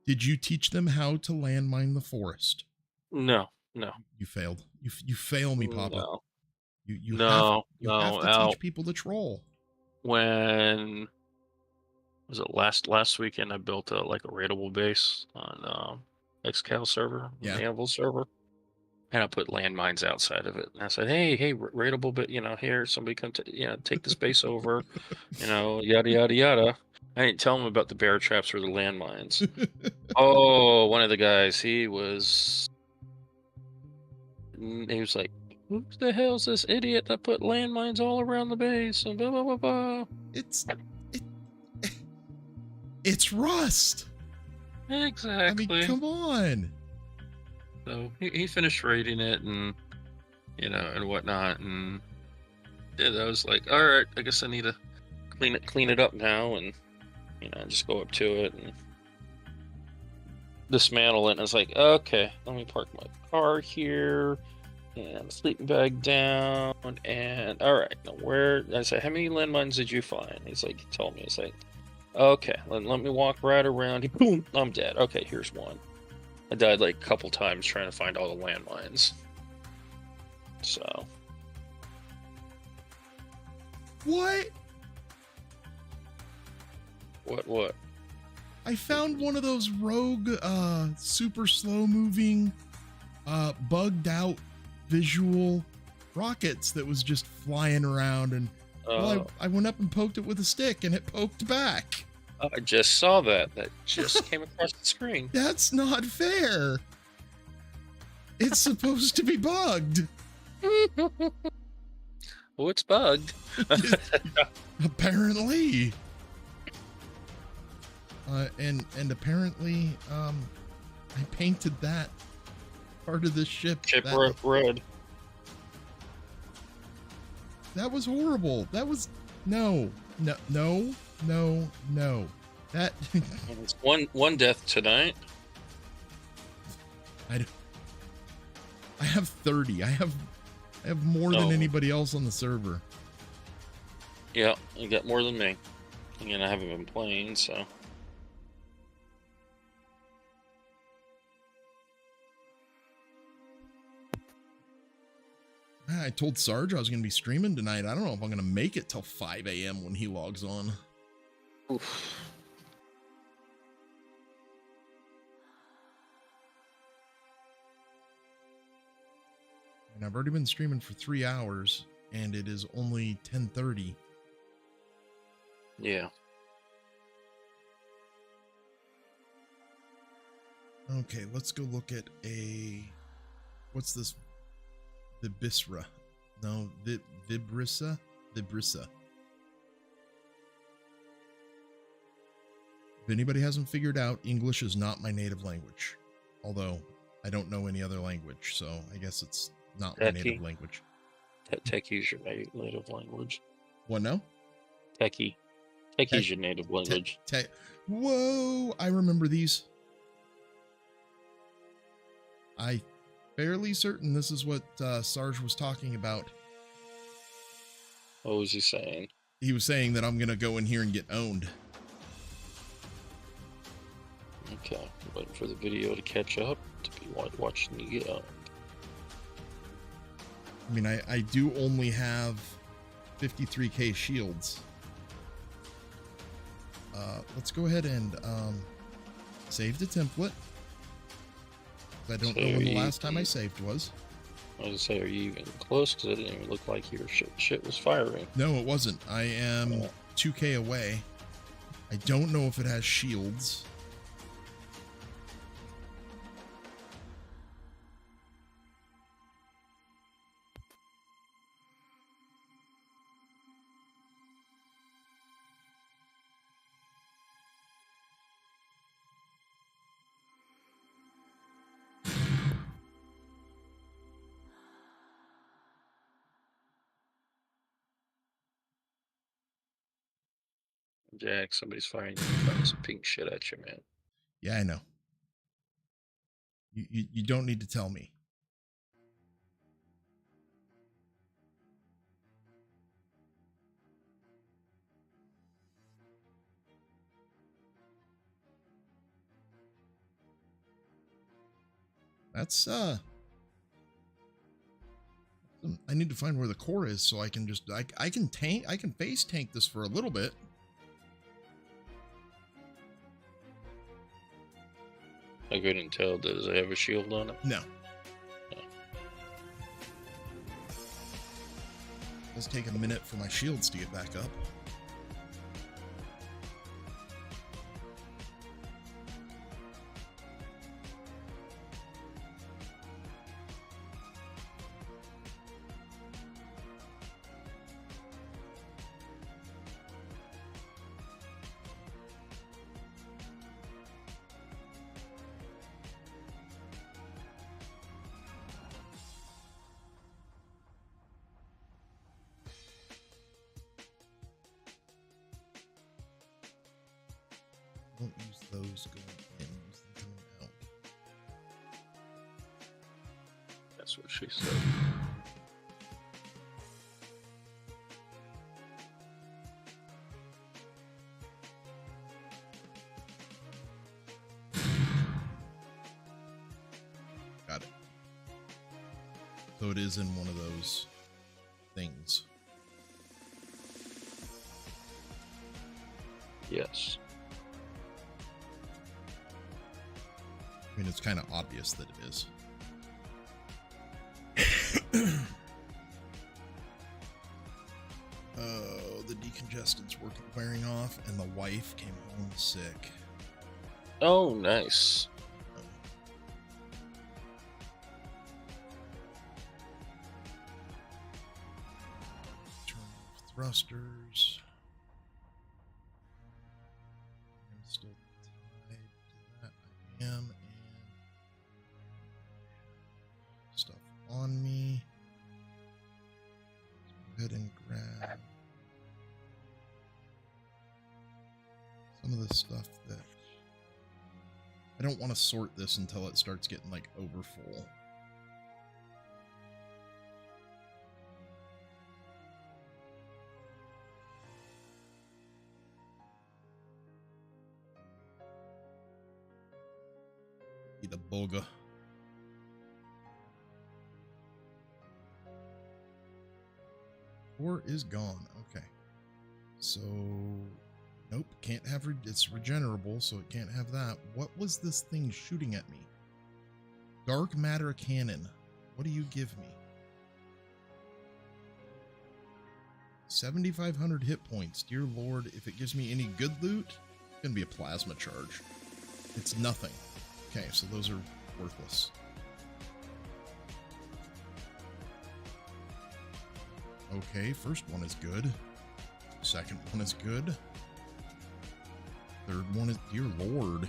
Did you teach them how to landmine the forest? no. You failed. You fail me, Papa. No. You No, have to no. teach people to troll. When was it last weekend? I built a raidable base on XCal server, Yeah. the Anvil server, and I put landmines outside of it. And I said, hey, raidable, but here, somebody come take the space over, yada yada yada. I didn't tell them about the bear traps or the landmines. Oh, one of the guys, he was like, who the hell's this idiot that put landmines all around the base and blah blah blah blah. It's Rust. Exactly. I mean, come on. So he finished raiding it and and whatnot, and I was like, all right, I guess I need to clean it up now, and just go up to it and dismantle it. And I was like, okay, let me park my car here and sleeping bag down, and all right, now where? I said, how many landmines did you find? He's like, he told me. It's like, okay, let me walk right around. Boom, I'm dead. Okay, here's one. I died like a couple times trying to find all the landmines. So. What? What? I found one of those rogue, super slow moving, bugged out visual rockets that was just flying around, and well, I went up and poked it with a stick and it poked back. I just saw that. That just came across the screen. That's not fair. It's supposed to be bugged. Well, it's bugged. Apparently. And apparently, I painted that part of the ship. Red. That was horrible. That was no. That It's one death tonight. I have 30. I have more than anybody else on the server. Yeah, you got more than me. Again, I haven't been playing, so. I told Sarge I was going to be streaming tonight. I don't know if I'm going to make it till 5 a.m. when he logs on. Oof. And I've already been streaming for 3 hours, and it is only 10:30. Yeah. Okay, let's go look at what's this? Vibrisra. No, Vibrissa? Vibrissa. If anybody hasn't figured out, English is not my native language. Although, I don't know any other language, so I guess it's not my native language. Techie's your native language. What now? Techie. Techie's your native language. Whoa! I remember these. I fairly certain this is what Sarge was talking about. What was he saying? He was saying that I'm going to go in here and get owned. Okay, waiting for the video to catch up to be watching you get owned. I mean, I do only have 53k shields. Let's go ahead and save the template. I don't know when the last time I saved was. I was going to say, are you even close? Because it didn't even look like your shit was firing. No, it wasn't. I am 2k away. I don't know if it has shields. Jack, somebody's firing some pink shit at you, man. Yeah, I know. You don't need to tell me. That's I need to find where the core is so I can just I can face tank this for a little bit. I couldn't tell. Does it have a shield on it? No. Let's take a minute for my shields to get back up. Don't use those going in, use them coming out. That's what she said. Got it. So it is in one of those things. Yes. mean, it's kind of obvious that it is. Oh, the decongestant's wearing off, and the wife came home sick. Oh, nice. Turn off thrusters. I'm still tied to that. I am, and stuff on me. Let's go ahead and grab some of the stuff that I don't want to sort this until it starts getting like overfull. Eat a boga. Core is gone. Okay. So, nope, can't have, it's regenerable, so it can't have that. What was this thing shooting at me? Dark matter cannon. What do you give me? 7,500 hit points. Dear Lord, if it gives me any good loot, it's gonna be a plasma charge. It's nothing. Okay, so those are worthless. Okay, first one is good. Second one is good. Third one is, dear Lord.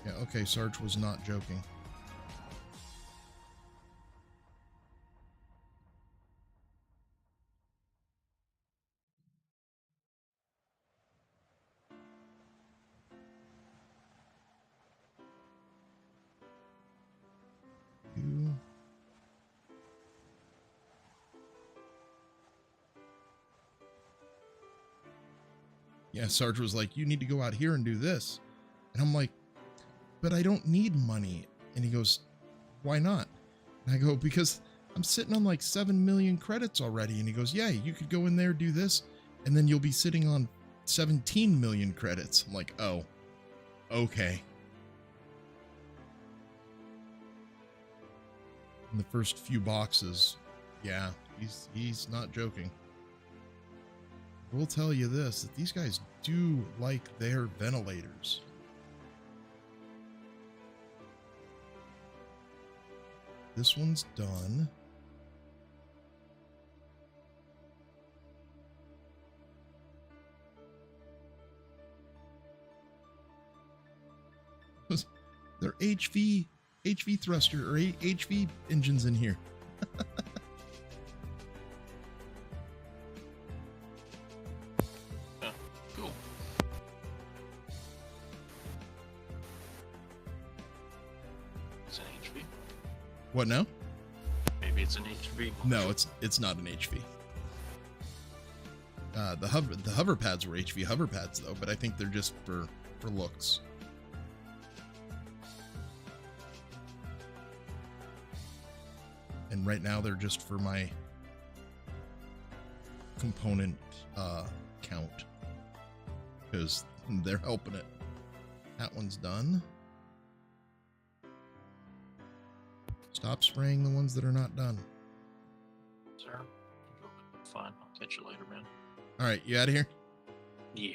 Yeah, okay, Sarge was not joking. You. Yeah, Sarge was like, you need to go out here and do this. And I'm like, but I don't need money. And he goes, why not? And I go, because I'm sitting on like 7 million credits already. And he goes, yeah, you could go in there, do this, and then you'll be sitting on 17 million credits. I'm like, oh, okay. In the first few boxes, yeah, he's not joking. I will tell you this, that these guys do like their ventilators. This one's done. They're HV thruster or HV engines in here. Cool. It's an HV. What now? Maybe it's an HV. No, it's not an HV. The hover pads were HV hover pads though, but I think they're just for looks. And right now they're just for my component count because they're helping it. That one's done. Stop spraying the ones that are not done. Sir, fine. I'll catch you later, man. All right, you out of here? Yeah.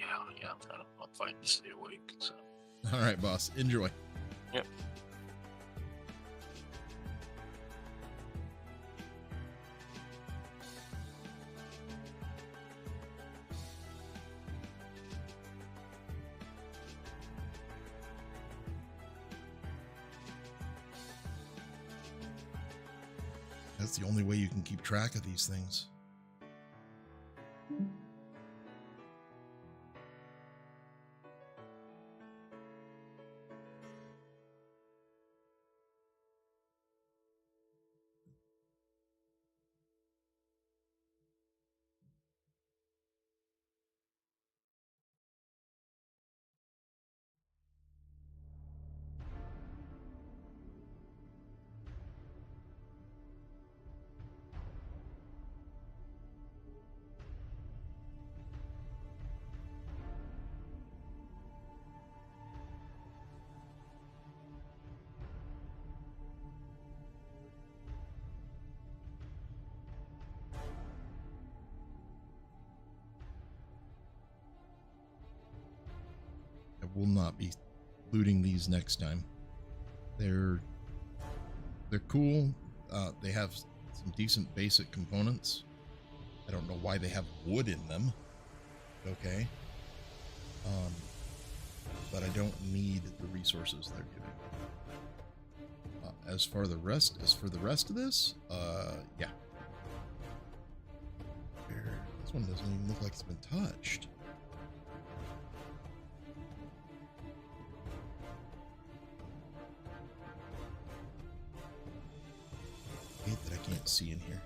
I'm fighting to stay awake. So. All right, boss. Enjoy. Yep. That's the only way you can keep track of these things. will not be looting these next time. They're cool. They have some decent basic components. I don't know why they have wood in them. Okay. But I don't need the resources they're giving. As for the rest of this, yeah. This one doesn't even look like it's been touched. I hate that I can't see in here.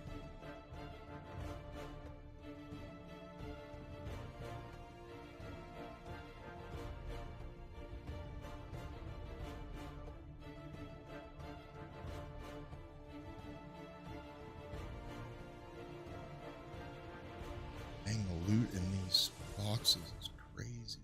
Dang, the loot in these boxes is crazy.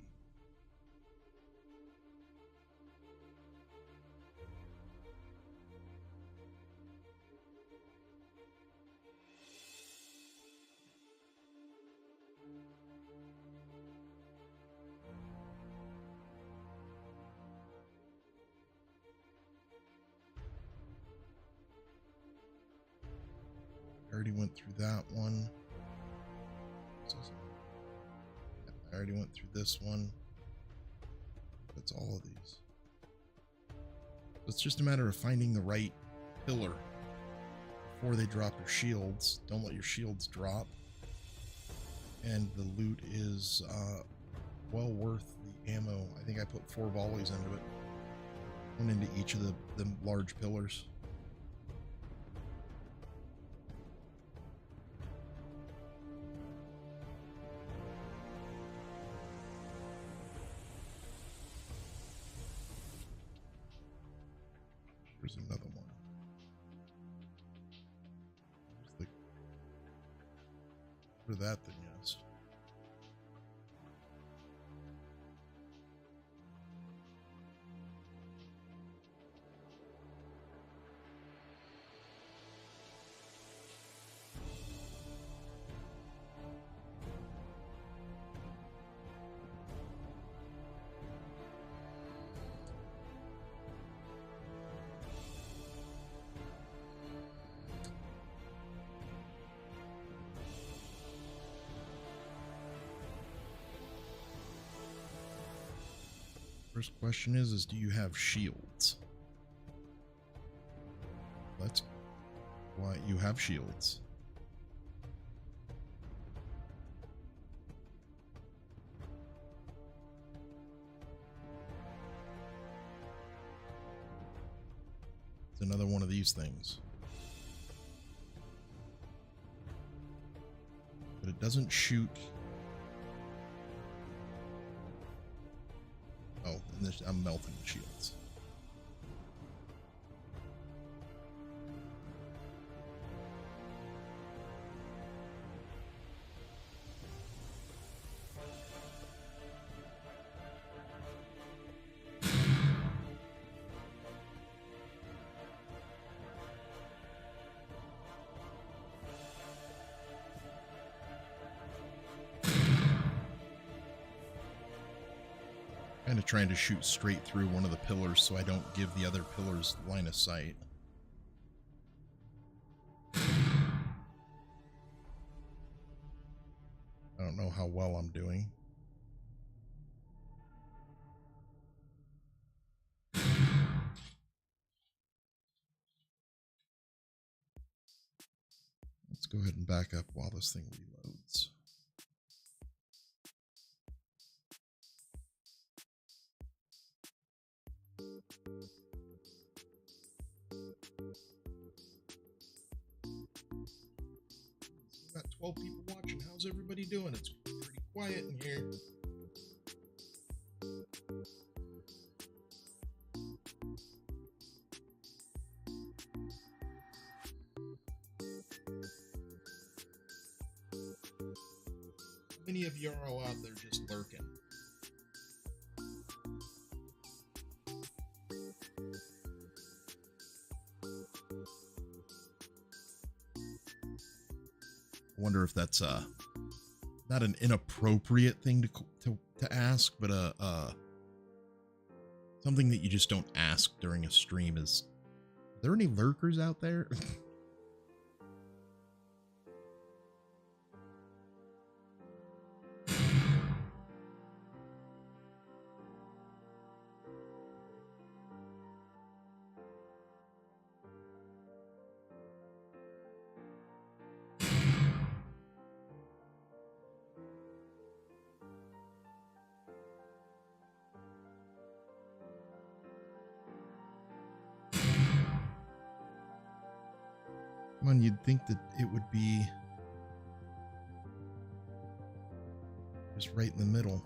I already went through that one. I already went through this one. That's all of these. It's just a matter of finding the right pillar before they drop your shields. Don't let your shields drop. And the loot is well worth the ammo. I think I put 4 volleys into it. One into each of the large pillars. There's another one. For that, then yes. First question is do you have shields? That's why you have shields. It's another one of these things. But it doesn't shoot. Oh, and I'm melting the shields. Kind of trying to shoot straight through one of the pillars so I don't give the other pillars line of sight. I don't know how well I'm doing. Let's go ahead and back up while this thing reloads. We've got 12 people watching. How's everybody doing? It's pretty quiet in here. How many of you are all out there just lurking? I wonder if that's not an inappropriate thing to ask, but Something that you just don't ask during a stream is, are there any lurkers out there? Come on, you'd think that it would be just right in the middle.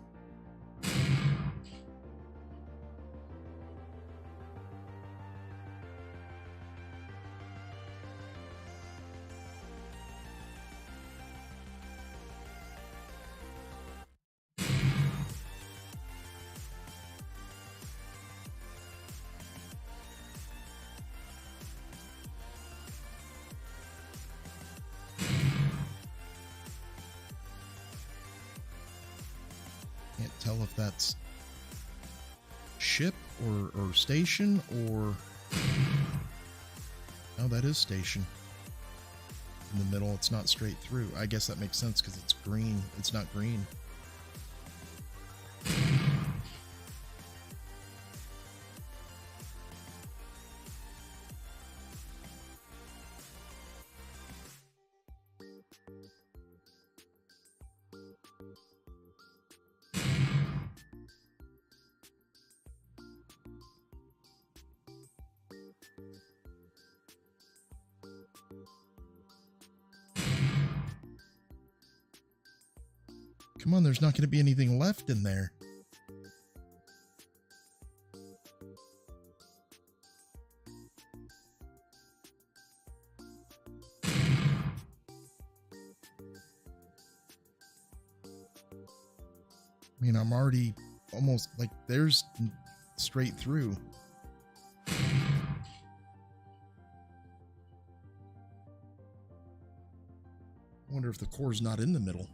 Can't tell if that's ship or station or... No, that is station. In the middle, it's not straight through. I guess that makes sense because it's green. It's not green. Come on, there's not going to be anything left in there. I mean, I'm already almost like there's straight through. I wonder if the core's not in the middle.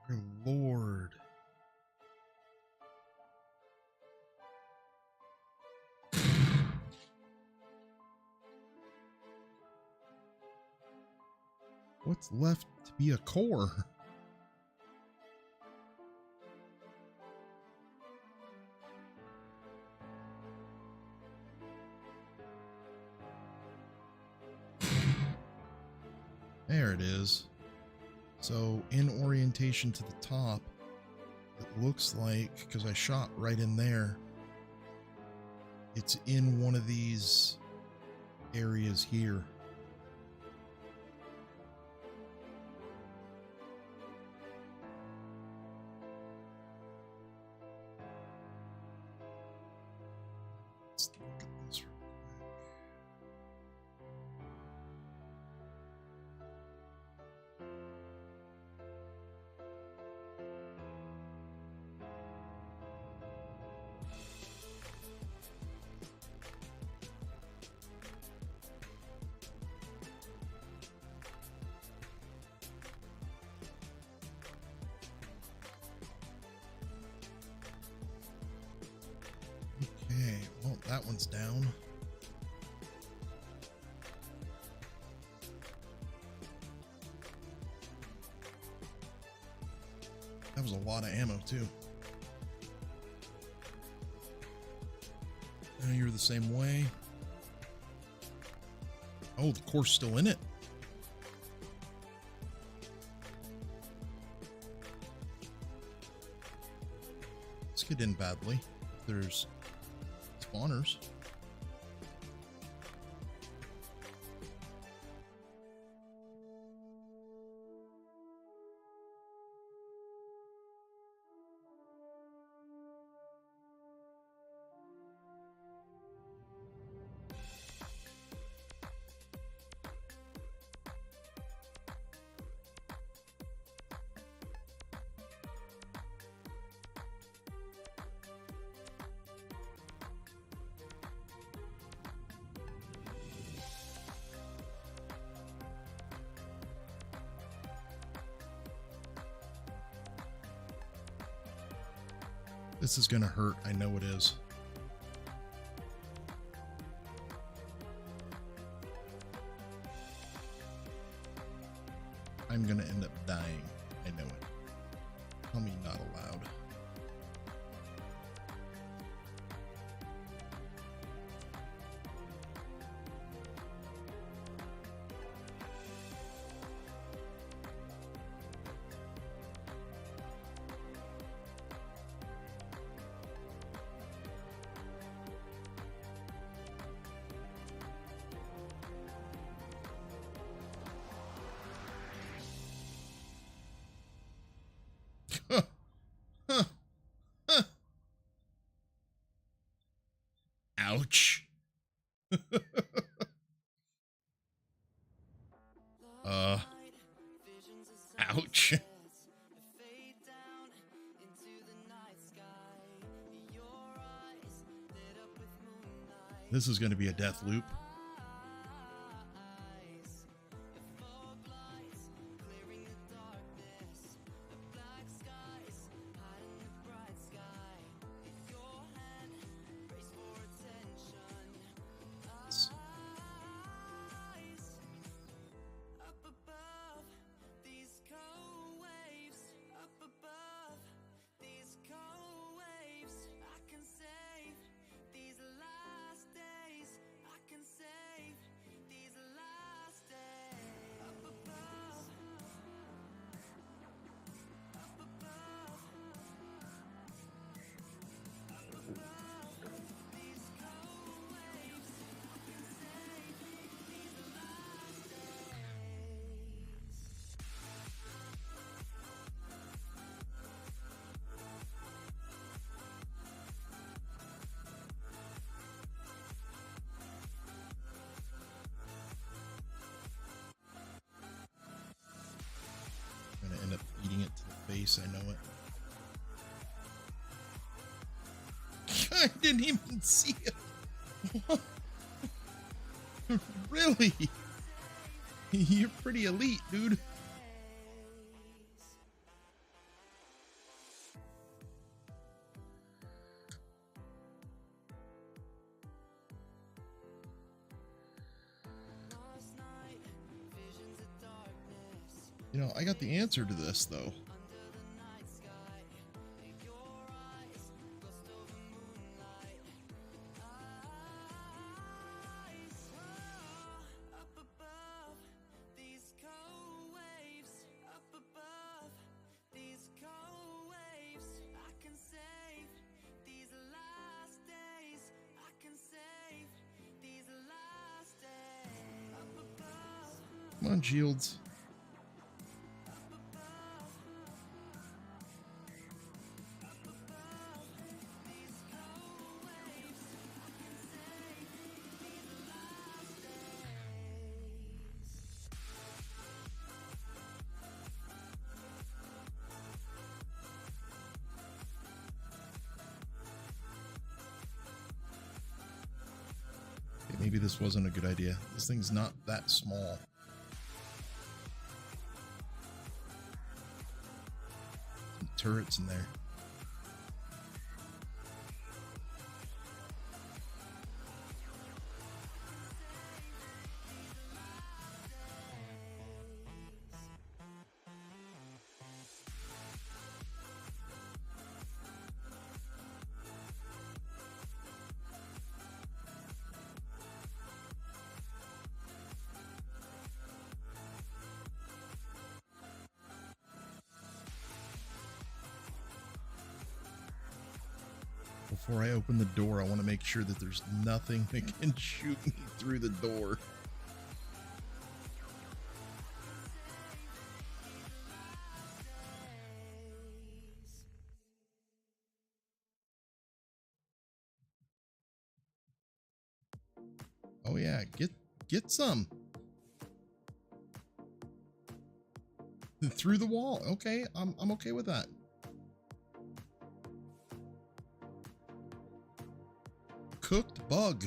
Dear Lord. What's left to be a core? There it is. So in orientation to the top, it looks like, because I shot right in there, it's in one of these areas here. Let's look at this real quick. Okay, well, that one's down. That was a lot of ammo too. And you're the same way. Oh, the core's still in it. Let's get in badly. There's spawners. This is gonna hurt. I know it is. I'm gonna end up dying. I know it. Tell me not allowed. Ouch. Ouch. This is going to be a death loop. End up eating it to the face. I know it. I didn't even see it. Really? You're pretty elite, dude. You know, I got the answer to this, though. Come on, Shields. Maybe this wasn't a good idea. This thing's not that small. Some turrets in there. Before I open the door, I want to make sure that there's nothing that can shoot me through the door. Oh yeah, get some. Through the wall. Okay, I'm okay with that. Cooked bug.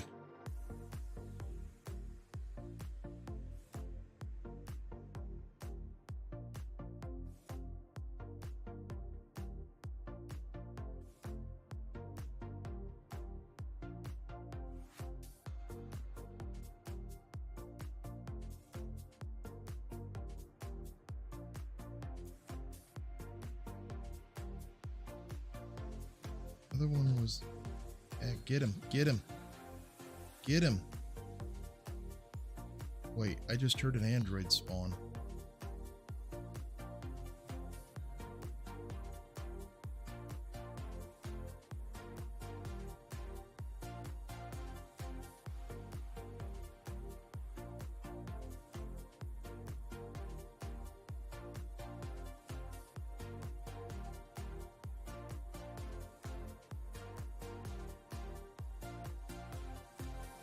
Other one was, get him, get him, get him. Wait, I just heard an android spawn.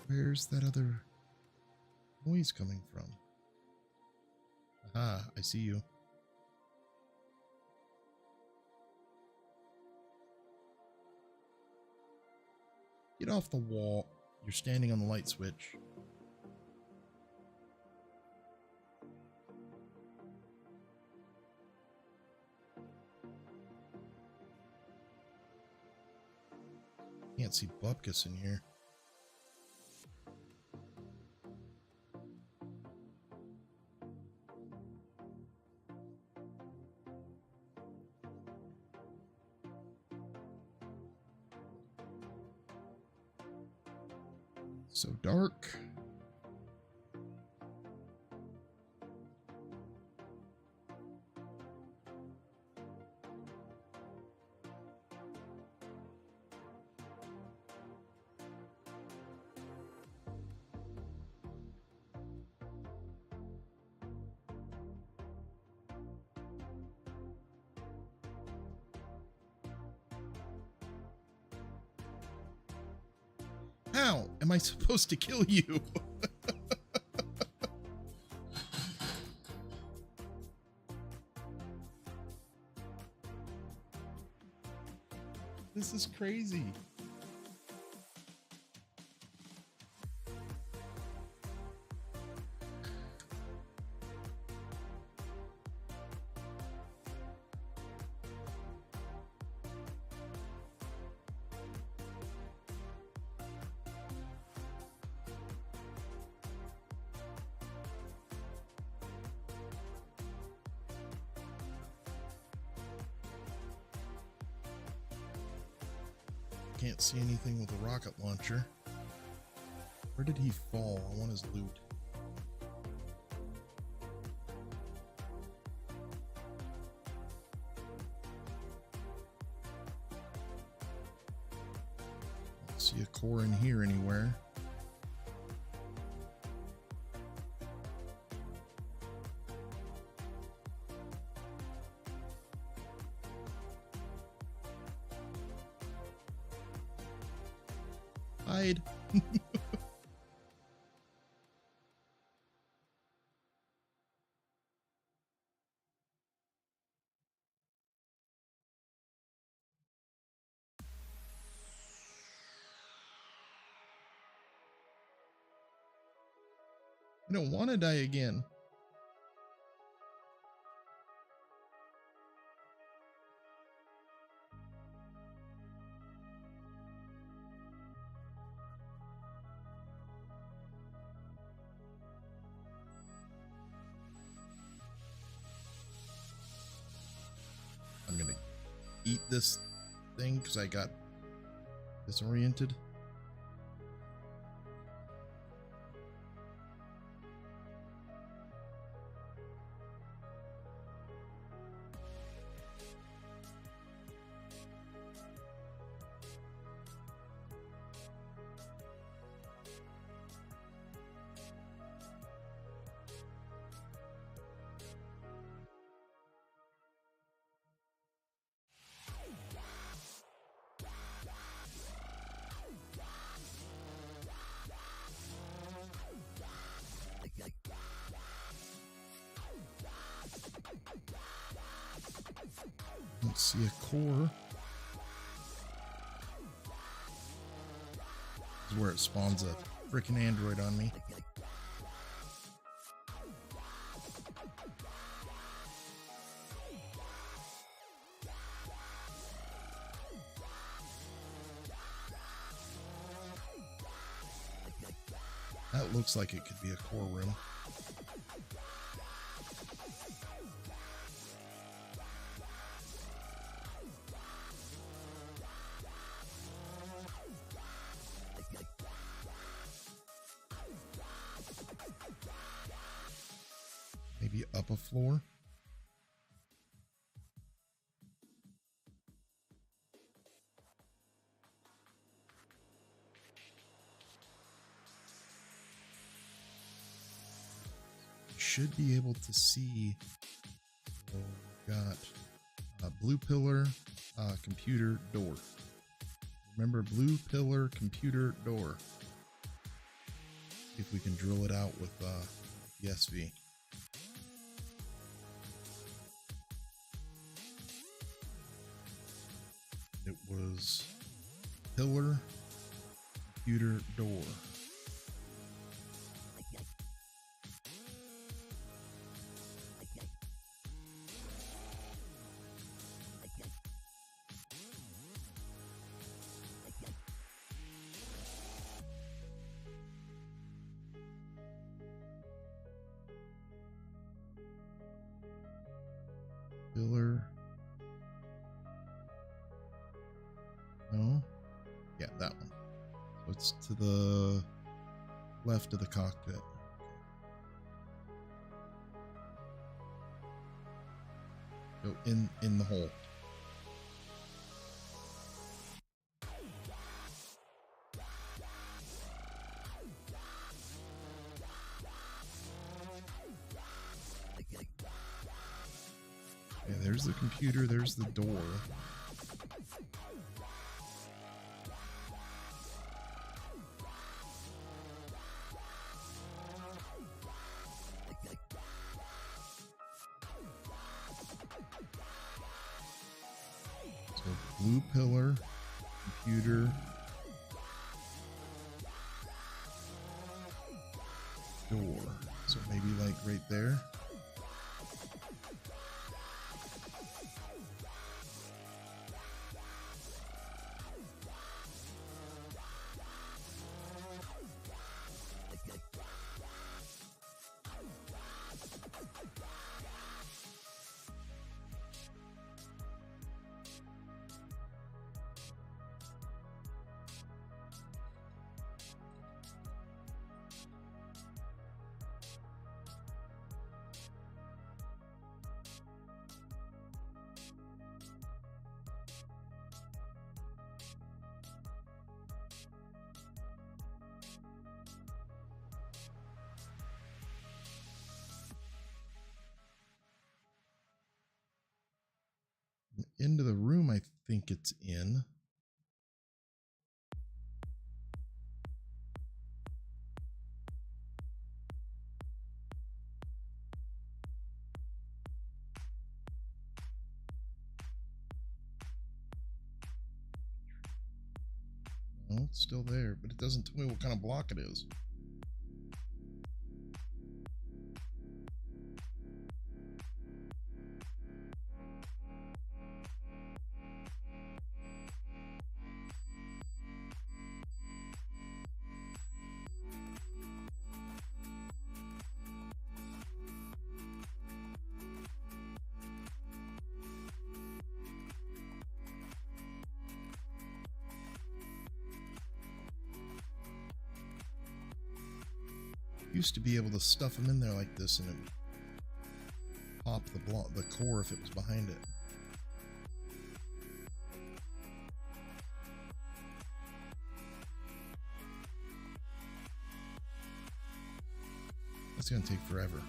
Where's that other noise coming from? Aha, I see you. Get off the wall. You're standing on the light switch. Can't see Bupkis in here. So dark. How am I supposed to kill you? This is crazy. Can't see anything with a rocket launcher. Where did he fall? I want his loot. Don't see a core in here anywhere. Hide. I don't want to die again. I'm gonna eat this thing because I got disoriented. Don't see a core. This is where it spawns a freaking android on me. That looks like it could be a core room. Maybe up a floor. Should be able to see. Oh, we've got a blue pillar, computer door. Remember, blue pillar, computer door. See if we can drill it out with the SV. It was pillar, computer door. Pillar. No? Yeah, that one. So it's to the left of the cockpit. Go in the hole. Yeah, there's the computer, there's the door. So blue pillar, computer, door. So maybe like right there. Into the room, I think it's in. No, it's still there, but it doesn't tell me what kind of block it is. Used to be able to stuff them in there like this and it would pop the core if it was behind it. That's gonna take forever.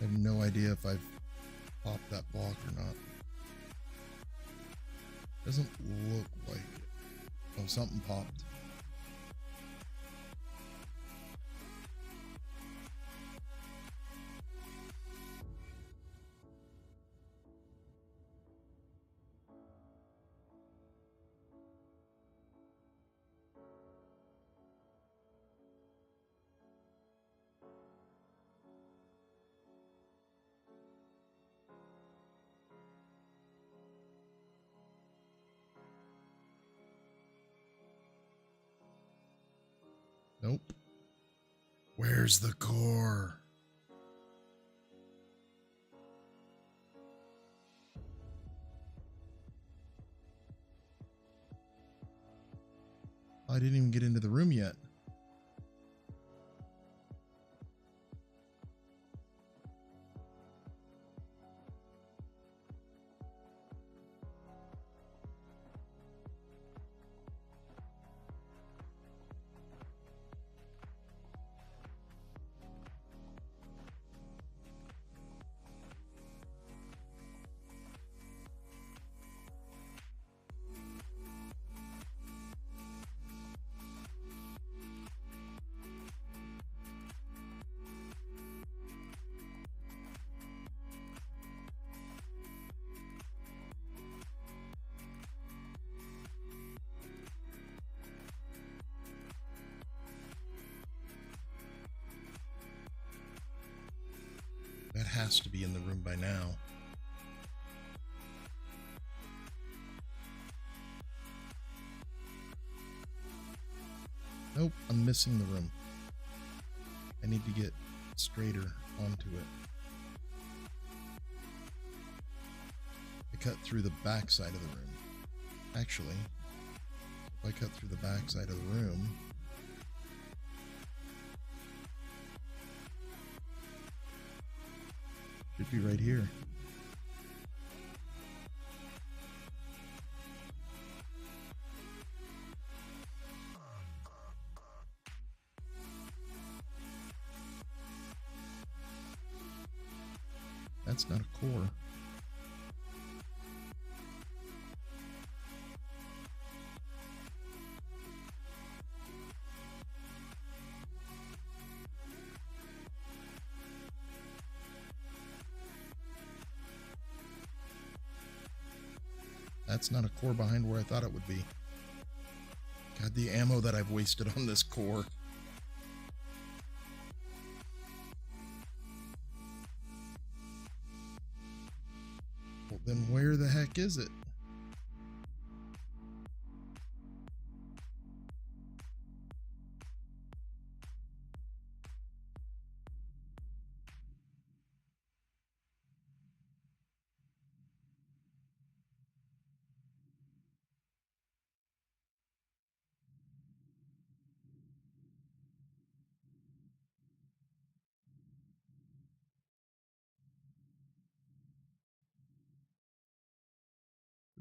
I have no idea if I've popped that block or not. Doesn't look like it. Oh, something popped. Nope. Where's the core? I didn't even get into the room yet. That has to be in the room by now. Nope, I'm missing the room. I need to get straighter onto it. I cut through the back side of the room. Actually, if I cut through the back side of the room, should be right here. That's not a core. That's not a core behind where I thought it would be. God, the ammo that I've wasted on this core. Well, then where the heck is it?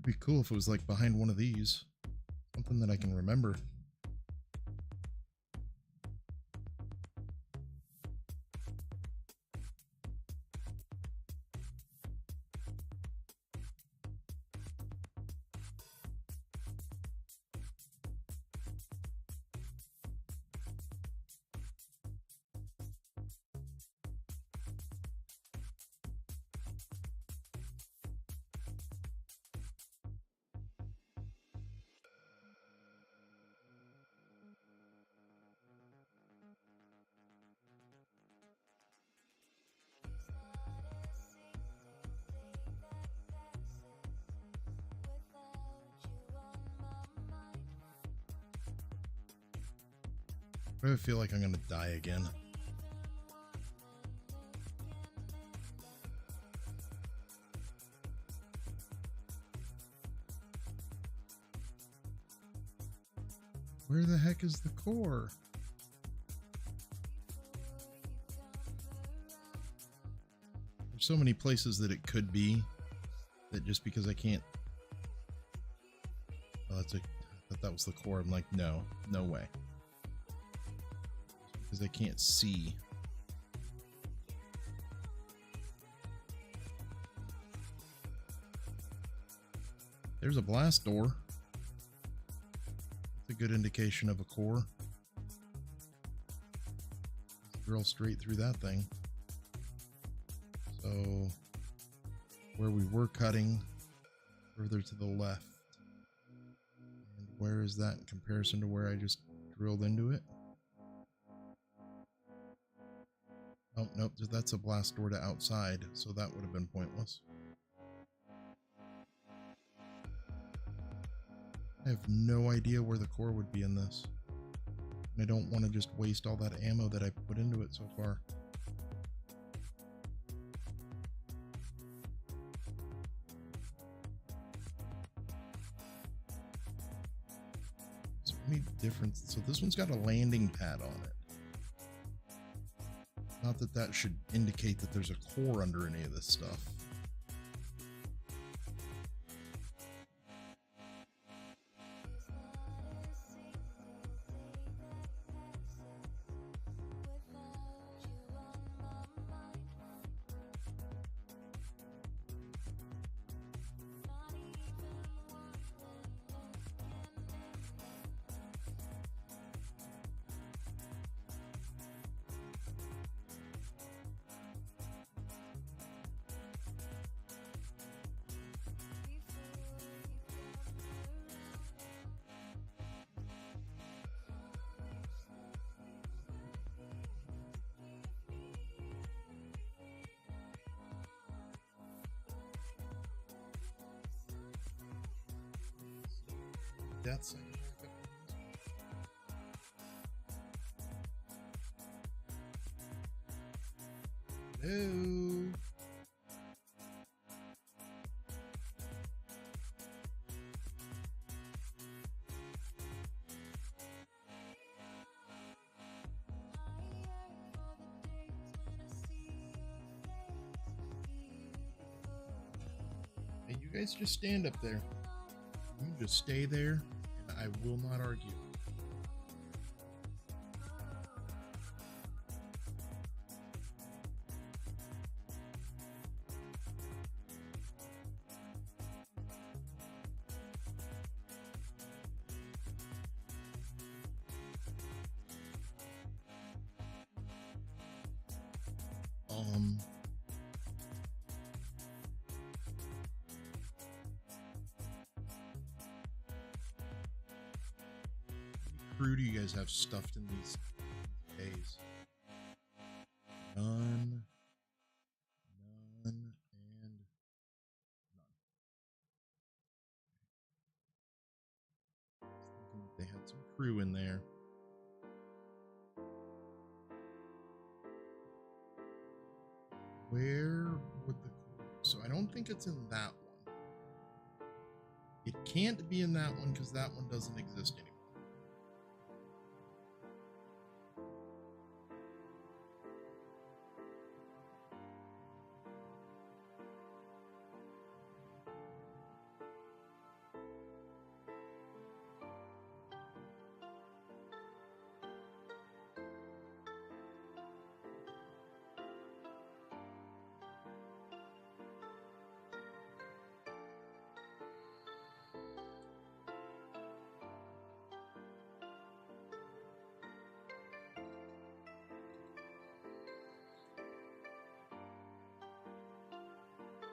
It'd be cool if it was like behind one of these. Something that I can remember. I feel like I'm gonna die again. Where the heck is the core? There's so many places that it could be that just because I can't. Oh, I thought that was the core. I'm like, no way. Because I can't see. There's a blast door. That's a good indication of a core. Let's drill straight through that thing. So where we were cutting, further to the left. And where is that in comparison to where I just drilled into it? Oh, nope, that's a blast door to outside, so that would have been pointless. I have no idea where the core would be in this. And I don't want to just waste all that ammo that I put into it so far. So any difference? So this one's got a landing pad on it. Not that that should indicate that there's a core under any of this stuff. That's hello. Hey, you guys just stand up there. You just stay there, and I will not argue. Crew do you guys have stuffed in these days? None, and none. Thinking they had some crew in there. Where would the crew? So I don't think it's in that one. It can't be in that one because that one doesn't exist anymore.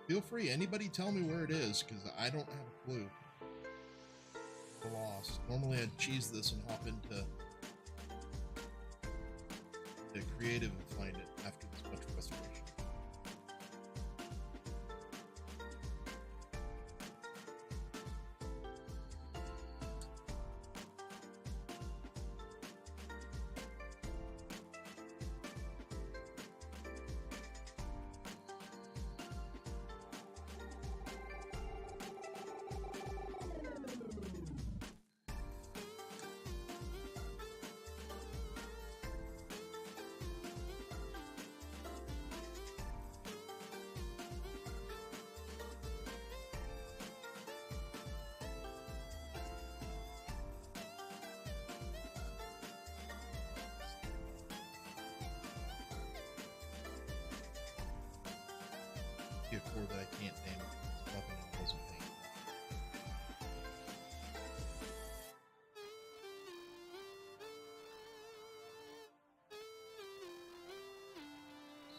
Feel free, anybody tell me where it is, because I don't have a clue. I'm lost. Normally I'd cheese this and hop into the creative and find it after this much frustration.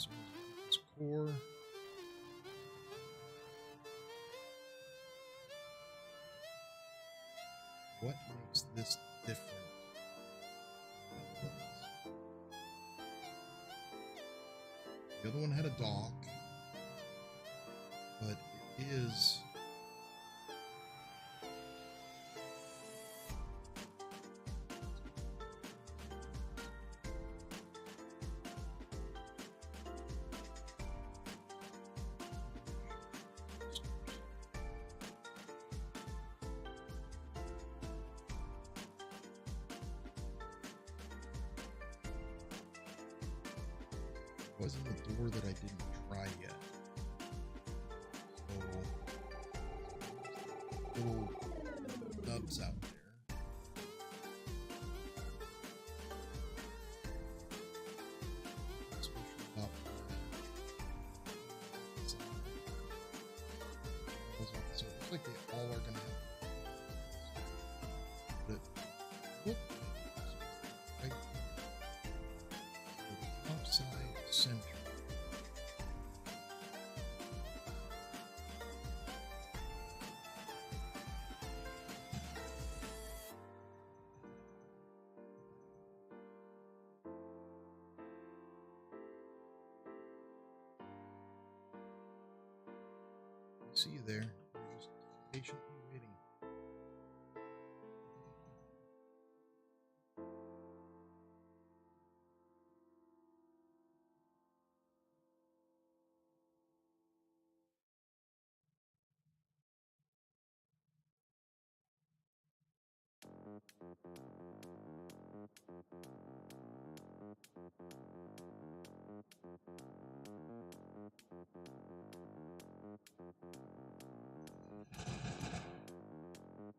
So this core. What makes this different? The other one had a dock, but it is. Wasn't the door that I didn't try yet. So little nubs out there. Especially about so it looks like they all are gonna have but look right the outside center. I see you there. You're just patiently waiting.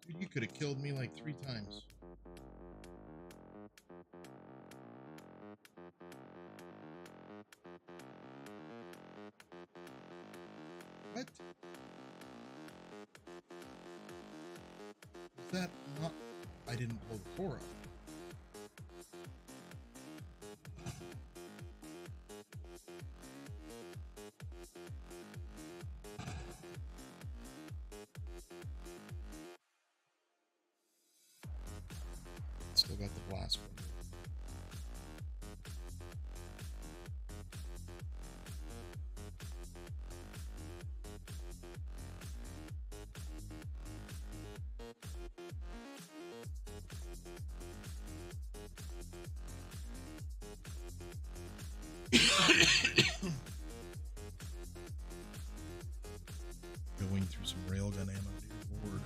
Dude, you could have killed me like 3 times. What? Is that not? I didn't pull the core up. Still got the blast one. Going through some railgun ammo, dear Lord.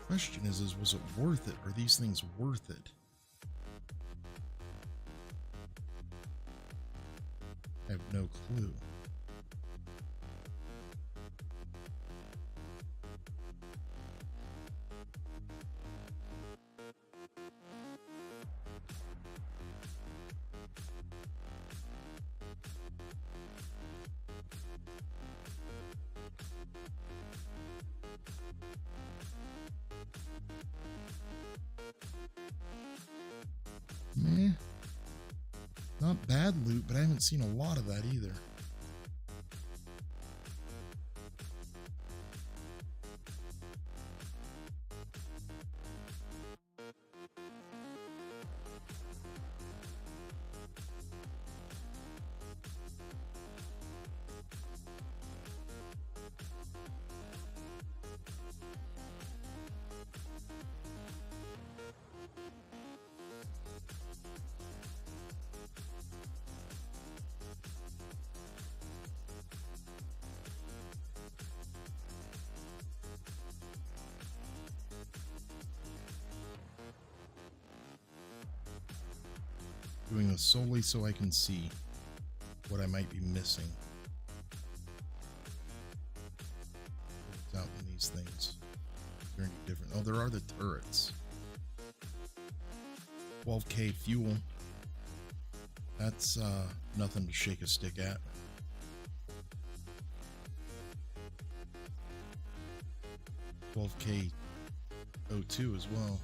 Question is was it worth it? Are these things worth it? I have no clue. Meh. Not bad loot, but I haven't seen a lot of that either. Doing this solely so I can see what I might be missing. What's out in these things? Is there any different? Oh, there are the turrets. 12K fuel. That's nothing to shake a stick at. $12K O2 as well.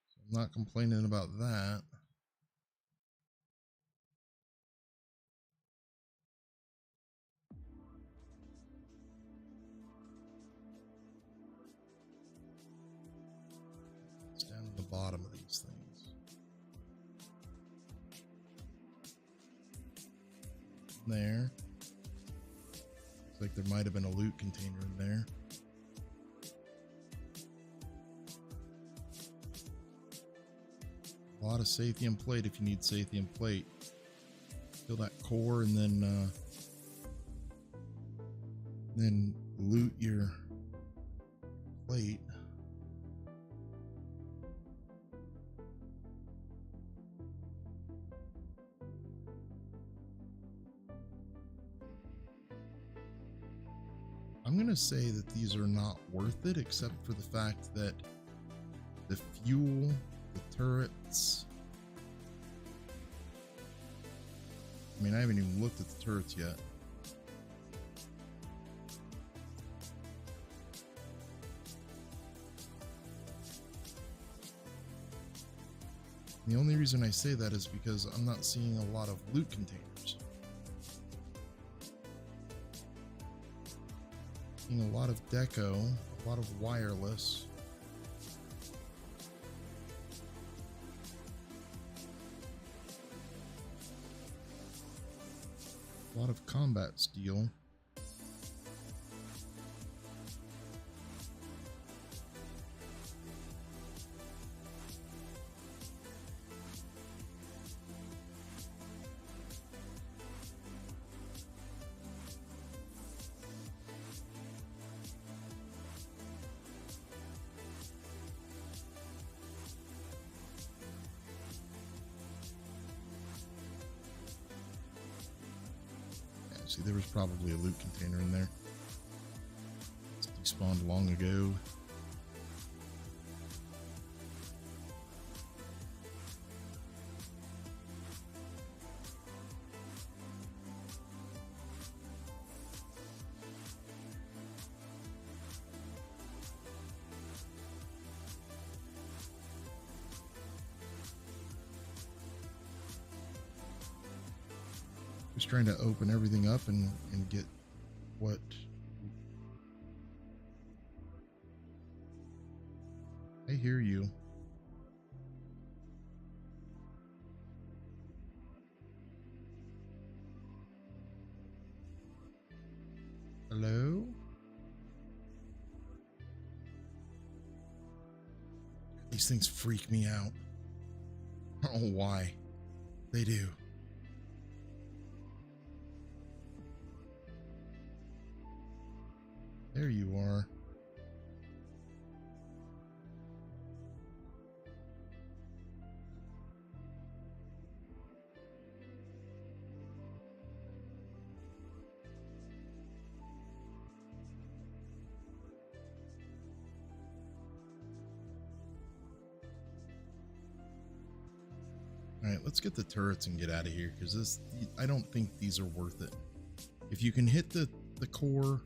So I'm not complaining about that. It's down at the bottom of these things. There. Looks like there might have been a loot container in there. A lot of Sathium plate if you need Sathium plate. Fill that core and then loot your plate. I'm going to say that these are not worth it, except for the fact that the fuel, the turrets. I mean, I haven't even looked at the turrets yet. The only reason I say that is because I'm not seeing a lot of loot containers. Seeing a lot of deco, a lot of wireless. A lot of combat steel. See, there was probably a loot container in there. It's despawned long ago. Just trying to open everything up and get what I hear you. Hello? These things freak me out. I don't know why. They do. There you are. All right, let's get the turrets and get out of here, because I don't think these are worth it. If you can hit the core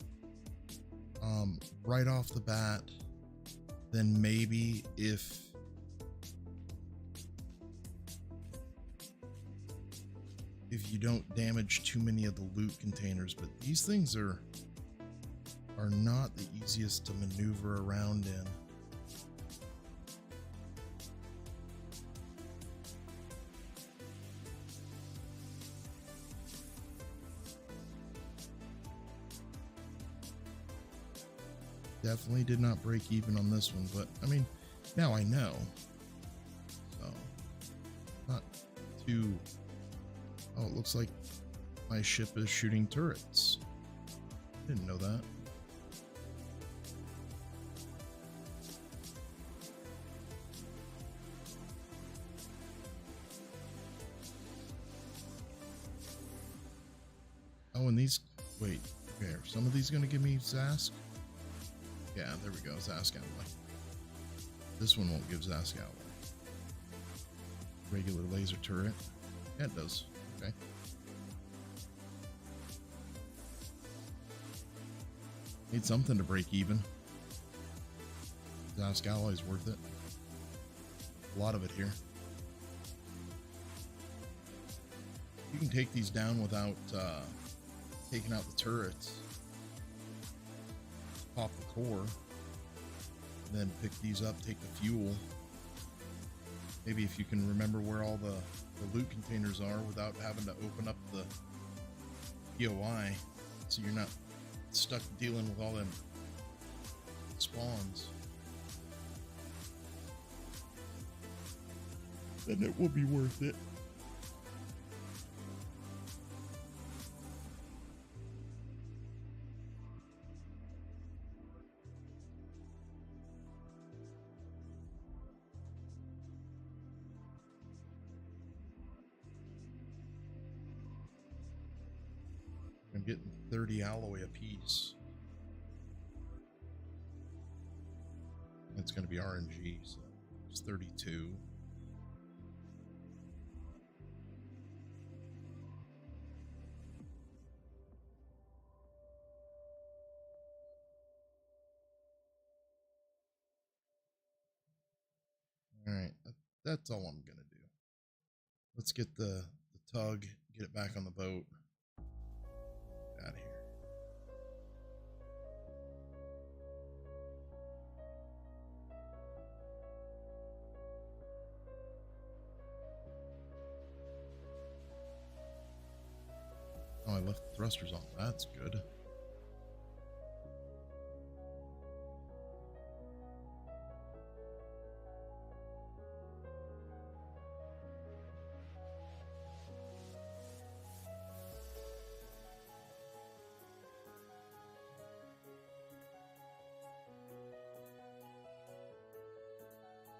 right off the bat, then maybe if you don't damage too many of the loot containers, but these things are not the easiest to maneuver around in. Definitely did not break even on this one, but I mean, now I know. So, not too. Oh, it looks like my ship is shooting turrets. Didn't know that. Can these... Wait, okay, are some of these going to give me Zask? Yeah, there we go, Zask Alloy. This one won't give Zask Alloy. Regular laser turret. Yeah, it does. Okay. Need something to break even. Zask Alloy's worth it. A lot of it here. You can take these down without taking out the turrets. Pop the core. Then pick these up, take the fuel. Maybe if you can remember where all the loot containers are without having to open up the POI, so you're not stuck dealing with all them spawns. Then it will be worth it. I'm getting 30 alloy a piece. It's going to be RNG, so it's 32. All right, that's all I'm going to do. Let's get the tug, get it back on the boat. Get out of here. Oh, I left the thrusters on. That's good.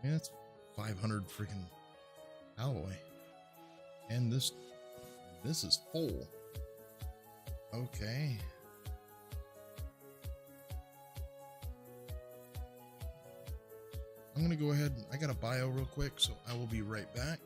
Yeah, that's 500 freaking alloy. And this is full. Okay. I'm gonna go ahead and I got a bio real quick, so I will be right back.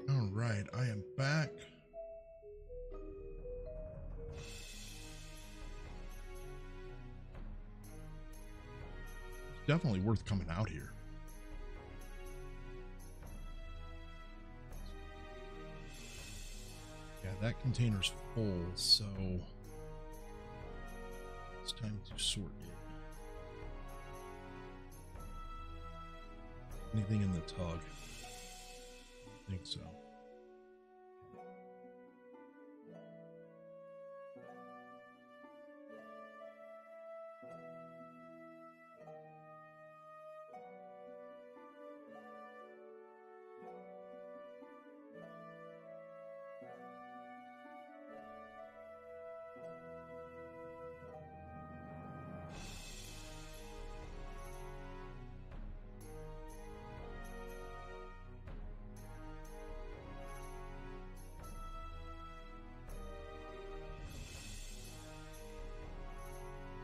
All right, I am back. It's definitely worth coming out here. Yeah, that container's full, so it's time to sort it. Anything in the tug? I think so.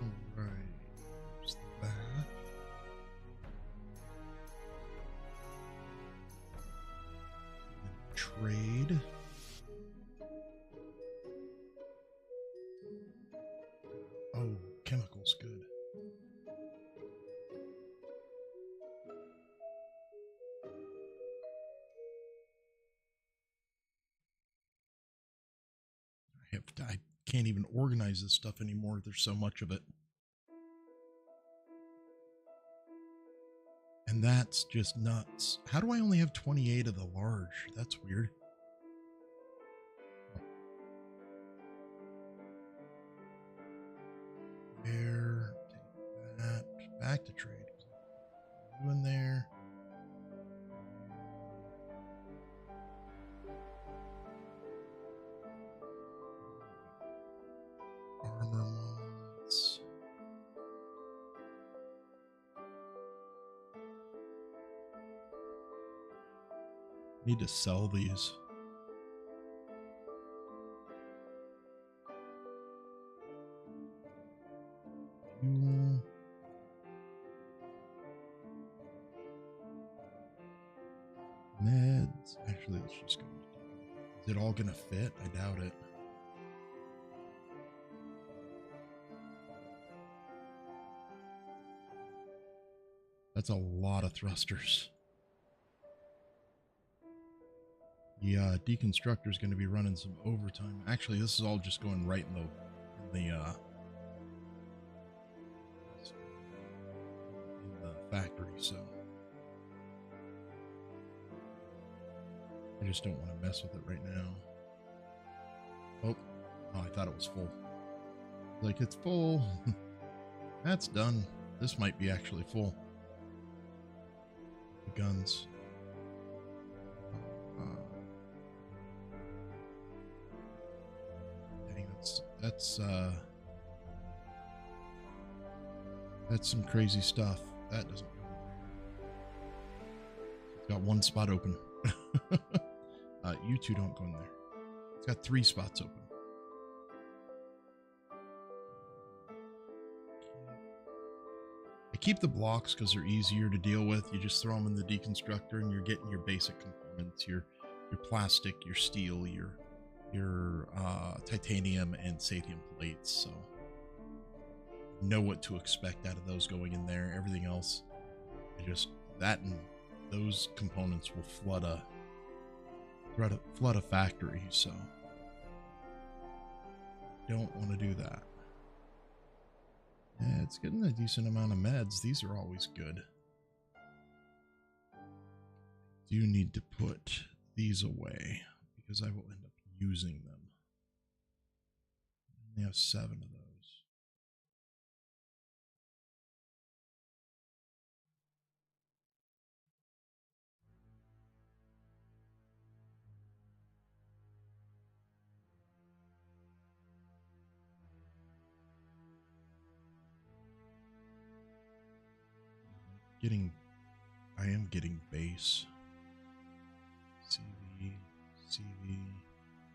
All right, there's that. And trade. Oh, chemicals, good. I can't even organize this stuff anymore. There's so much of it. And that's just nuts. How do I only have 28 of the large? That's weird. There, take that back to trade. You in there. Armor mods. Need to sell these. Fuel. Meds. Actually, let's just go. Is it all gonna fit? I doubt it. That's a lot of thrusters. The deconstructor is going to be running some overtime. Actually, this is all just going right in the factory, so I just don't want to mess with it right now. Oh, I thought it was full. Like, it's full. That's done. This might be actually full. The guns. Dang, that's some crazy stuff. That doesn't go in there. It's got one spot open. You two don't go in there. It's got 3 spots open. I keep the blocks because they're easier to deal with. You just throw them in the deconstructor and you're getting your basic components, your plastic, your steel, your titanium and satium plates. So know what to expect out of those going in there. Everything else, that and those components will flood a factory. So don't want to do that. Yeah, it's getting a decent amount of meds. These are always good. Do need to put these away because I will end up using them. I have 7 of those. I am getting base. CV, CV,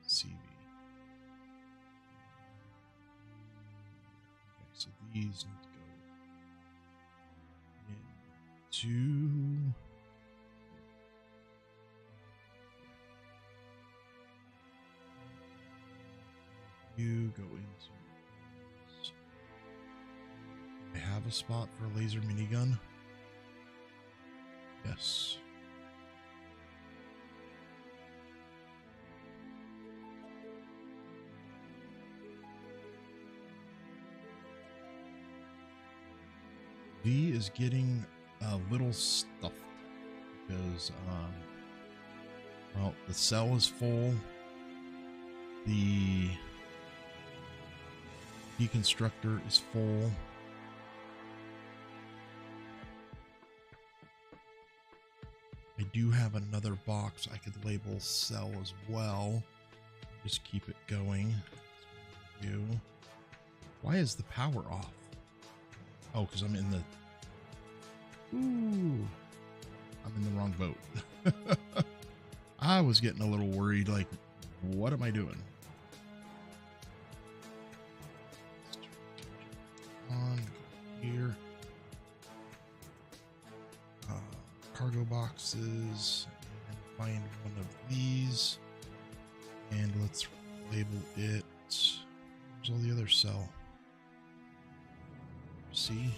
CV. Okay, So these need to go into you go into. I have a spot for a laser minigun. Yes. V is getting a little stuffed because, well, the cell is full. The deconstructor is full. I do have another box I could label cell as well. Just keep it going. Why is the power off? Oh, because I'm in the... Ooh. I'm in the wrong boat. I was getting a little worried, like, what am I doing? On here. Cargo boxes. And find one of these. And let's label it... Where's all the other cell? See?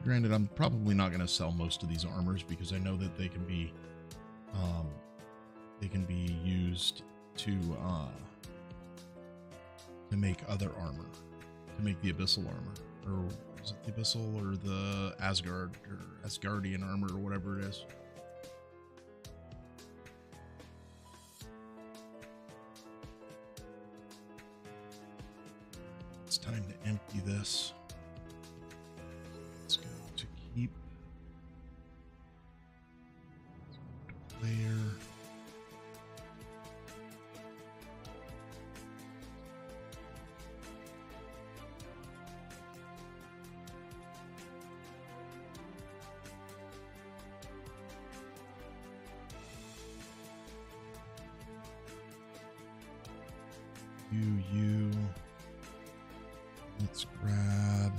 Granted, I'm probably not going to sell most of these armors because I know that they can be used to make other armor, to make the abyssal armor, or is it the abyssal or the Asgard or Asgardian armor or whatever it is. It's time to empty this. Keep layer. You. Let's grab.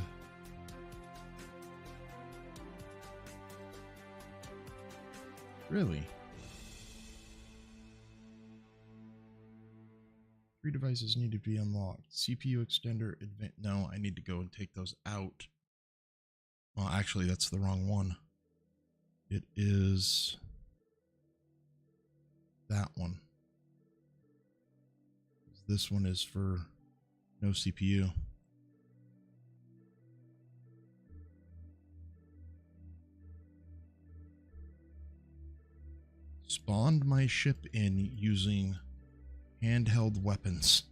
Really? 3 devices need to be unlocked. CPU extender, no, I need to go and take those out. Well, actually, that's the wrong one. It is that one. This one is for no CPU. Spawned my ship in using handheld weapons.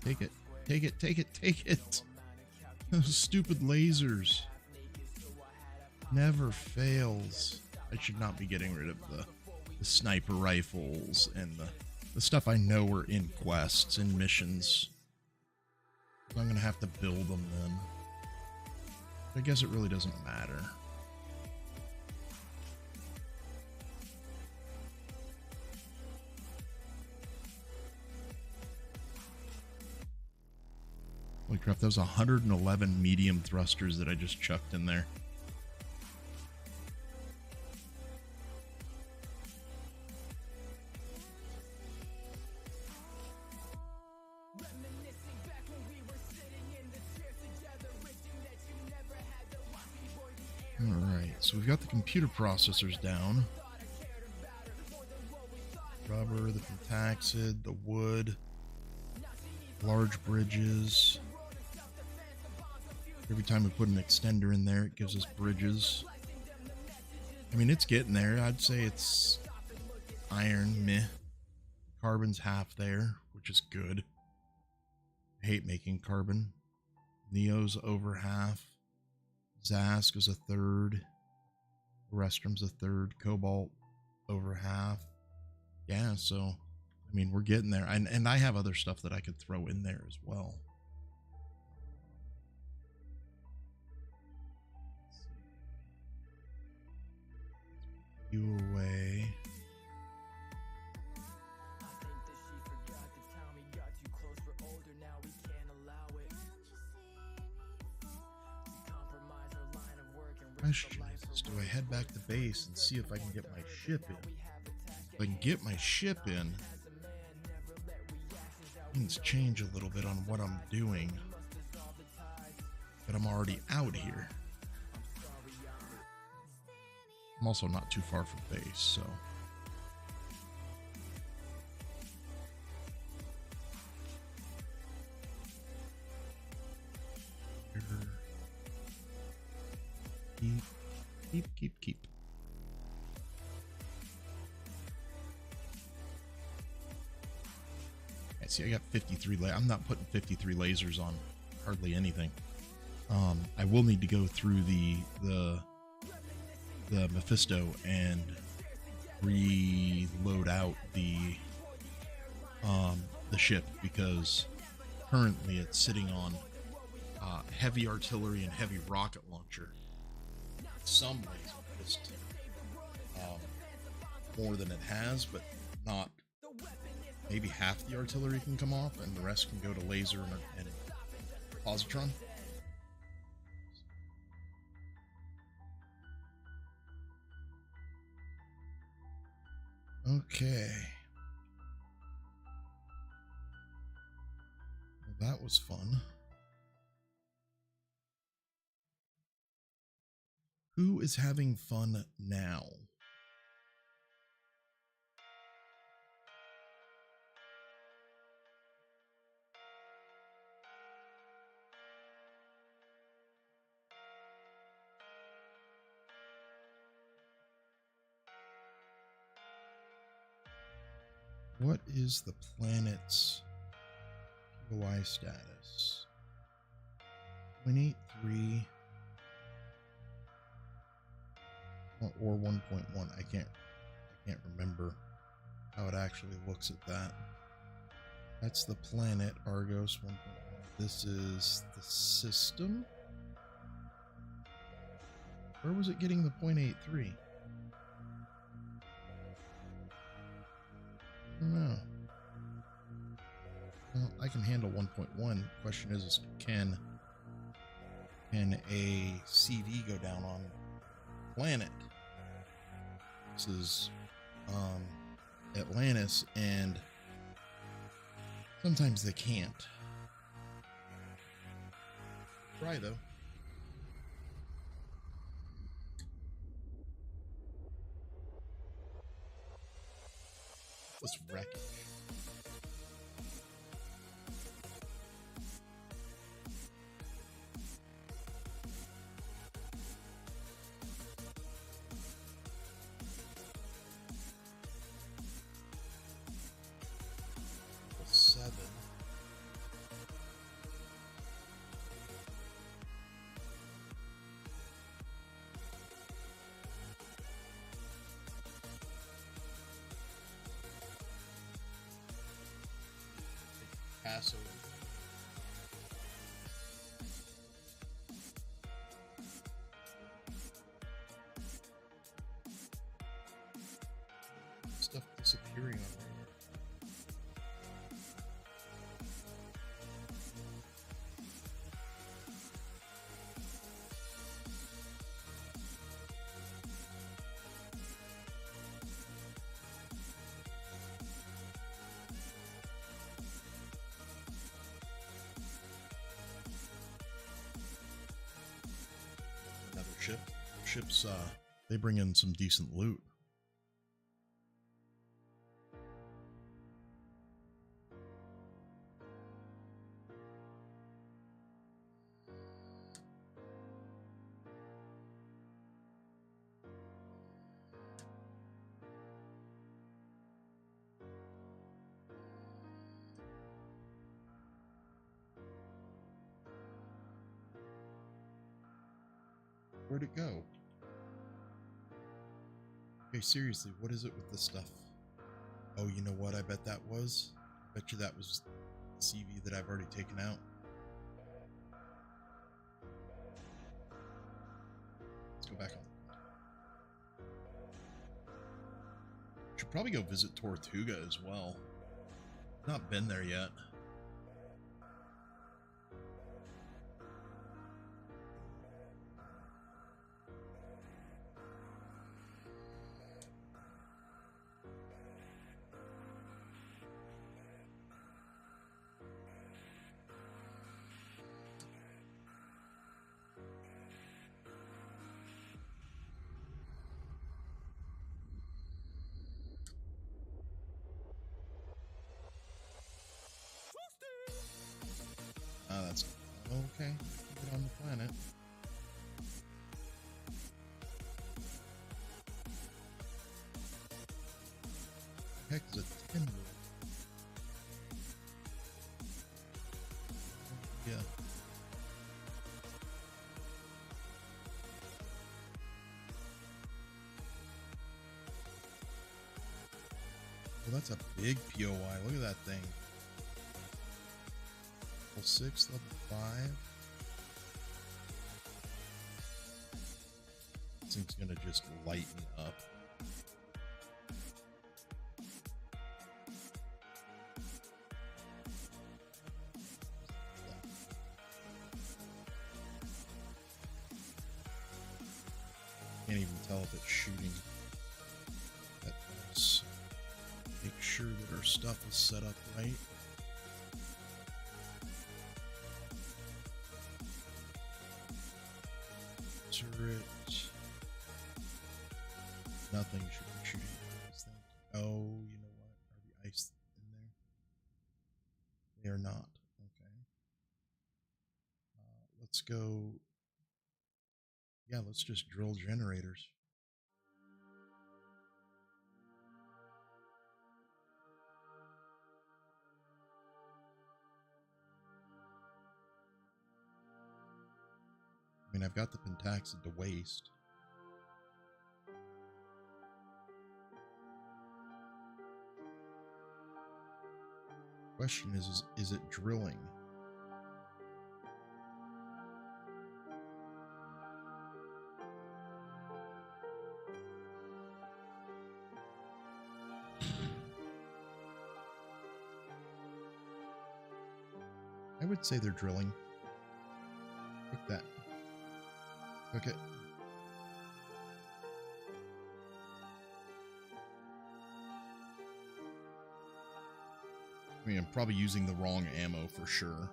Take it, take it, take it, take it. Those stupid lasers. Never fails. I should not be getting rid of the sniper rifles and the stuff I know are in quests and missions. I'm going to have to build them then. I guess it really doesn't matter. Holy crap, that was 111 medium thrusters that I just chucked in there. Alright, so we've got the computer processors down. Rubber, the taxid, the wood, large bridges. Every time we put an extender in there, it gives us bridges. I mean, it's getting there. I'd say it's iron, meh. Carbon's half there, which is good. I hate making carbon. Neo's over half. Zask is a third. Restrum's a third. Cobalt over half. Yeah, so, I mean, we're getting there. And I have other stuff that I could throw in there as well. You away. Question is, do I head back to base and see if I can get my ship in? If I can get my ship in, things change a little bit on what I'm doing. But I'm already out here. I'm also not too far from base, so. Keep. I see, I got 53. I'm not putting 53 lasers on hardly anything. I will need to go through the Mephisto and reload out the ship, because currently it's sitting on heavy artillery and heavy rocket launcher. Some ways just more than it has, but not. Maybe half the artillery can come off and the rest can go to laser and positron. Okay. Well, that was fun. Who is having fun now? What is the planet's POI status? 0.83 or 1.1. I can't remember how it actually looks at that. That's the planet Argos 1.1. This is the system. Where was it getting the 0.83? I don't know. Well, I can handle 1.1. Question is can a CV go down on planet? This is Atlantis, and sometimes they can't. Try though. This wreckage. Seven. Passover. Stuff disappearing on there. Ships, they bring in some decent loot. Where'd it go? Okay, seriously, what is it with this stuff? Oh, you know what? I bet that was. I bet you that was the CV that I've already taken out. Let's go back on. Should probably go visit Tortuga as well. Not been there yet. That's okay. Keep it on the planet. Heck is a 10 rule. Yeah. Well, that's a big POI. Look at that thing. Level 6, level 5. This thing's gonna just light me up. Can't even tell if it's shooting at us. Make sure that our stuff is set up right. Turret. Nothing should be shooting at these things. Oh, you know what? Are the ice in there? They are not. Okay. Let's go. Yeah, let's just drill generators. I mean, I've got the pentaxid to waste. Question is it drilling? I would say they're drilling. Look that. Okay. I mean, I'm probably using the wrong ammo for sure.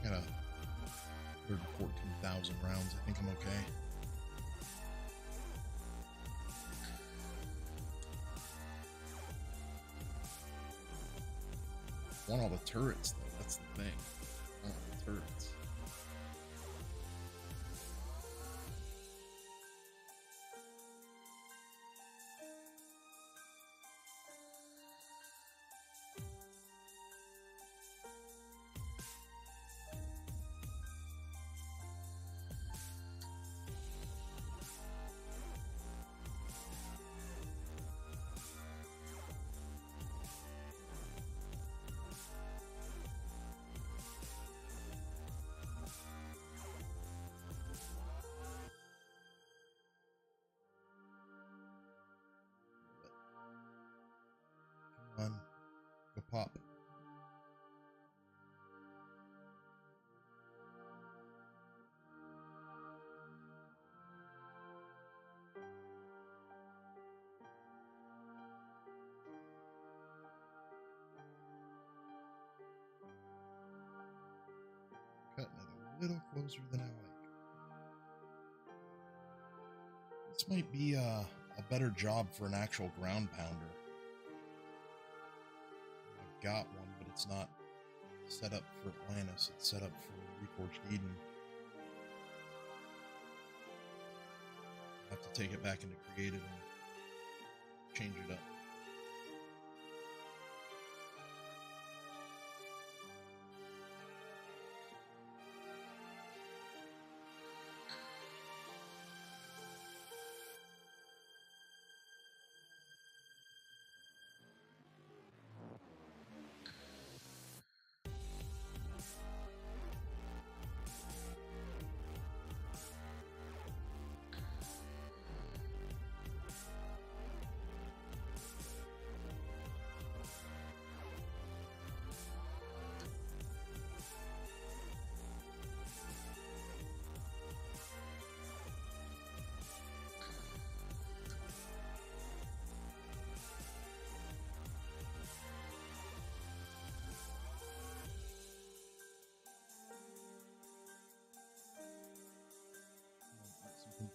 Got a 14,000 rounds. I think I'm okay. Want all the turrets though, that's the thing. I want all the turrets. Come on, go pop. Cutting it a little closer than I like. This might be a better job for an actual ground pounder. I've got one, but it's not set up for Atlantis. It's set up for Reforged Eden. I have to take it back into creative and change it up.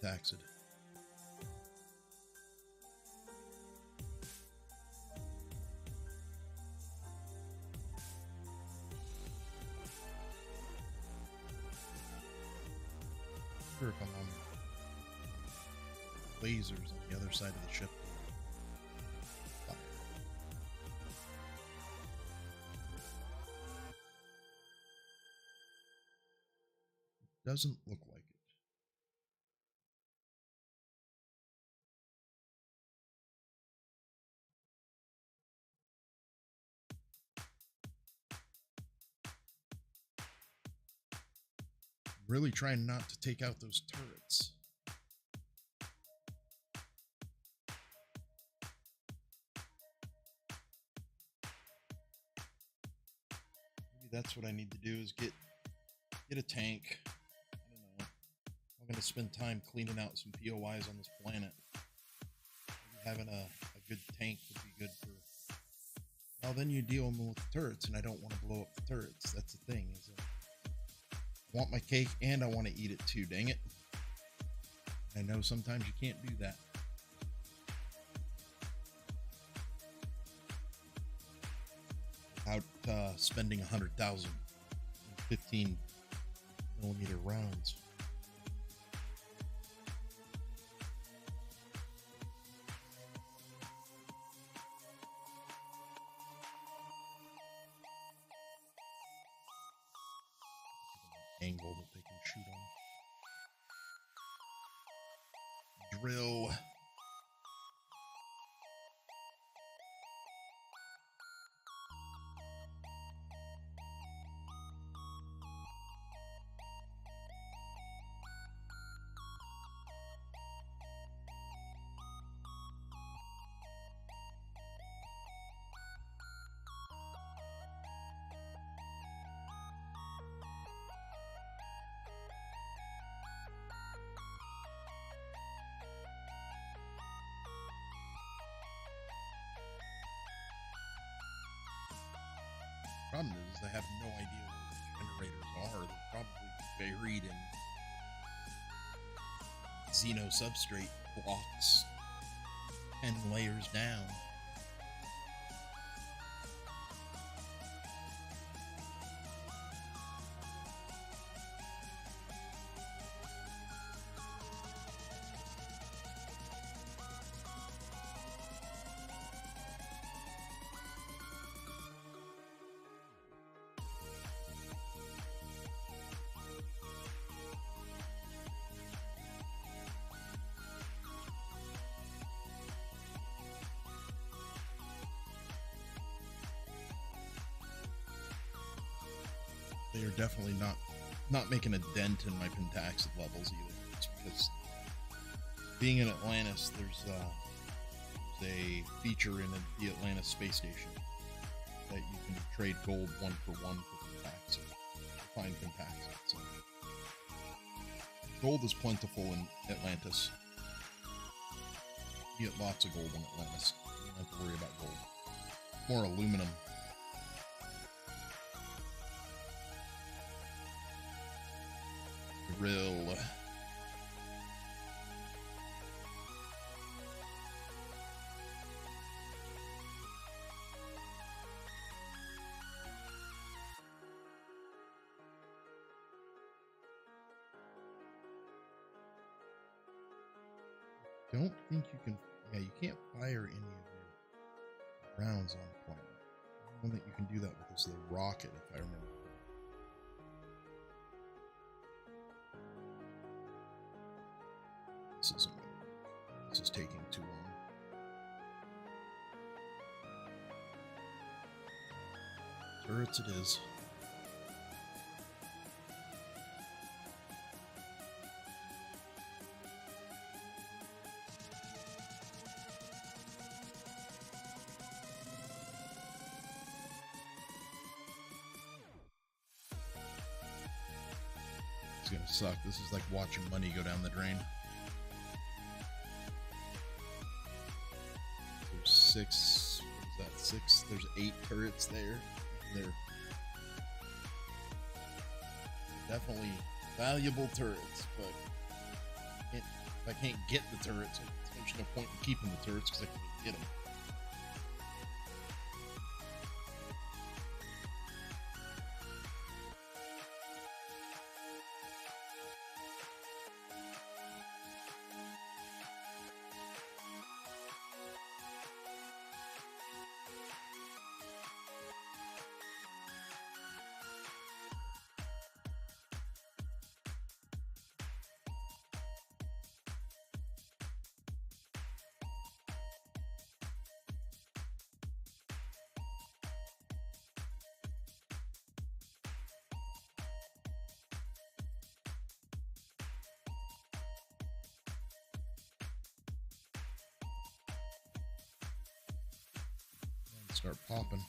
Taxed. Sure, if I'm on lasers on the other side of the ship. Fire. Doesn't look like it. Really trying not to take out those turrets. Maybe that's what I need to do is get a tank. I don't know. I'm going to spend time cleaning out some POIs on this planet. Maybe having a good tank would be good for... Well, then you deal with the turrets, and I don't want to blow up the turrets. That's the thing, is that I want my cake and I want to eat it too, dang it. I know sometimes you can't do that. Without spending 100,000 15mm rounds. Angle that they can shoot on. Drill. Problem is, I have no idea where the generators are. They're probably buried in Xeno substrate blocks 10 layers down. They are definitely not making a dent in my pentaxid levels either. It's because being in Atlantis, there's a feature in the Atlantis space station that you can trade gold 1 for 1 for pentaxid, find pentaxid. So gold is plentiful in Atlantis. You get lots of gold in Atlantis. You don't have to worry about gold. More aluminum. Drill. don't think you can. Yeah, you can't fire any of your rounds on the planet. The one that you can do that with is the rocket, if I remember. This isn't. This is taking too long. Turrets it is. It's gonna suck. This is like watching money go down the drain. There's 6. What is that? 6. There's 8 turrets there. They're definitely valuable turrets, but if I can't get the turrets, there's no point in keeping the turrets because I can't get them. Start popping.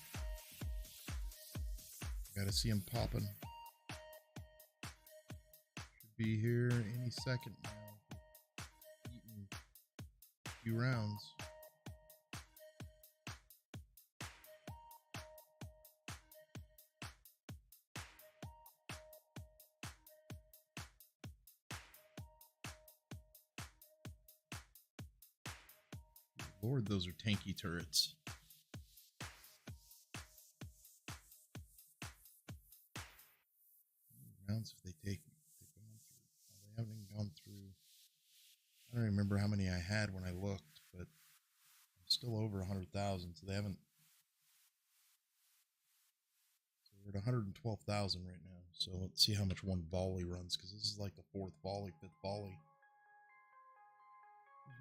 Gotta see him popping. Should be here any second now. Eating a few rounds. Lord, those are tanky turrets. Rounds if they take they've gone through. They haven't even gone through. I don't remember how many I had when I looked, but I'm still over 100,000, so they haven't. So we're at 112,000 right now. So let's see how much one volley runs, because this is like the 4th volley, 5th volley.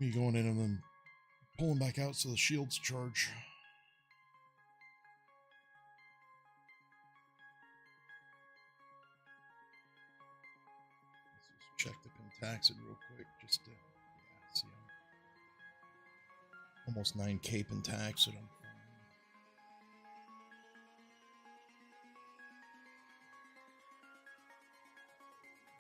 Me going in and then pulling back out so the shields charge. Check the Pentaxid real quick, just to, yeah, see, I'm almost 9k Pentaxid. I'm fine.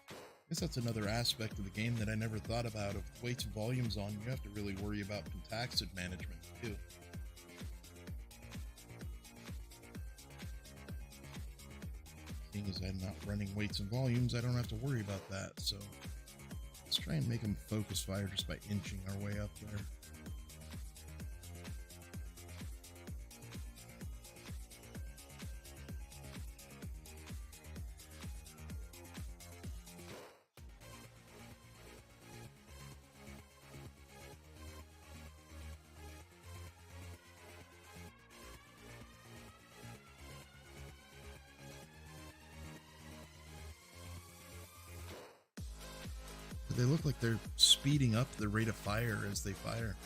I guess that's another aspect of the game that I never thought about. If weights and volumes on, you have to really worry about Pentaxid management too. Seeing as I'm not running weights and volumes, I don't have to worry about that. So let's try and make them focus fire just by inching our way up there. They look like they're speeding up the rate of fire as they fire.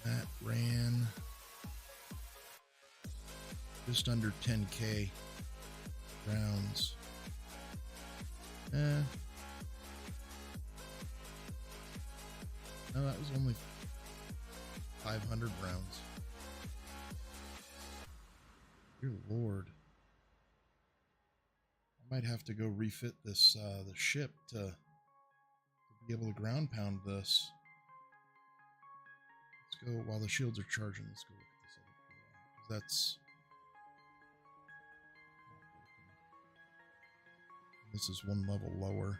That ran just under 10k rounds. No, that was only 500 rounds. Dear Lord. I might have to go refit this the ship to be able to ground pound this. Let's go while the shields are charging. Let's go look at this other PI. That's This is one level lower.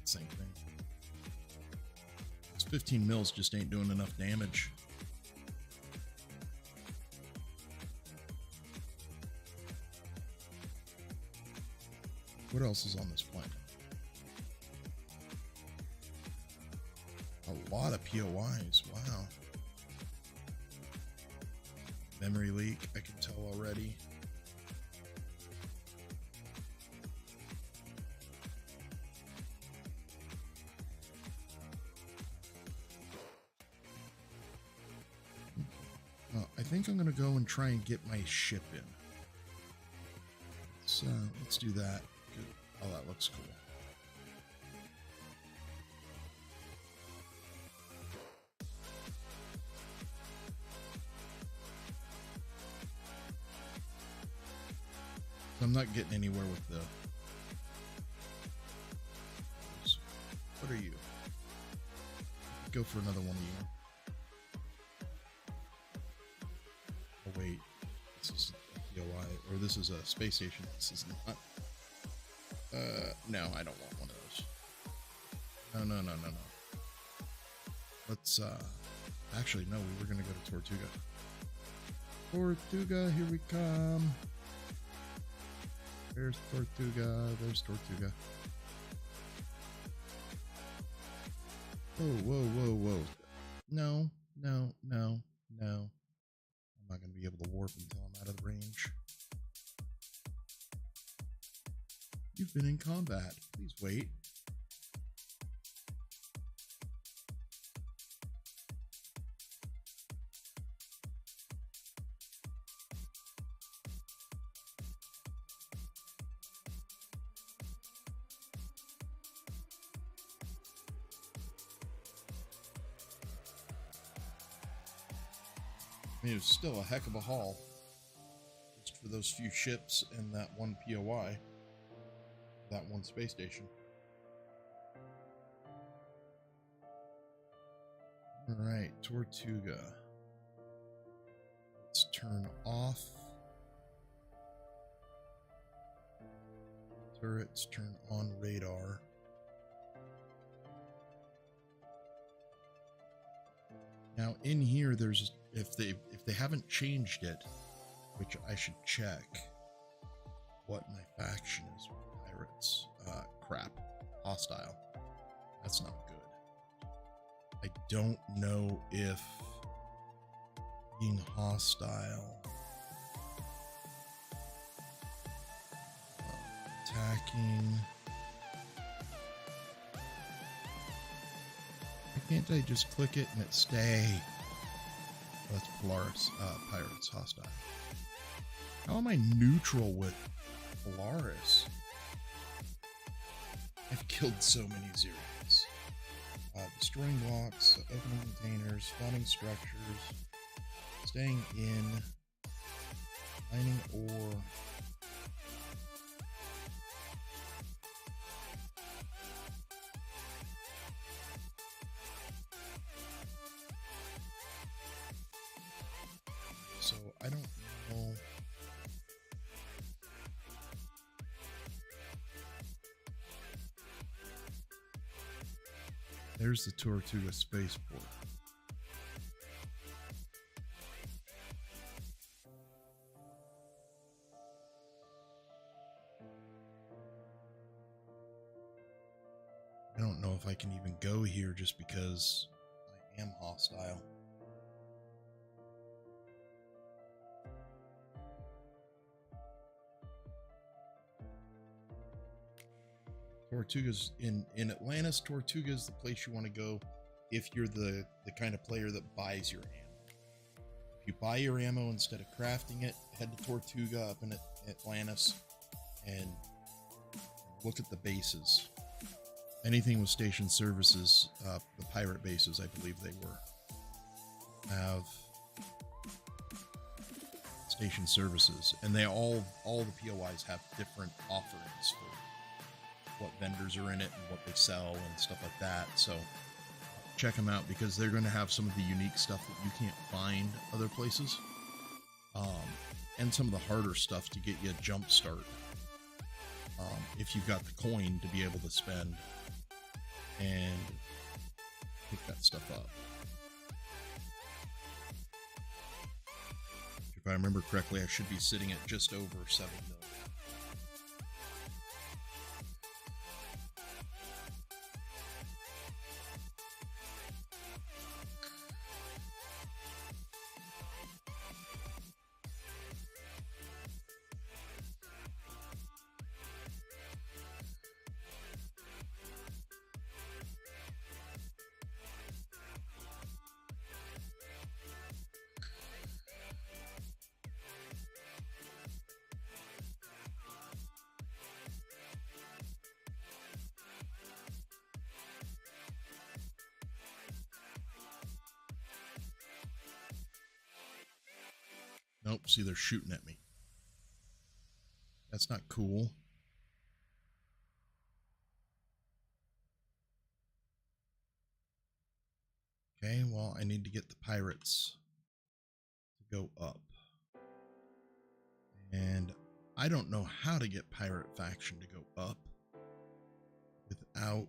Same thing. Those 15 mils just ain't doing enough damage. What else is on this planet? A lot of POIs. Wow. Memory leak, I can tell already. I think I'm going to go and try and get my ship in. Let's do that. Good. Oh, that looks cool. I'm not getting anywhere with the... What are you? Go for another one of you. Oh wait, this is a POI, or this is a space station. This is not. No, I don't want one of those. No. Let's, actually, no, we were gonna go to Tortuga. Tortuga, here we come. There's Tortuga, there's Tortuga. Whoa. No. I'm not going to be able to warp until I'm out of the range. You've been in combat. Please wait. I mean, it's still a heck of a haul, just for those few ships and that one POI, that one space station. All right, Tortuga. Let's turn off turrets, turn on radar. Now in here, there's, if they haven't changed it, which I should check what my faction is. Pirates, crap, hostile. That's not good. I don't know if being hostile, attacking. Why can't I just click it and it stay? Oh, that's Polaris, pirates, hostile. How am I neutral with Polaris? I've killed so many zeros. Destroying blocks, opening containers, spawning structures, staying in, mining ore. So I don't know. There's the Tortuga spaceport. I don't know if I can even go here just because I am hostile. Tortuga's in Atlantis. Tortuga is the place you want to go if you're the kind of player that buys your ammo. If you buy your ammo instead of crafting it, head to Tortuga up in Atlantis and look at the bases. Anything with station services, the pirate bases, I believe they were, have station services, and they all the POIs have different offerings for what vendors are in it and what they sell and stuff like that. So check them out because they're going to have some of the unique stuff that you can't find other places, and some of the harder stuff to get you a jump start. If you've got the coin to be able to spend and pick that stuff up. If I remember correctly, I should be sitting at just over 7 million. Nope, see, they're shooting at me. That's not cool. Okay, well, I need to get the pirates to go up. And I don't know how to get pirate faction to go up without...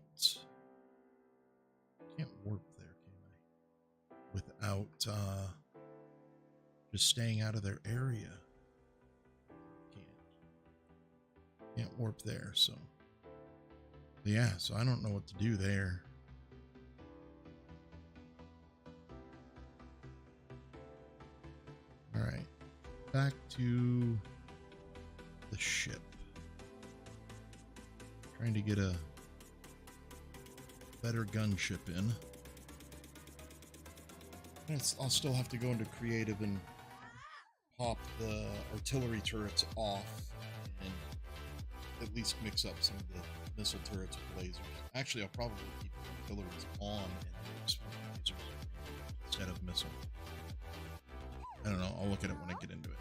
Can't warp there, can I? Without just staying out of their area. Can't warp there, so yeah, so I don't know what to do there. All right, back to the ship. Trying to get a better gunship in. I'll still have to go into creative and pop the artillery turrets off and at least mix up some of the missile turrets with lasers. Actually, I'll probably keep the artilleries on and use lasers instead of missile. I don't know. I'll look at it when I get into it.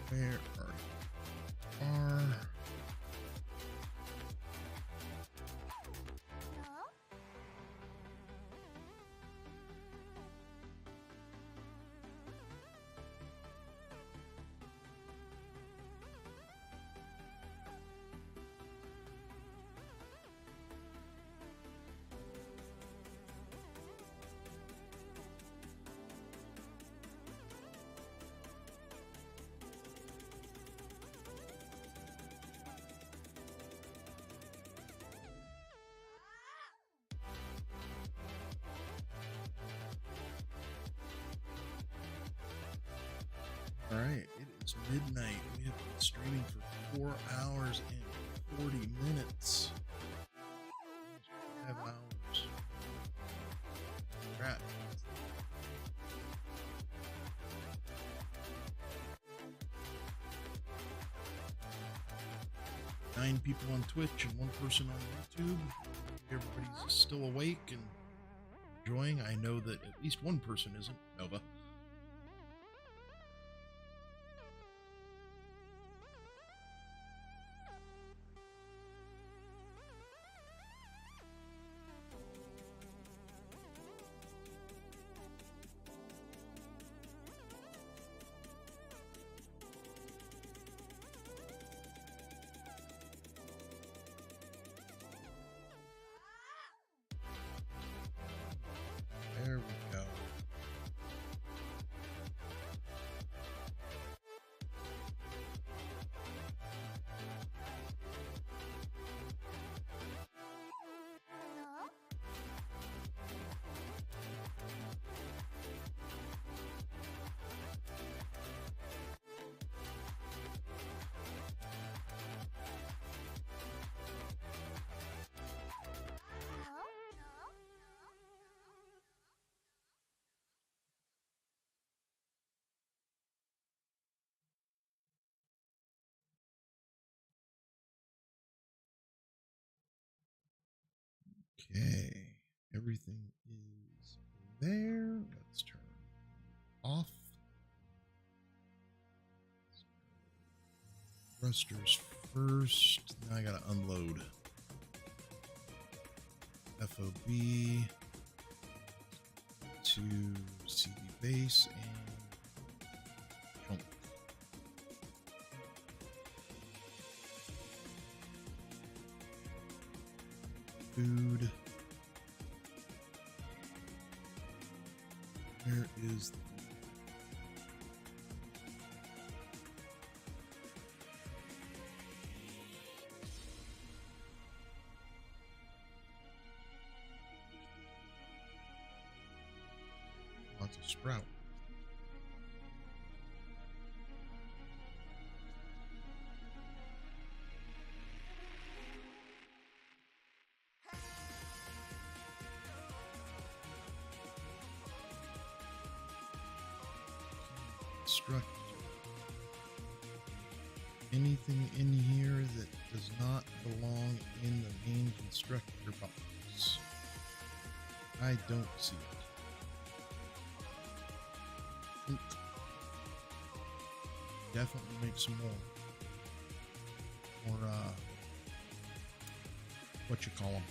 Where are you? Alright, it is midnight. We have been streaming for 4 hours and 40 minutes. 5 hours. Crap. Nine people on Twitch and 1 person on YouTube. Everybody's still awake and enjoying. I know that at least 1 person isn't. Nova. There we go. Okay. Everything is there. Let's turn off. Thrusters first. Now I gotta unload. FOB to CD base and jump. Food. Where is lots of sprout? Construct anything in here that does not belong in the main constructor box. I don't see it. Oop. Definitely make some more, what you call them?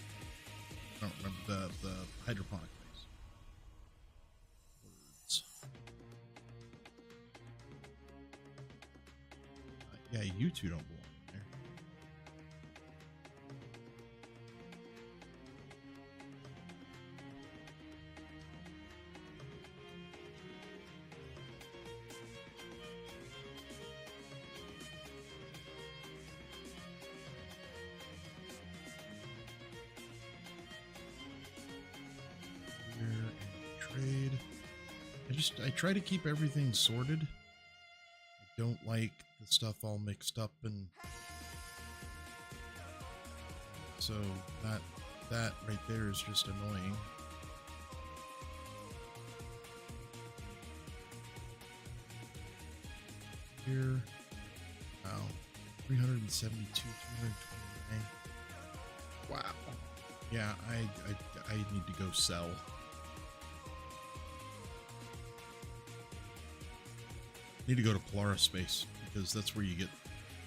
I don't remember the hydroponic things. Words. Yeah, you two don't belong in there. Here and trade. I try to keep everything sorted. I don't like the stuff all mixed up, and so that right there is just annoying. Here, wow, 372, 229. Wow. Yeah, I need to go sell. Need to go to Polaris Space, because that's where you get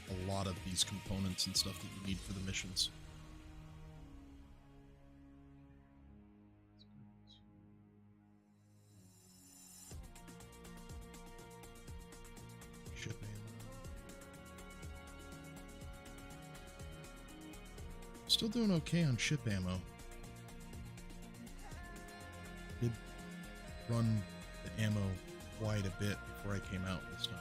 a lot of these components and stuff that you need for the missions. Ship ammo. Still doing okay on ship ammo. Did run the ammo quite a bit before I came out this time.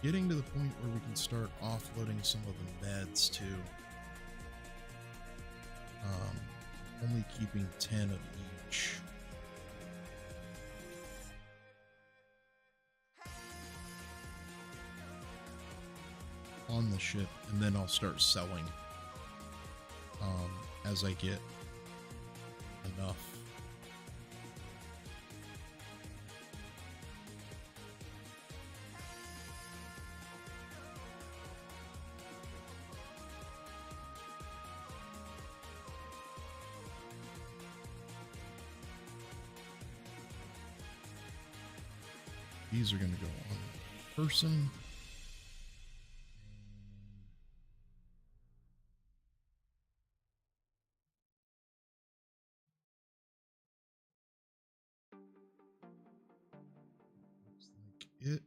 Getting to the point where we can start offloading some of the meds too. Only keeping 10 of each. On the ship, and then I'll start selling as I get enough. These are going to go on the person. Looks like it.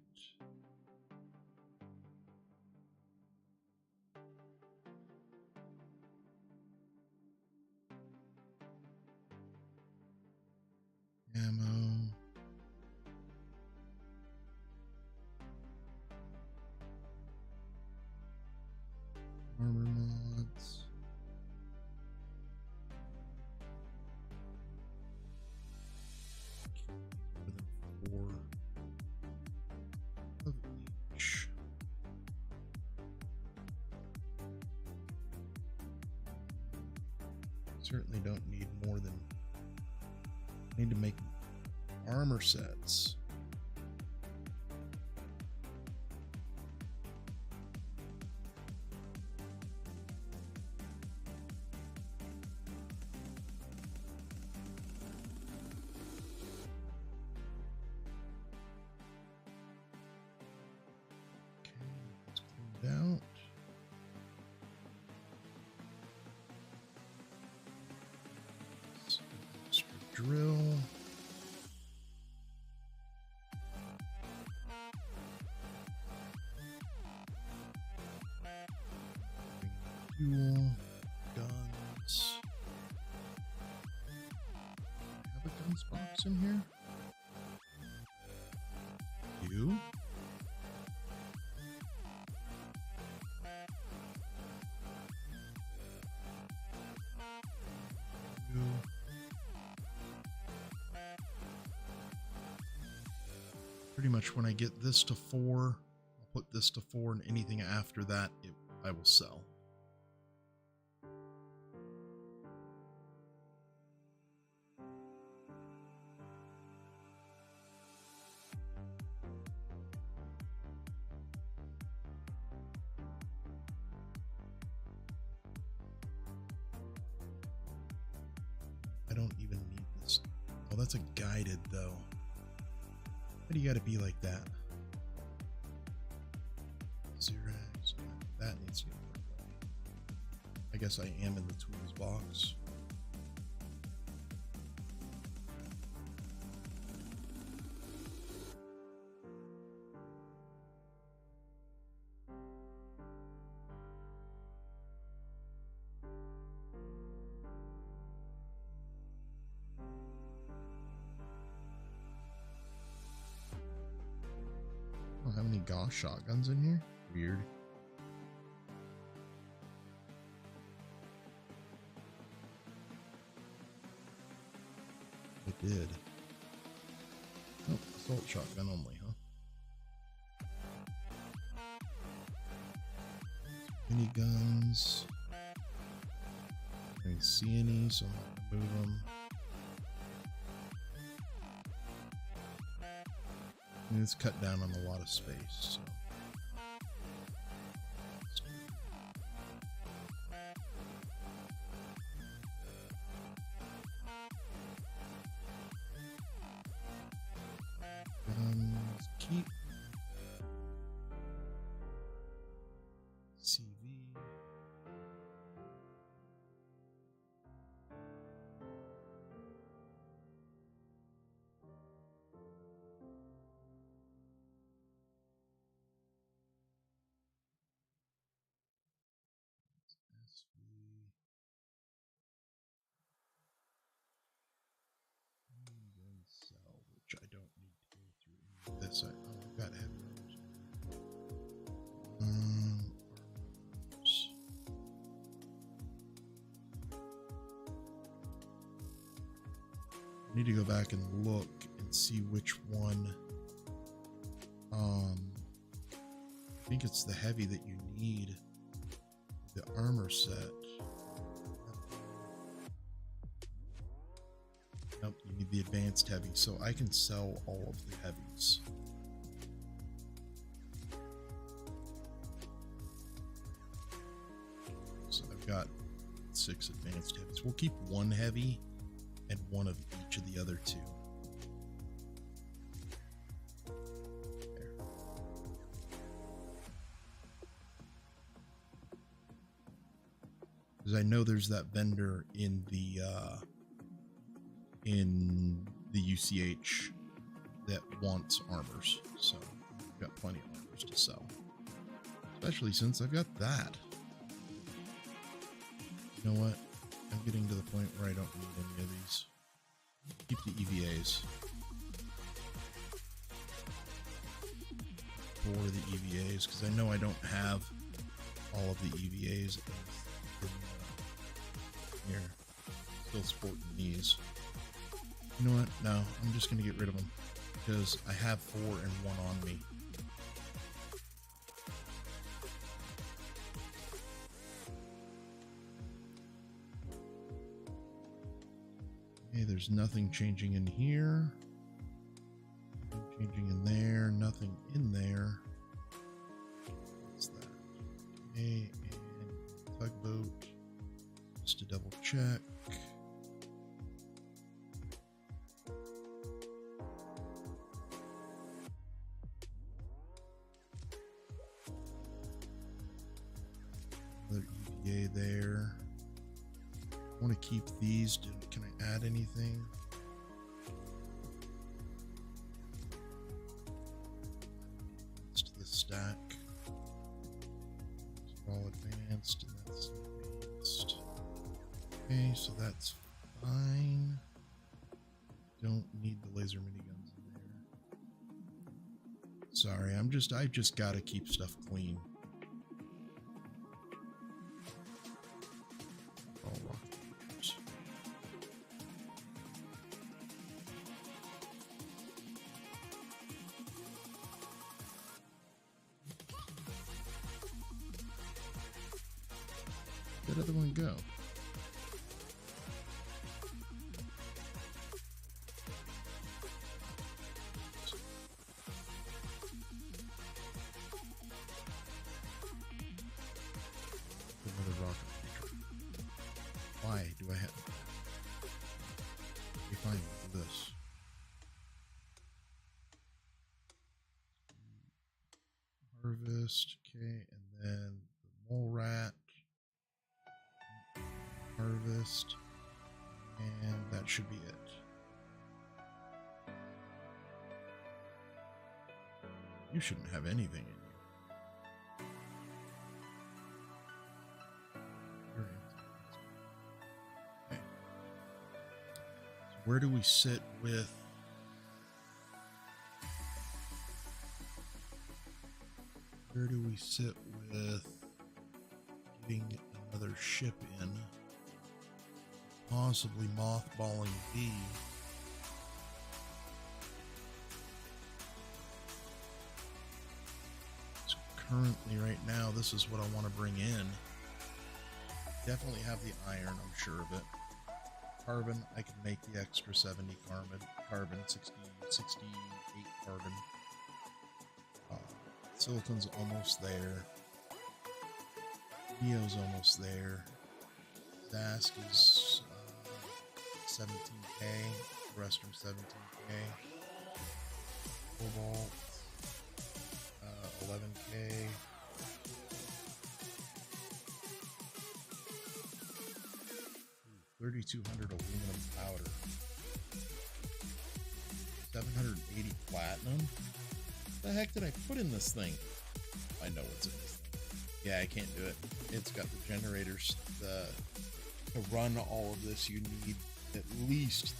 Ammo. Armor mods. More than 4 of each. Certainly don't need more than. Need to make armor sets. drill. Fuel, guns. Have a guns box in here? You? Pretty much when I get this to 4, I'll put this to 4, and anything after that, I will sell. I don't even need this. Oh, that's a guided though. Why do you gotta be like that? Xerax. That needs to get worked on. I guess I am in the tools box. I don't have any Gauss shotguns in here. Weird. I did. Oh, assault shotgun only, huh? Mini guns. I didn't see any, so I'm not gonna move them. And it's cut down on a lot of space, so. Keep CV. Which I don't need to go through any of this. I've got heavy arms. Arms. I need to go back and look and see which one. I think it's the heavy that you need. The armor set. Nope, you need the advanced heavy, so I can sell all of the heavies. So I've got 6 advanced heavies. We'll keep 1 heavy and 1 of each of the other 2. There. Because I know there's that vendor in the UCH that wants armors, so I've got plenty of armors to sell, especially since I've got that. You know what? I'm getting to the point where I don't need any of these. Keep the EVAs. For the EVAs, because I know I don't have all of the EVAs here. Still sporting these. You know what? No, I'm just going to get rid of them because I have 4 and 1 on me. Okay, there's nothing changing in here. Nothing changing in there. Nothing in there. What's that? Okay, and tugboat. Just to double check. Another EVA there. I want to keep these. Can I add anything? stack. It's all advanced, and that's advanced. Okay, so that's fine. Don't need the laser miniguns in there. Sorry, I just gotta keep stuff clean. All rocket launchers. Where'd the other one go? Another rocket launcher. Why do I have? Okay, fine, we'll do this. Harvest, okay, and then the mole rat. Harvest, and that should be it. You shouldn't have anything in you. You're empty. Okay. So where do we sit with? Where do we sit with getting another ship in? Possibly mothballing B. So currently, right now, this is what I want to bring in. Definitely have the iron, I'm sure of it. Carbon, I can make the extra 70 carbon, 68 carbon. Silicon's almost there. Neo's almost there. Dask is 17k, the rest are 17k. Cobalt, 11k. 3,200 aluminum powder. 780 platinum. What the heck did I put in this thing? I know what's in this thing. Yeah, I can't do it. It's got the generators. To run all of this, you need at least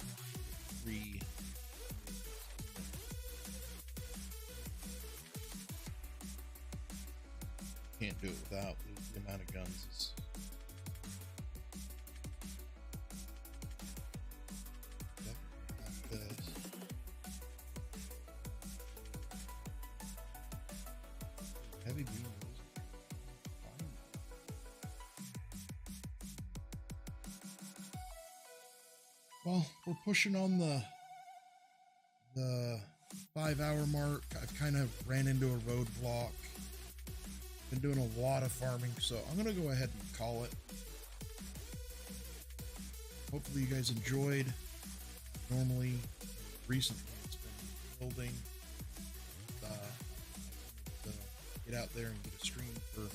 3. Can't do it without the amount of guns. Is this. Heavy beam. Well, we're pushing on the 5-hour mark. I've kind of ran into a roadblock. Been doing a lot of farming, so I'm gonna go ahead and call it. Hopefully you guys enjoyed. Normally, recently it's been building. To get out there and get a stream for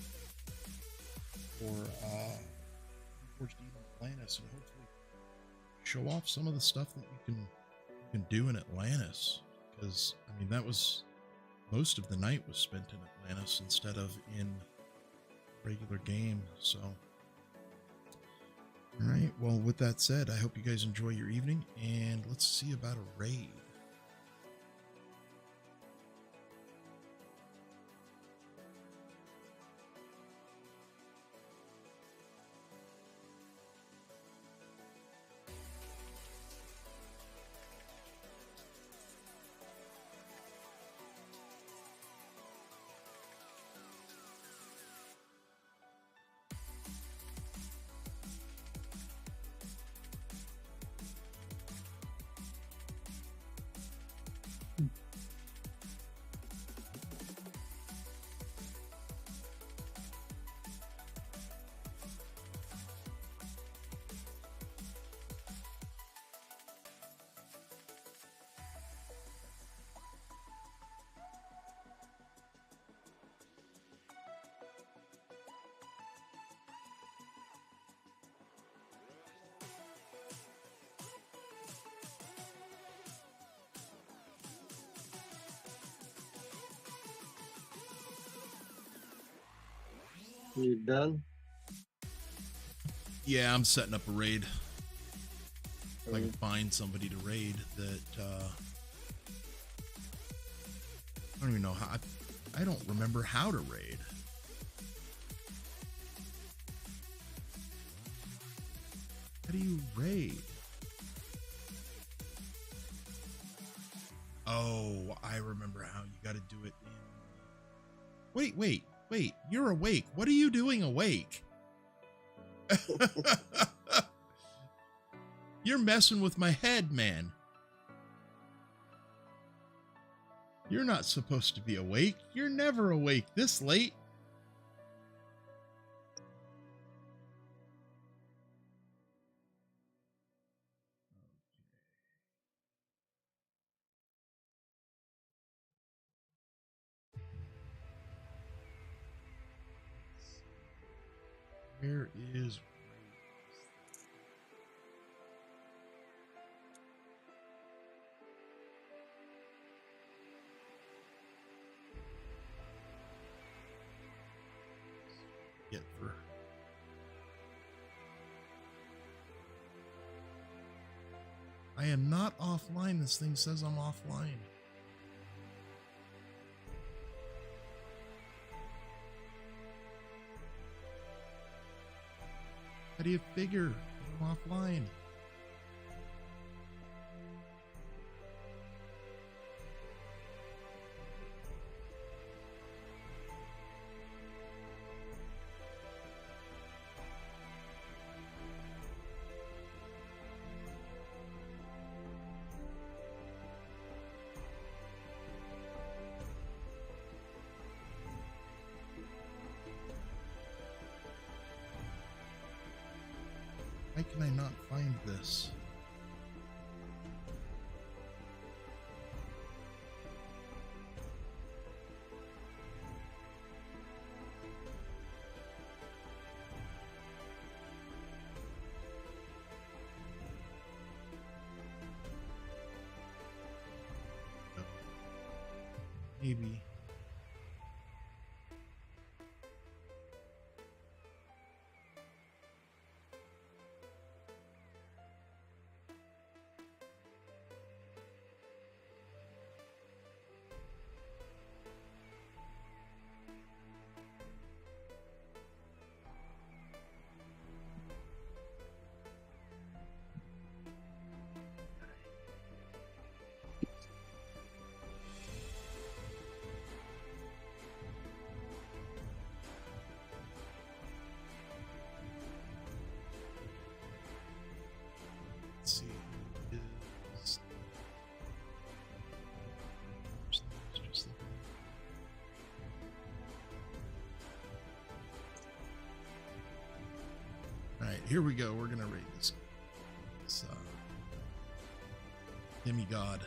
Forged Eden Atlantis, and hopefully show off some of the stuff that you can do in Atlantis, because I mean that was most of the night was spent in Atlantis instead of in regular game. So all right, well, with that said, I hope you guys enjoy your evening, and let's see about a raid. You done? Yeah, I'm setting up a raid. If I can find somebody to raid that I don't even know how. I don't remember how to raid. How do you raid? Oh, I remember how. You got to do it in... Wait. You're awake. What are you doing awake? You're messing with my head, man. You're not supposed to be awake. You're never awake this late. Where is... Get for... I am not offline. This thing says I'm offline. How do you figure I'm offline? Why can I not find this? Maybe. Let's see. Is... All right, here we go. We're gonna rate this demigod.